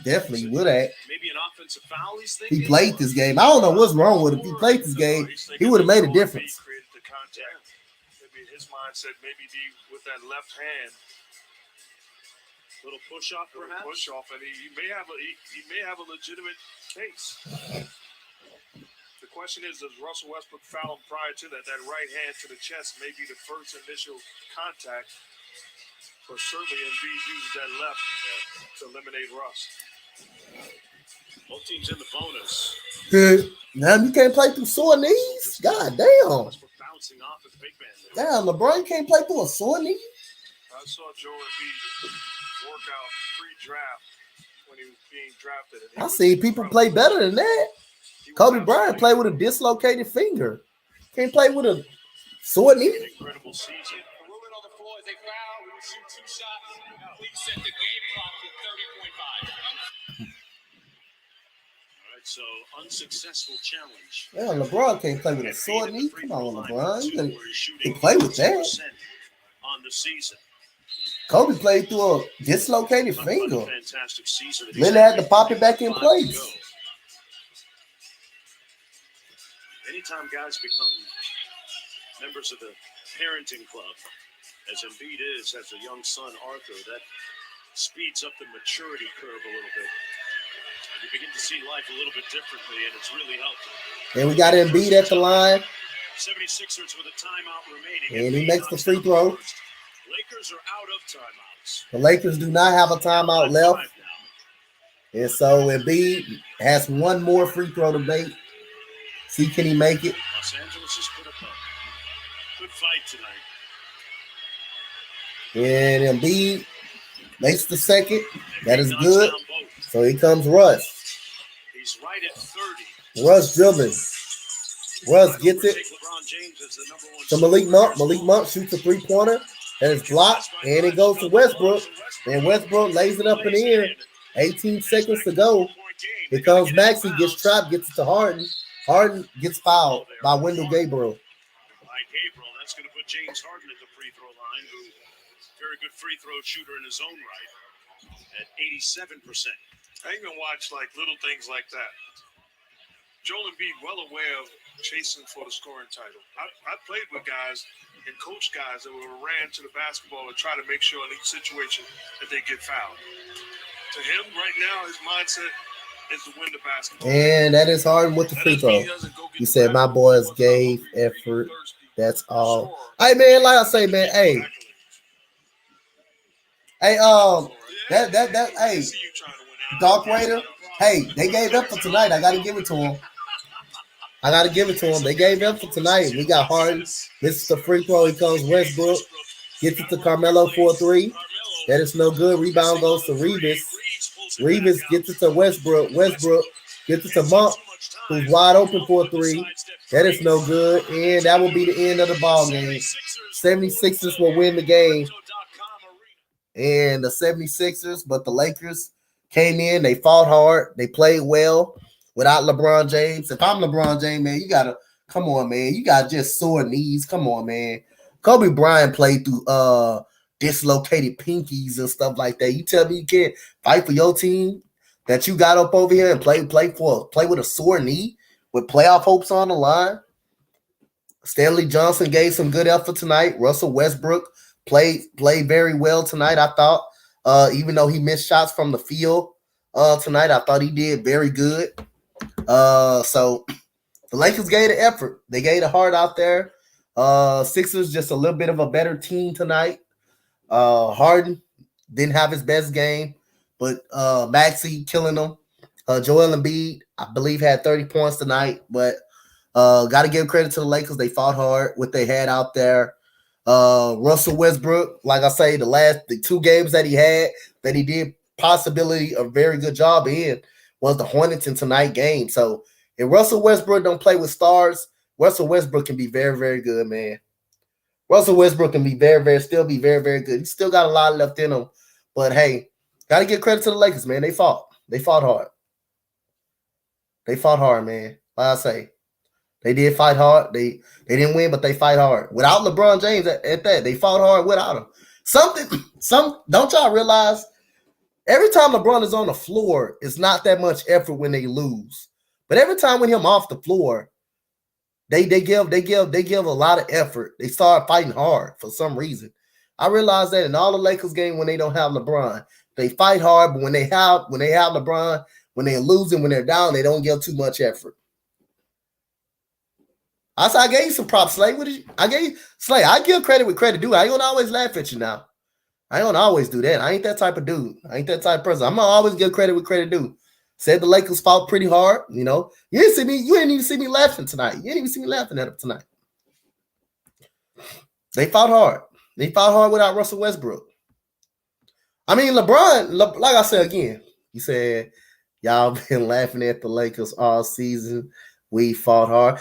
Definitely would have. Maybe an offensive foul he's thinking. He played this game. I don't know what's wrong with him. If he played this game, he would have made a difference. Created the contact. Maybe his mindset, maybe with that left hand. Little push off, perhaps. Push off, and he may have a legitimate case. The question is, does Russell Westbrook foul him prior to that? That right hand to the chest may be the first initial contact. But certainly Embiid uses that left to eliminate Russ. Both teams in the bonus. Now you can't play through sore knees? God damn. Bouncing off the big man. Damn, LeBron can't play through a sore knee? I saw Joe Embiid work out pre-draft when he was being drafted. I see people play better than that. Kobe Bryant played with a dislocated finger. Can't play with a sore knee. Incredible season. Ruling on the floor as they foul. We will shoot 2 shots. Please set the game clock to 30.5. All right, so unsuccessful challenge. Yeah, LeBron can't play with a sore knee. Come on, LeBron. You can play with that. On the season. Kobe played through a dislocated finger. Fantastic season. Lillard had to pop it back in place. Anytime guys become members of the parenting club, as Embiid is, as a young son, Arthur, that speeds up the maturity curve a little bit. And you begin to see life a little bit differently, and it's really helped. And we got Embiid at the line. 76ers with a timeout remaining. And he makes the free throw. Lakers are out of timeouts. The Lakers do not have a timeout left. And so Embiid has one more free throw to make. See, can he make it? Los Angeles has put up a good fight tonight. And Embiid makes the second. That is good. So here comes Russ. He's right at 30. Russ dribbling. Russ gets it to Malik Monk. Malik Monk shoots a three-pointer. And it's blocked. And it goes to Westbrook. And Westbrook lays it up in the air. 18 seconds to go. Here comes Maxey. Gets trapped. Gets it to Harden. Harden gets fouled by Wendell Gabriel. By Gabriel, that's going to put James Harden at the free throw line, who very good free throw shooter in his own right at 87%. I even watch like little things like that. Joel Embiid well aware of chasing for the scoring title. I played with guys and coached guys that ran to the basketball and try to make sure in each situation that they get fouled. To him, right now, his mindset is to win the basketball. And that is Harden with the free throw. He said, my boys gave effort. That's all. Hey, man, like I say, man, hey, hey, Dark Raider, hey, they gave up for tonight. I got to give it to them. They gave up for tonight. We got Harden. This is the free throw. He comes Westbrook. Gets it to Carmelo for a 3. That is no good. Rebound goes to Reeves. Reeves gets it to Westbrook. Westbrook gets it to Monk. who's wide open for a three. That is no good, and that will be the end of the ball game. 76ers will win the game, and the 76ers, but the Lakers came in, they fought hard, they played well without LeBron James. If I'm LeBron James, man, you gotta come on, man. You got just sore knees. Come on, man. Kobe Bryant played through dislocated pinkies and stuff like that. You tell me you can't fight for your team that you got up over here and play with a sore knee with playoff hopes on the line? Stanley Johnson gave some good effort tonight. Russell Westbrook played very well tonight, I thought. Even though he missed shots from the field tonight, I thought he did very good. So the Lakers gave the effort. They gave the heart out there. Sixers just a little bit of a better team tonight. Harden didn't have his best game, but Maxey killing them. Joel Embiid, I believe, had 30 points tonight, but got to give credit to the Lakers. They fought hard what they had out there. Russell Westbrook, like I say, the 2 games that he had that he did possibly a very good job in was the Hornets and tonight game. So if Russell Westbrook don't play with stars, Russell Westbrook can be very, very good, man. Russell Westbrook can be still be very, very good. He's still got a lot left in him. But hey, got to give credit to the Lakers, man. They fought. They fought hard. They fought hard, man. Like I say, they did fight hard. They didn't win, but they fight hard. Without LeBron James at that, they fought hard without him. Don't y'all realize every time LeBron is on the floor, it's not that much effort when they lose. But every time with him off the floor, they give a lot of effort. They start fighting hard for some reason. I realize that in all the Lakers game when they don't have LeBron, they fight hard, but when they have LeBron, when they're losing, when they're down, they don't give too much effort. I gave you some props, Slay. I give credit with credit due. I ain't gonna always laugh at you now. I ain't gonna always do that. I ain't that type of dude. I ain't that type of person. I'm gonna always give credit with credit due. Said the Lakers fought pretty hard. You know, you didn't even see me laughing tonight. You didn't even see me laughing at them tonight. They fought hard. They fought hard without Russell Westbrook. I mean, LeBron, like I said again, he said, y'all been laughing at the Lakers all season. We fought hard.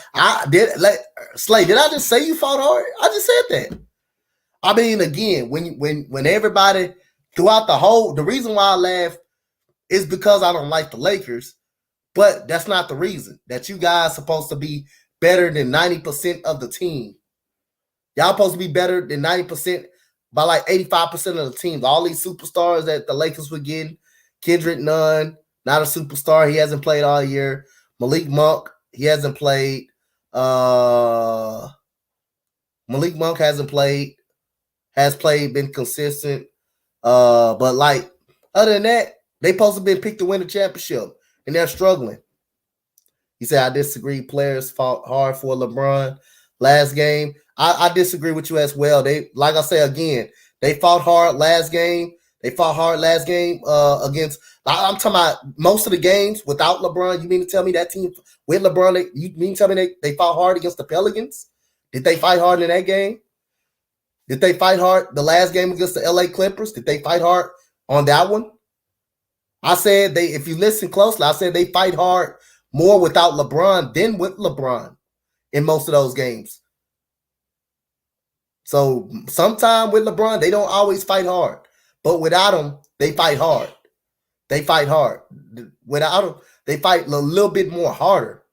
Slay, did I just say you fought hard? I just said that. I mean, again, when everybody throughout the reason why I laugh is because I don't like the Lakers, but that's not the reason. That you guys supposed to be better than 90% of the team. Y'all supposed to be better than 90% by like 85% of the teams. All these superstars that the Lakers were getting. Kendrick Nunn, not a superstar. He hasn't played all year. Malik Monk, he hasn't played. Malik Monk hasn't played. Has played, been consistent. But like other than that, they supposed to be picked to win the championship, and they're struggling. He said, I disagree. Players fought hard for LeBron last game. I disagree with you as well. They, like I say again, they fought hard last game. They fought hard last game against. I'm talking about most of the games without LeBron. You mean to tell me that team with LeBron? You mean to tell me they fought hard against the Pelicans? Did they fight hard in that game? Did they fight hard the last game against the LA Clippers? Did they fight hard on that one? I said if you listen closely, I said they fight hard more without LeBron than with LeBron in most of those games. So sometime with LeBron, they don't always fight hard. But without him, they fight hard. They fight hard. Without him, they fight a little bit more harder.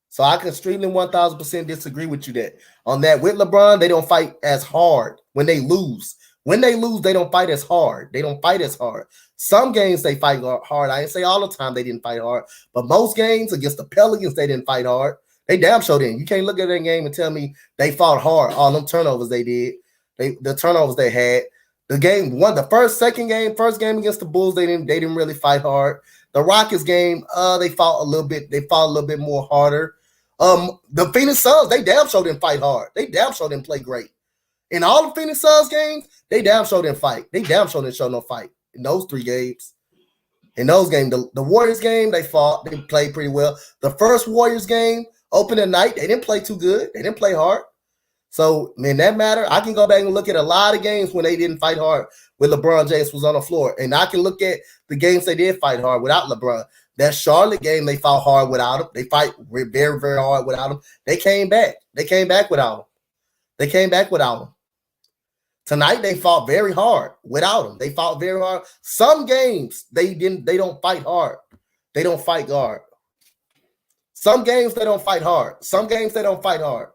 So I can extremely 1,000% disagree with you that on that. With LeBron, they don't fight as hard when they lose. When they lose, they don't fight as hard. They don't fight as hard. Some games they fight hard. I didn't say all the time they didn't fight hard, but most games against the Pelicans, they didn't fight hard. They damn sure didn't. You can't look at that game and tell me they fought hard. All them turnovers they did, the turnovers they had. The game one, the first game against the Bulls, they didn't really fight hard. The Rockets game, they fought a little bit. They fought a little bit more harder. The Phoenix Suns, they damn sure didn't fight hard. They damn sure didn't play great. In all the Phoenix Suns games, they damn sure didn't fight. They damn sure didn't show no fight in those 3 games. In those games, the Warriors game, they fought. They played pretty well. The first Warriors game, opening night, they didn't play too good. They didn't play hard. So in that matter, I can go back and look at a lot of games when they didn't fight hard when LeBron James was on the floor. And I can look at the games they did fight hard without LeBron. That Charlotte game, they fought hard without him. They fight very, very hard without him. They came back. They came back without him. They came back without him. Tonight, they fought very hard without him. They fought very hard. Some games, they don't fight hard. They don't fight hard. Some games, they don't fight hard. Some games, they don't fight hard.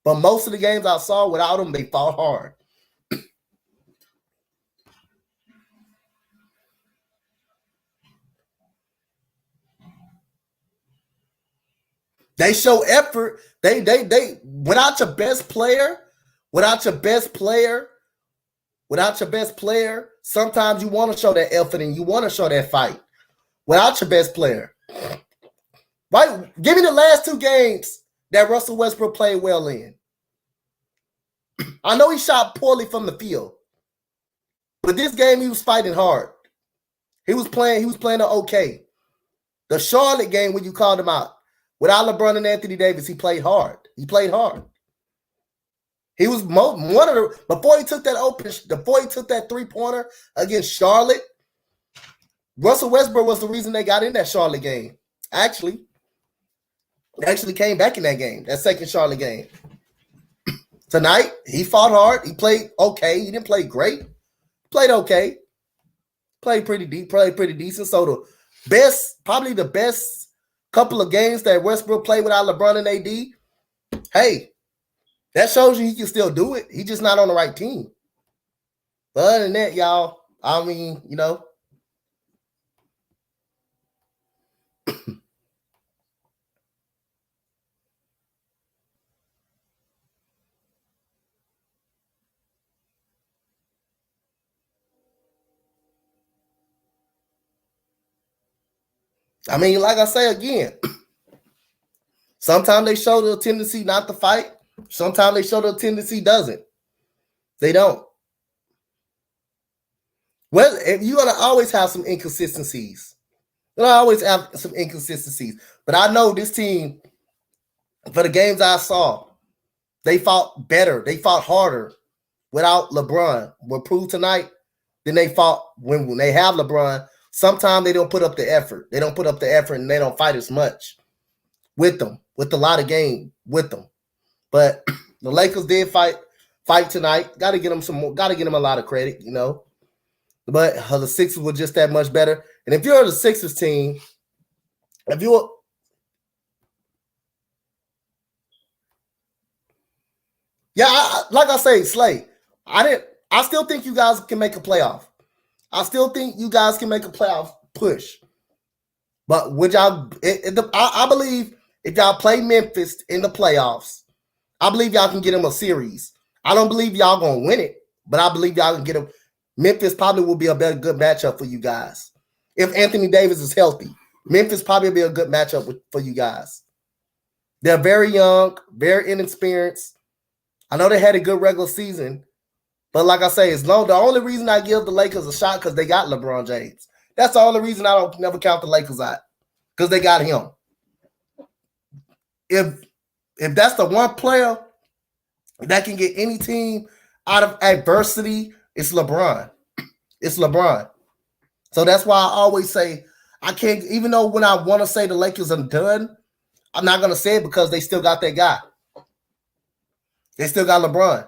But most of the games I saw without him, they fought hard. They show effort. They without your best player, sometimes you want to show that effort and you want to show that fight. Without your best player. Right? Give me the last 2 games that Russell Westbrook played well in. I know he shot poorly from the field. But this game he was fighting hard. He was playing okay. The Charlotte game when you called him out, without LeBron and Anthony Davis, he played hard. He was one of the before he took that 3-pointer against Charlotte. Russell Westbrook was the reason they got in that Charlotte game. Actually came back in that game, that second Charlotte game. Tonight, he fought hard. He played okay. He didn't play great. Played okay. Played pretty decent. So probably the best couple of games that Westbrook played without LeBron and AD, hey, that shows you he can still do it. He's just not on the right team. But other than that, y'all, I mean, like I say again, sometimes they show the tendency not to fight. Sometimes they show the tendency doesn't. They don't. Well, you're going to always have some inconsistencies. You'll always have some inconsistencies. But I know this team, for the games I saw, they fought better. They fought harder without LeBron. What proved tonight, then they fought when they have LeBron. Sometimes they don't put up the effort. They don't put up the effort and they don't fight as much with them, with a lot of game with them. But the Lakers did fight tonight. Got to get them a lot of credit, But the Sixers were just that much better. And if you're the Sixers team, like I say, Slay, I still think you guys can make a playoff. I still think you guys can make a playoff push. But would y'all? I believe if y'all play Memphis in the playoffs, I believe y'all can get them a series. I don't believe y'all gonna win it, but I believe y'all can get them. Memphis probably will be a good matchup for you guys. If Anthony Davis is healthy, Memphis probably will be a good matchup for you guys. They're very young, very inexperienced. I know they had a good regular season, but like I say, the only reason I give the Lakers a shot because they got LeBron James. That's the only reason I don't never count the Lakers out, because they got him. If that's the one player that can get any team out of adversity, it's LeBron. It's LeBron. So that's why I always say I can't, even though when I want to say the Lakers are done, I'm not going to say it because they still got that guy. They still got LeBron.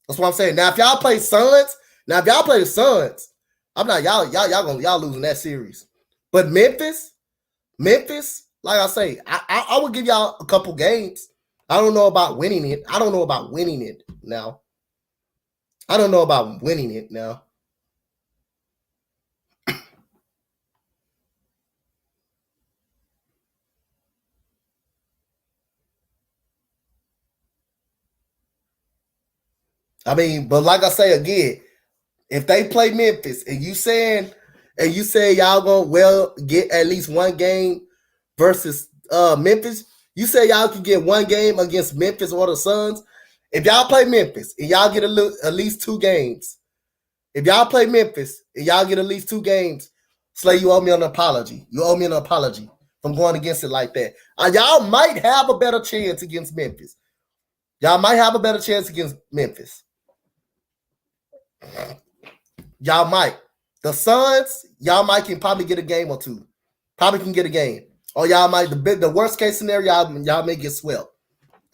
That's what I'm saying. Now, if y'all play the Suns, I'm not y'all losing that series. But Memphis, like I say, I would give y'all a couple games. I don't know about winning it. Now. But like I say again, if they play Memphis and you say y'all gonna get at least one game versus Memphis, you say y'all can get one game against Memphis or the Suns. If y'all play Memphis and y'all get at least 2 games, Slay, you owe me an apology. You owe me an apology from going against it like that. Y'all might have a better chance against Memphis. Y'all might have a better chance against Memphis. Y'all might. The Suns, y'all might can probably get a game or two. Probably can get a game. Or y'all might, the worst case scenario, y'all may get swept.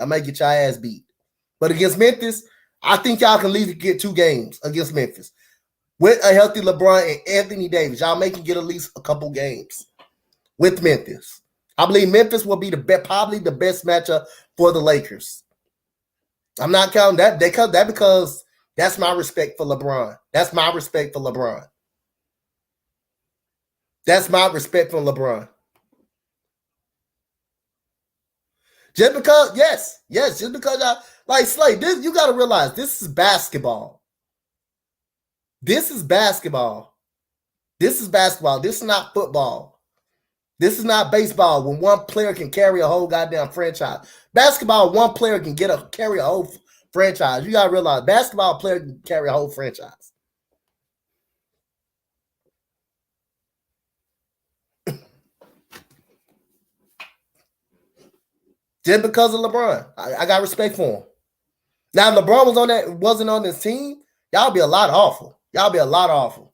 I might get your ass beat. But against Memphis, I think y'all can at least get 2 games against Memphis. With a healthy LeBron and Anthony Davis, y'all may can get at least a couple games with Memphis. I believe Memphis will be probably the best matchup for the Lakers. I'm not counting that. They count that because that's my respect for LeBron. That's my respect for LeBron. That's my respect for LeBron. Just because, yes, just because like Slay, this you gotta realize this is basketball. This is basketball. This is basketball. This is not football. This is not baseball when one player can carry a whole goddamn franchise. Basketball, one player can carry a whole franchise. You gotta realize basketball player can carry a whole franchise. Just because of LeBron. I got respect for him. Now, if LeBron wasn't on this team, y'all be a lot awful. Y'all be a lot awful.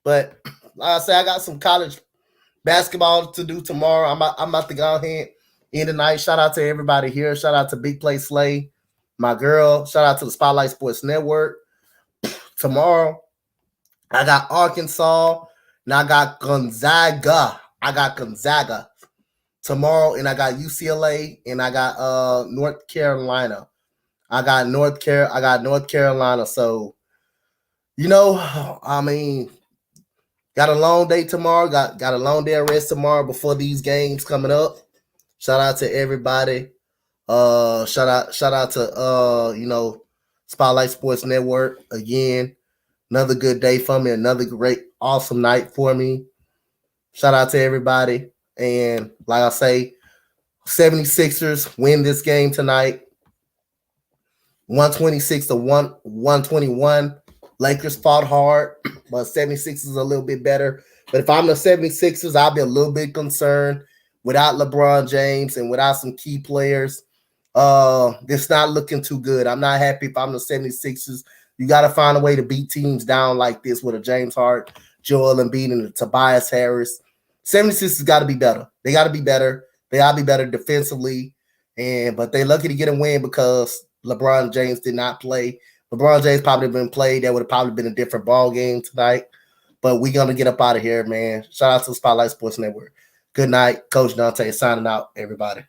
But like I said, I got some college basketball to do tomorrow. I'm about to go ahead in the night. Shout out to everybody here. Shout out to Big Play Slay, my girl. Shout out to the Spotlight Sports Network. Tomorrow, I got Arkansas, and I got Gonzaga. Tomorrow, and I got UCLA, and I got North Carolina. I got North Carolina. So, I mean, got a long day tomorrow. Got a long day of rest tomorrow before these games coming up. Shout out to everybody. Shout out to Spotlight Sports Network again. Another good day for me. Another great, awesome night for me. Shout out to everybody. And like I say, 76ers win this game tonight. 126 to 121. Lakers fought hard, but 76ers is a little bit better. But if I'm the 76ers, I'll be a little bit concerned without LeBron James and without some key players. It's not looking too good. I'm not happy if I'm the 76ers. You got to find a way to beat teams down like this with a James Harden, Joel Embiid, and Tobias Harris. 76ers got to be better. They got to be better. They got to be better defensively. But they're lucky to get a win because LeBron James did not play. LeBron James probably been played. That would have probably been a different ball game tonight. But we're going to get up out of here, man. Shout out to the Spotlight Sports Network. Good night. Coach Dante signing out, everybody.